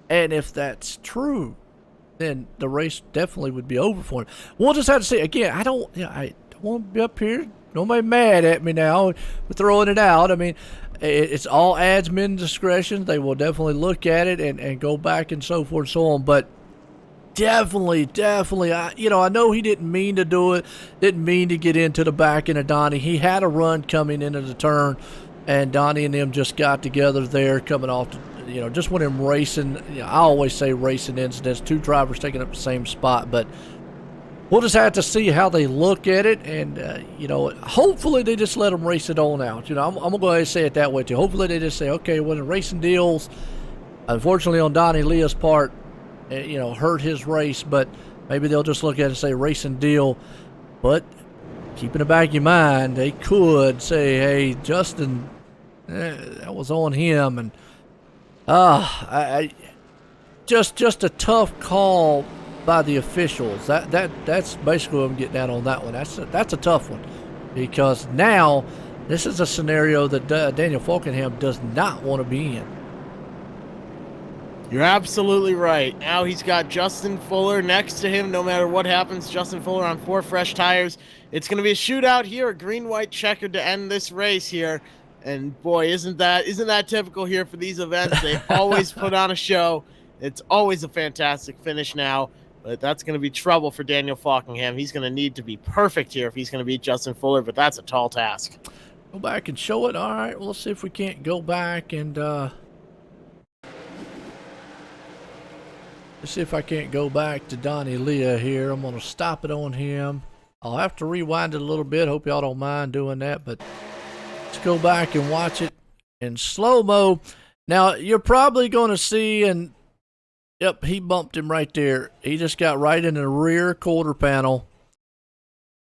And if that's true, then the race definitely would be over for him. We'll just have to see. Again, I don't want to be up here. Nobody mad at me now for throwing it out. I mean, it's all admin discretion. They will definitely look at it and go back and so forth and so on. But definitely, I know he didn't mean to do it. Didn't mean to get into the back end of Donnie. He had a run coming into the turn. And Donnie and them just got together there coming off, just when him racing. I always say racing incidents, two drivers taking up the same spot. But we'll just have to see how they look at it. And, hopefully they just let them race it on out. I'm going to go ahead and say it that way, too. Hopefully they just say, okay, when the racing deals, unfortunately on Donnie Leah's part, hurt his race. But maybe they'll just look at it and say racing deal. But keep in the back of your mind, they could say, hey, Justin, that was on him. And just a tough call by the officials. That's basically what I'm getting at on that one. That's a tough one, because now this is a scenario that Daniel Falkenham does not want to be in. You're absolutely right. Now he's got Justin Fuller next to him. No matter what happens, Justin Fuller on 4 fresh tires. It's going to be a shootout here, a green-white checkered to end this race here. And boy, isn't that typical here for these events? They always put on a show. It's always a fantastic finish now. But that's going to be trouble for Daniel Falkenham. He's going to need to be perfect here if he's going to beat Justin Fuller, but that's a tall task. Go back and show it. All right, well, let's see if we can't go back and let's see if I can't go back to Donnie Leah here. I'm going to stop it on him. I'll have to rewind it a little bit. Hope y'all don't mind doing that, but let's go back and watch it in slow-mo. Now, you're probably going to see, and yep, he bumped him right there. He just got right in the rear quarter panel,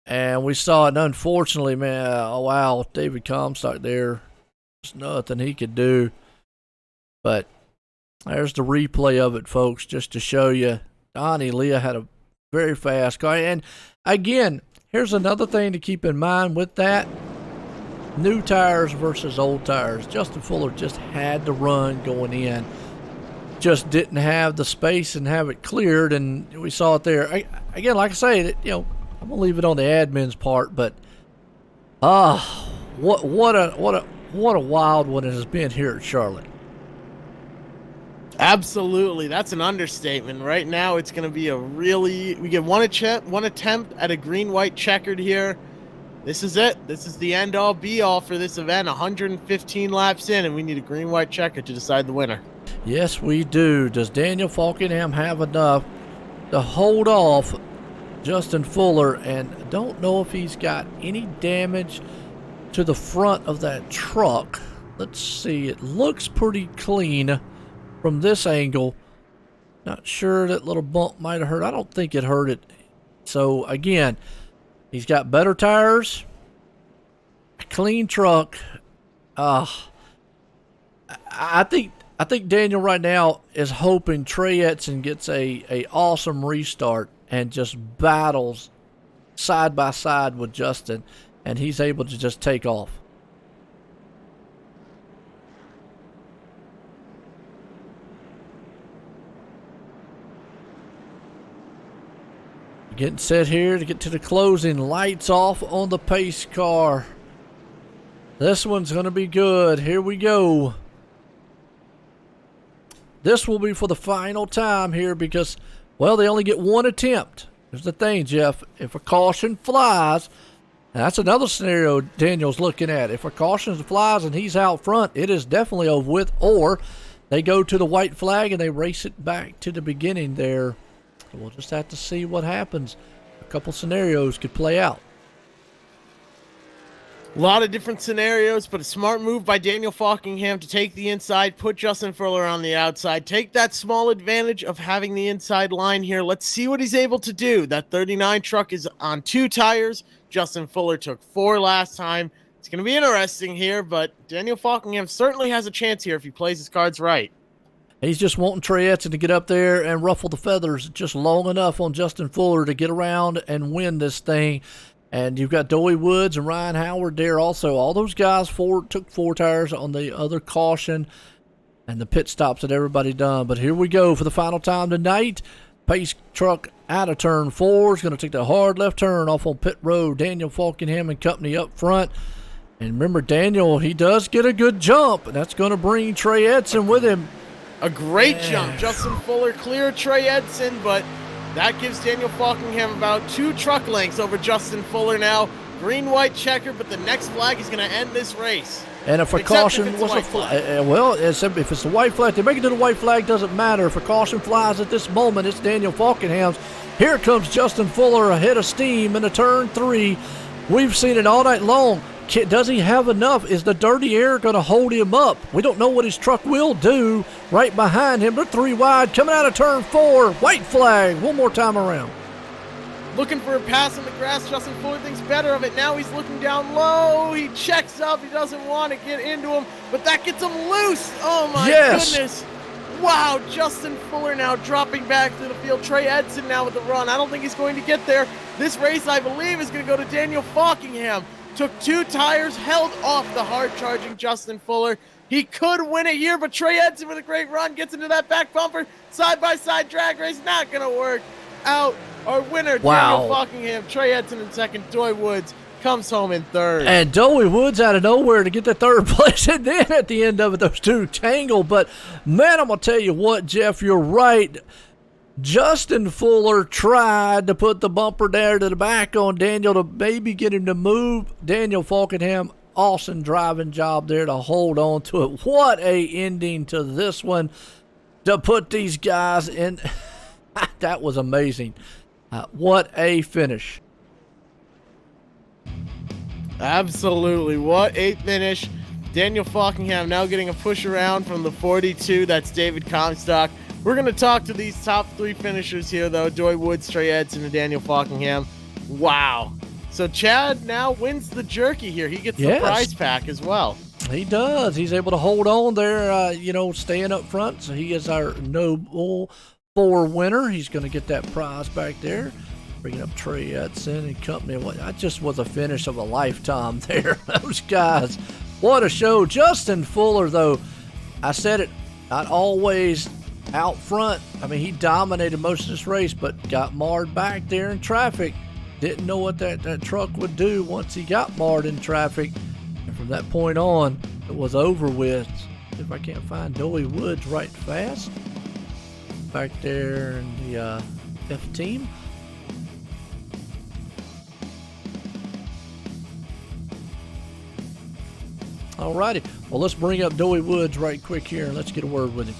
and we saw it. Unfortunately, man, oh, wow, David Comstock there. There's nothing he could do, but there's the replay of it, folks, just to show you. Donnie Leah had a very fast car. And again, here's another thing to keep in mind with that. New tires versus old tires. Justin Fuller just had to run going in. Just didn't have the space and have it cleared, and we saw it there. Again, like I say, I'm going to leave it on the admin's part, but what a wild one it has been here at Charlotte. Absolutely. That's an understatement. Right now, it's going to be we get one attempt at a green-white checkered here. This is it. This is the end-all, be-all for this event. 115 laps in, and we need a green-white checker to decide the winner. Yes, we do. Does Daniel Falkenham have enough to hold off Justin Fuller? And don't know if he's got any damage to the front of that truck. Let's see. It looks pretty clean from this angle. Not sure that little bump might have hurt. I don't think it hurt it. So again, he's got better tires, a clean truck. I think Daniel right now is hoping Trey Edson gets a awesome restart and just battles side by side with Justin, and he's able to just take off. Getting set here to get to the closing. Lights off on the pace car. This one's going to be good. Here we go. This will be for the final time here because, well, they only get one attempt. Here's the thing, Jeff. If a caution flies, and that's another scenario Daniel's looking at. If a caution flies and he's out front, it is definitely over with. Or they go to the white flag and they race it back to the beginning there. So we'll just have to see what happens. A couple scenarios could play out. A lot of different scenarios, but a smart move by Daniel Falkingham to take the inside, put Justin Fuller on the outside, take that small advantage of having the inside line here. Let's see what he's able to do. That 39 truck is on 2 tires. Justin Fuller took 4 last time. It's going to be interesting here, but Daniel Falkingham certainly has a chance here if he plays his cards right. He's just wanting Trey Edson to get up there and ruffle the feathers just long enough on Justin Fuller to get around and win this thing. And you've got Doey Woods and Ryan Howard there also. All those guys took 4 tires on the other caution and the pit stops that everybody done. But here we go for the final time tonight. Pace truck out of turn 4 is going to take the hard left turn off on pit road. Daniel Falkingham and company up front. And remember, Daniel, he does get a good jump. And that's going to bring Trey Edson with him. A great jump. Justin Fuller cleared Trey Edson, but that gives Daniel Falkingham about 2 truck lengths over Justin Fuller now. Green-white checker, but the next flag is going to end this race. And if a caution was a flag, well, if it's a white flag, they make it to the white flag, doesn't matter. If a caution flies at this moment, it's Daniel Falkingham's. Here comes Justin Fuller ahead of steam in a turn 3. We've seen it all night long. Does he have enough? Is the dirty air going to hold him up? We don't know what his truck will do. Right behind him, they're 3 wide. Coming out of turn 4, white flag. One more time around. Looking for a pass in the grass. Justin Fuller thinks better of it. Now he's looking down low. He checks up. He doesn't want to get into him, but that gets him loose. Oh, my goodness. Wow, Justin Fuller now dropping back to the field. Trey Edson now with the run. I don't think he's going to get there. This race, I believe, is going to go to Daniel Falkingham. Took 2 tires, held off the hard-charging Justin Fuller. He could win it here, but Trey Edson with a great run gets into that back bumper. Side-by-side drag race, not going to work. Out. Our winner, Daniel Falkingham. Trey Edson in second. Doey Woods comes home in third. And Doey Woods out of nowhere to get the 3rd place. And then at the end of it, those 2 tangle. But, man, I'm going to tell you what, Jeff, you're right. Justin Fuller tried to put the bumper there to the back on Daniel to maybe get him to move. Daniel Falkingham, awesome driving job there to hold on to it. What a ending to this one to put these guys in. That was amazing. What a finish. Absolutely. What a finish. Daniel Falkingham now getting a push around from the 42. That's David Comstock. We're going to talk to these top 3 finishers here, though. Doey Woods, Trey Edson, and Daniel Falkingham. Wow. So Chad now wins the Jerky here. He gets the prize pack as well. He does. He's able to hold on there, staying up front. So he is our Noble 4 winner. He's going to get that prize back there. Bringing up Trey Edson and company. That just was a finish of a lifetime there. Those guys, what a show. Justin Fuller, though, I said it, not always out front. I mean, he dominated most of this race, but got marred back there in traffic. Didn't know what that truck would do once he got marred in traffic. And from that point on, it was over with. If I can't find Doey Woods right fast. Back there in the F team. Alrighty. Well, let's bring up Doey Woods right quick here and let's get a word with him.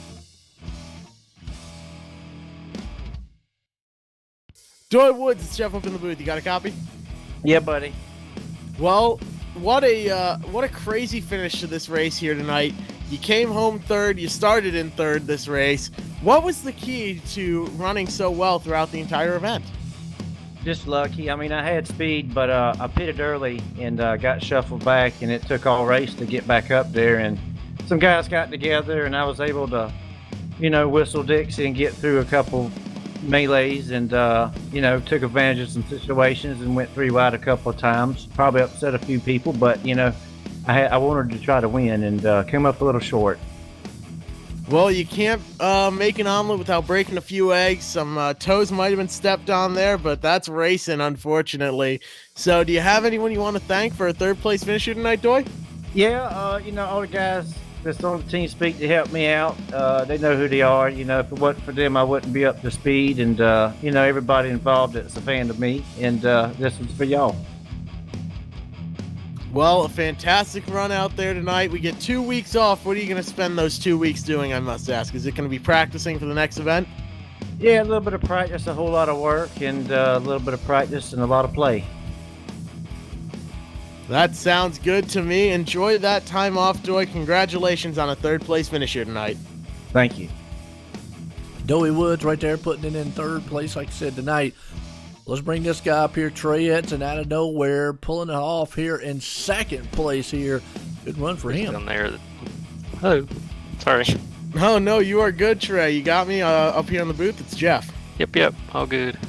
Doey Woods, it's Jeff up in the booth. You got a copy? Yeah, buddy. Well, what a crazy finish to this race here tonight. You came home 3rd. You started in 3rd this race. What was the key to running so well throughout the entire event? Just lucky. I mean, I had speed, but I pitted early and got shuffled back, and it took all race to get back up there. And some guys got together, and I was able to, whistle Dixie and get through a couple melees and, took advantage of some situations and went 3 wide a couple of times. Probably upset a few people, but, I wanted to try to win and came up a little short. Well, you can't make an omelet without breaking a few eggs. Some toes might have been stepped on there, but that's racing, unfortunately. So, do you have anyone you want to thank for a third place finish here tonight, Doy? Yeah, all the guys that's on the team speak to help me out. They know who they are. If it wasn't for them, I wouldn't be up to speed. And everybody involved that's a fan of me. And this was for y'all. Well, a fantastic run out there tonight. We get 2 weeks off. What are you going to spend those 2 weeks doing, I must ask? Is it going to be practicing for the next event? Yeah, a little bit of practice, a whole lot of work, and a little bit of practice and a lot of play. That sounds good to me. Enjoy that time off, Doy. Congratulations on a third place finish here tonight. Thank you. Doey Woods right there putting it in third place, like I said, tonight. Let's bring this guy up here, Trey Edson, out of nowhere, pulling it off here in second place here. Good run for him. Down there. Oh, sorry. Oh, no, you are good, Trey. You got me up here in the booth. It's Jeff. Yep, all good.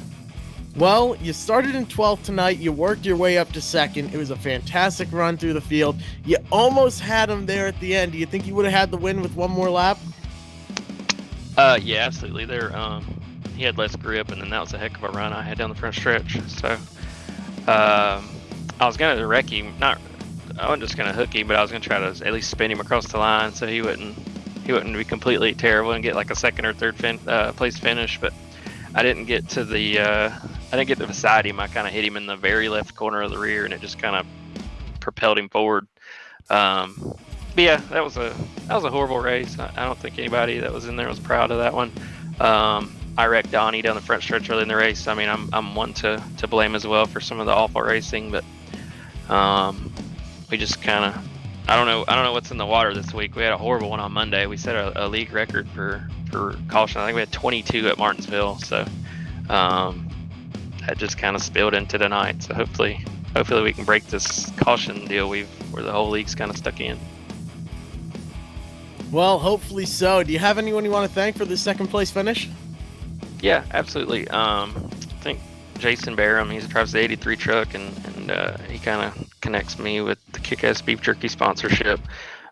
Well, you started in 12th tonight. You worked your way up to second. It was a fantastic run through the field. You almost had him there at the end. Do you think you would have had the win with one more lap? Yeah, absolutely. He had less grip, and then that was a heck of a run I had down the front stretch. So, I was gonna wreck him. I wasn't just gonna hook him, but I was gonna try to at least spin him across the line so he wouldn't be completely terrible and get like a second or third place finish. But I didn't get to beside him. I kind of hit him in the very left corner of the rear, and it just kind of propelled him forward. But yeah, that was a horrible race. I don't think anybody that was in there was proud of that one. I wrecked Donnie down the front stretch early in the race. I mean, I'm one to blame as well for some of the awful racing, but we just kind of I don't know what's in the water this week. We had a horrible one on Monday. We set a league record for caution. I think we had 22 at Martinsville, so that just kind of spilled into tonight. So hopefully we can break this caution deal where the whole league's kind of stuck in. Well, hopefully so. Do you have anyone you want to thank for the second place finish? Yeah, absolutely. I think Jason Barham, he drives the 83 truck, and he kind of connects me with the Kickass beef jerky sponsorship.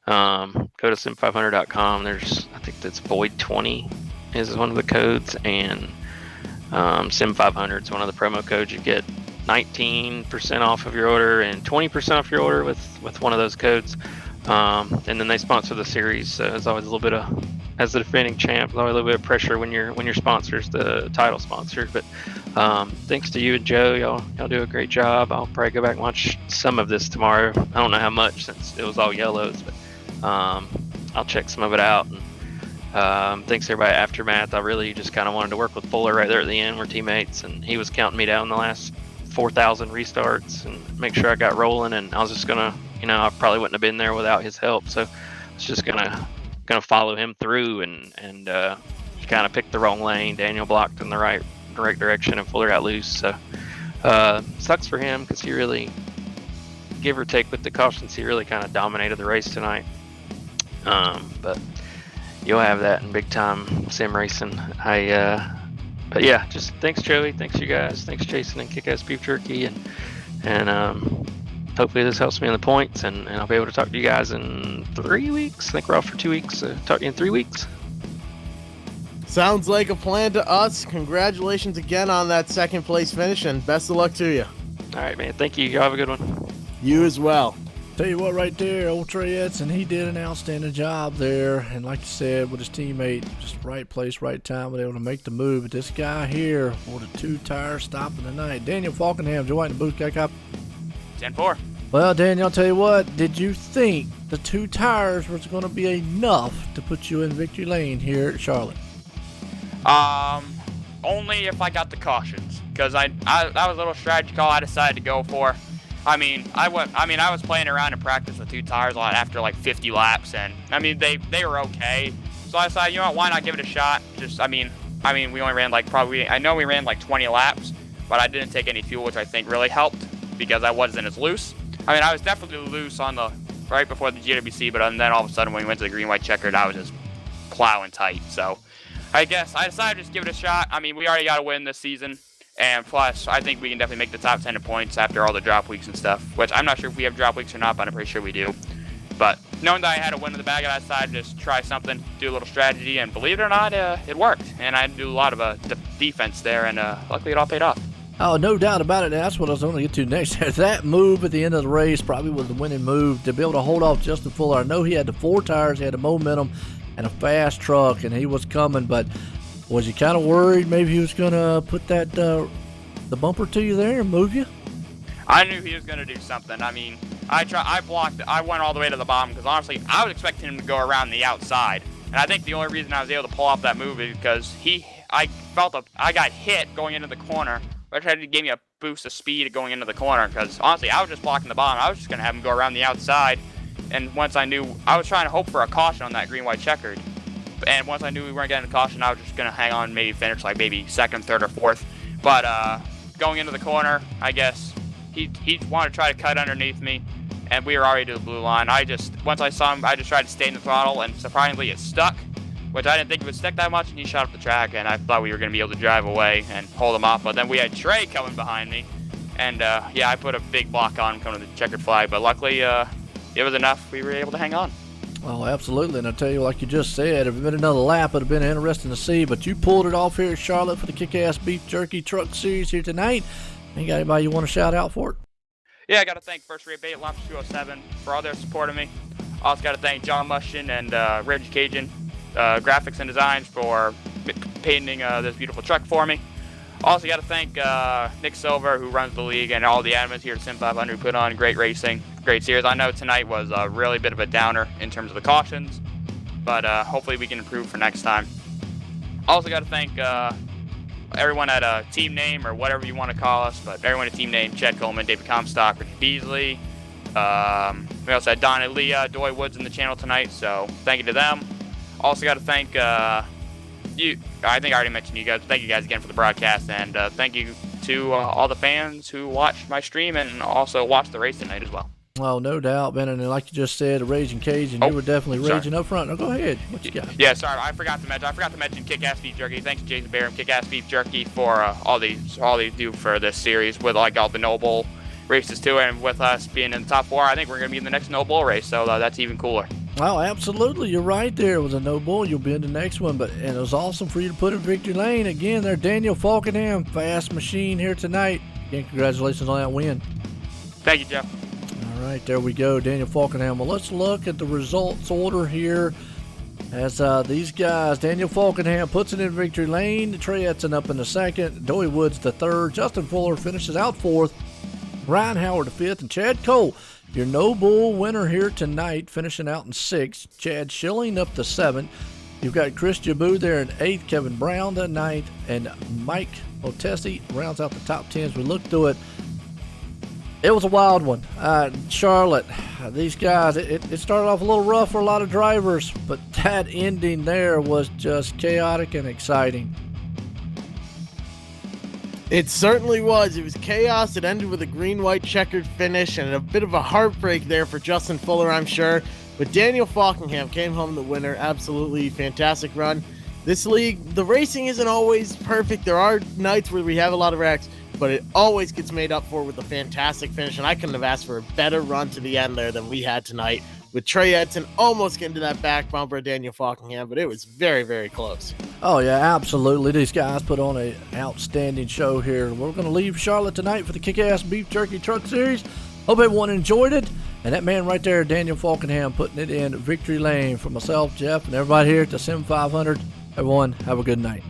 Go to Sim500.com. I think that's Void20 is one of the codes, and Sim500 is one of the promo codes. You get 19% off of your order and 20% off your order with one of those codes. And then they sponsor the series, so it's always a little bit of, as the defending champ, always a little bit of pressure when your sponsor's the title sponsor. But thanks to you and Joe, y'all do a great job. I'll probably go back and watch some of this tomorrow. I don't know how much since it was all yellows, but I'll check some of it out. And thanks everybody at Aftermath. I really just kind of wanted to work with Fuller right there at the end. We're teammates, and he was counting me down the last 4,000 restarts and make sure I got rolling. And I was just gonna, I probably wouldn't have been there without his help. So I was just gonna follow him through and kind of picked the wrong lane. Daniel blocked in the right direction, and Fuller got loose. So sucks for him because he really, give or take with the cautions, he really kind of dominated the race tonight. But you'll have that in big time sim racing. But yeah, just thanks Joey, thanks you guys, thanks Jason and Kickass Beef Jerky, and hopefully this helps me in the points, and I'll be able to talk to you guys in 3 weeks. I think we're off for 2 weeks. Talk to you in 3 weeks. Sounds like a plan to us. Congratulations again on that second place finish, and best of luck to you. All right, man. Thank you. Y'all have a good one. You as well. Tell you what, right there, old Trey Edson, he did an outstanding job there. And like you said, with his teammate, just right place, right time, was able to make the move. But this guy here, with a 2-tire stop in the night. Daniel Falkenham, Joe White in the booth, guy cop. 10-4. Well, Daniel, I'll tell you what, did you think the 2 tires was going to be enough to put you in victory lane here at Charlotte? Only if I got the cautions, because that was a little strategy call I decided to go for. I was playing around in practice with 2 tires a lot after like 50 laps, and they were okay. So I decided, why not give it a shot? We only ran we ran like 20 laps, but I didn't take any fuel, which I think really helped because I wasn't as loose. I was definitely loose on the right before the GWC, but then all of a sudden when we went to the green-white checkered, I was just plowing tight. So I guess I decided to just give it a shot. We already got to win this season. And plus, I think we can definitely make the top 10 in points after all the drop weeks and stuff, which I'm not sure if we have drop weeks or not, but I'm pretty sure we do. But knowing that I had a win in the bag, I decided to just try something, do a little strategy, and believe it or not, it worked. And I had to do a lot of defense there, and luckily it all paid off. Oh, no doubt about it. That's what I was going to get to next. That move at the end of the race probably was the winning move to be able to hold off Justin Fuller. I know he had the 4 tires, he had the momentum, and a fast truck, and he was coming, but was you kind of worried maybe he was going to put that the bumper to you there and move you? I knew he was going to do something. I mean, I blocked. I went all the way to the bottom because honestly, I was expecting him to go around the outside. And I think the only reason I was able to pull off that move is because I got hit going into the corner, which had to give me a boost of speed going into the corner. Because honestly, I was just blocking the bottom. I was just going to have him go around the outside. And once I knew, I was trying to hope for a caution on that green-white checkered. And once I knew we weren't getting a caution, I was just going to hang on, maybe finish like maybe 2nd, 3rd, or 4th. But going into the corner, I guess. He wanted to try to cut underneath me, and we were already to the blue line. Once I saw him, I just tried to stay in the throttle, and surprisingly it stuck, which I didn't think it would stick that much, and he shot up the track, and I thought we were going to be able to drive away and hold him off. But then we had Trey coming behind me, and yeah, I put a big block on him coming to the checkered flag, but luckily it was enough. We were able to hang on. Oh, absolutely. And I tell you, like you just said, if it had been another lap, it would have been interesting to see. But you pulled it off here at Charlotte for the Kickass Beef Jerky Truck Series here tonight. You got anybody you want to shout out for it? Yeah, I got to thank First Rate Bait, Lobster 207 for all their support of me. Also got to thank John Mushton and Reg Cajun Graphics and Designs for painting this beautiful truck for me. Also got to thank Nick Silver, who runs the league, and all the admins here at Sim500 who put on great racing, great series. I know tonight was a really bit of a downer in terms of the cautions, but hopefully we can improve for next time. Also got to thank everyone at Team Name, or whatever you want to call us, but everyone at Team Name: Chad Coleman, David Comstock, Richard Beasley. We also had Don and Leah, Doy Woods in the channel tonight, so thank you to them. Also got to thank you. I think I already mentioned you guys. Thank you guys again for the broadcast, and thank you to all the fans who watched my stream and also watched the race tonight as well. Oh, no doubt, Ben. And like you just said, a Raging Cajun, you were definitely raging up front. No, go ahead. What you got? Yeah, sorry, I forgot to mention Kickass Beef Jerky. Thanks to Jason Barham, Kickass Beef Jerky, for all they do for this series with like all the Noble races too, and with us being in the top 4, I think we're gonna be in the next Noble race, so that's even cooler. Oh, absolutely. You're right there. It was a no bull. You'll be in the next one. And it was awesome for you to put in victory lane. Again, there, Daniel Falkenham, fast machine here tonight. Again, congratulations on that win. Thank you, Jeff. All right, there we go, Daniel Falkenham. Well, let's look at the results order here. As these guys, Daniel Falkenham puts it in victory lane. Trey Edson up in the 2nd. Doy Woods the 3rd. Justin Fuller finishes out 4th. Ryan Howard the 5th. And Chad Cole, your no bull winner here tonight, finishing out in 6th. Chad Schilling up to 7th. You've got Chris Jabu there in 8th. Kevin Brown the 9th. And Mike Otesi rounds out the top 10 as we look through it. It was a wild one. Charlotte, these guys, it started off a little rough for a lot of drivers, but that ending there was just chaotic and exciting. It certainly was. It was chaos. It ended with a green-white checkered finish and a bit of a heartbreak there for Justin Fuller, I'm sure. But Daniel Falkenham came home the winner. Absolutely fantastic run. This league, the racing isn't always perfect. There are nights where we have a lot of wrecks, but it always gets made up for with a fantastic finish, and I couldn't have asked for a better run to the end there than we had tonight, with Trey Edson almost getting to that back bumper of Daniel Falkenham, but it was very, very close. Oh, yeah, absolutely. These guys put on an outstanding show here. We're going to leave Charlotte tonight for the Kickass Beef Jerky Truck Series. Hope everyone enjoyed it. And that man right there, Daniel Falkenham, putting it in victory lane. For myself, Jeff, and everybody here at the Sim500, everyone, have a good night.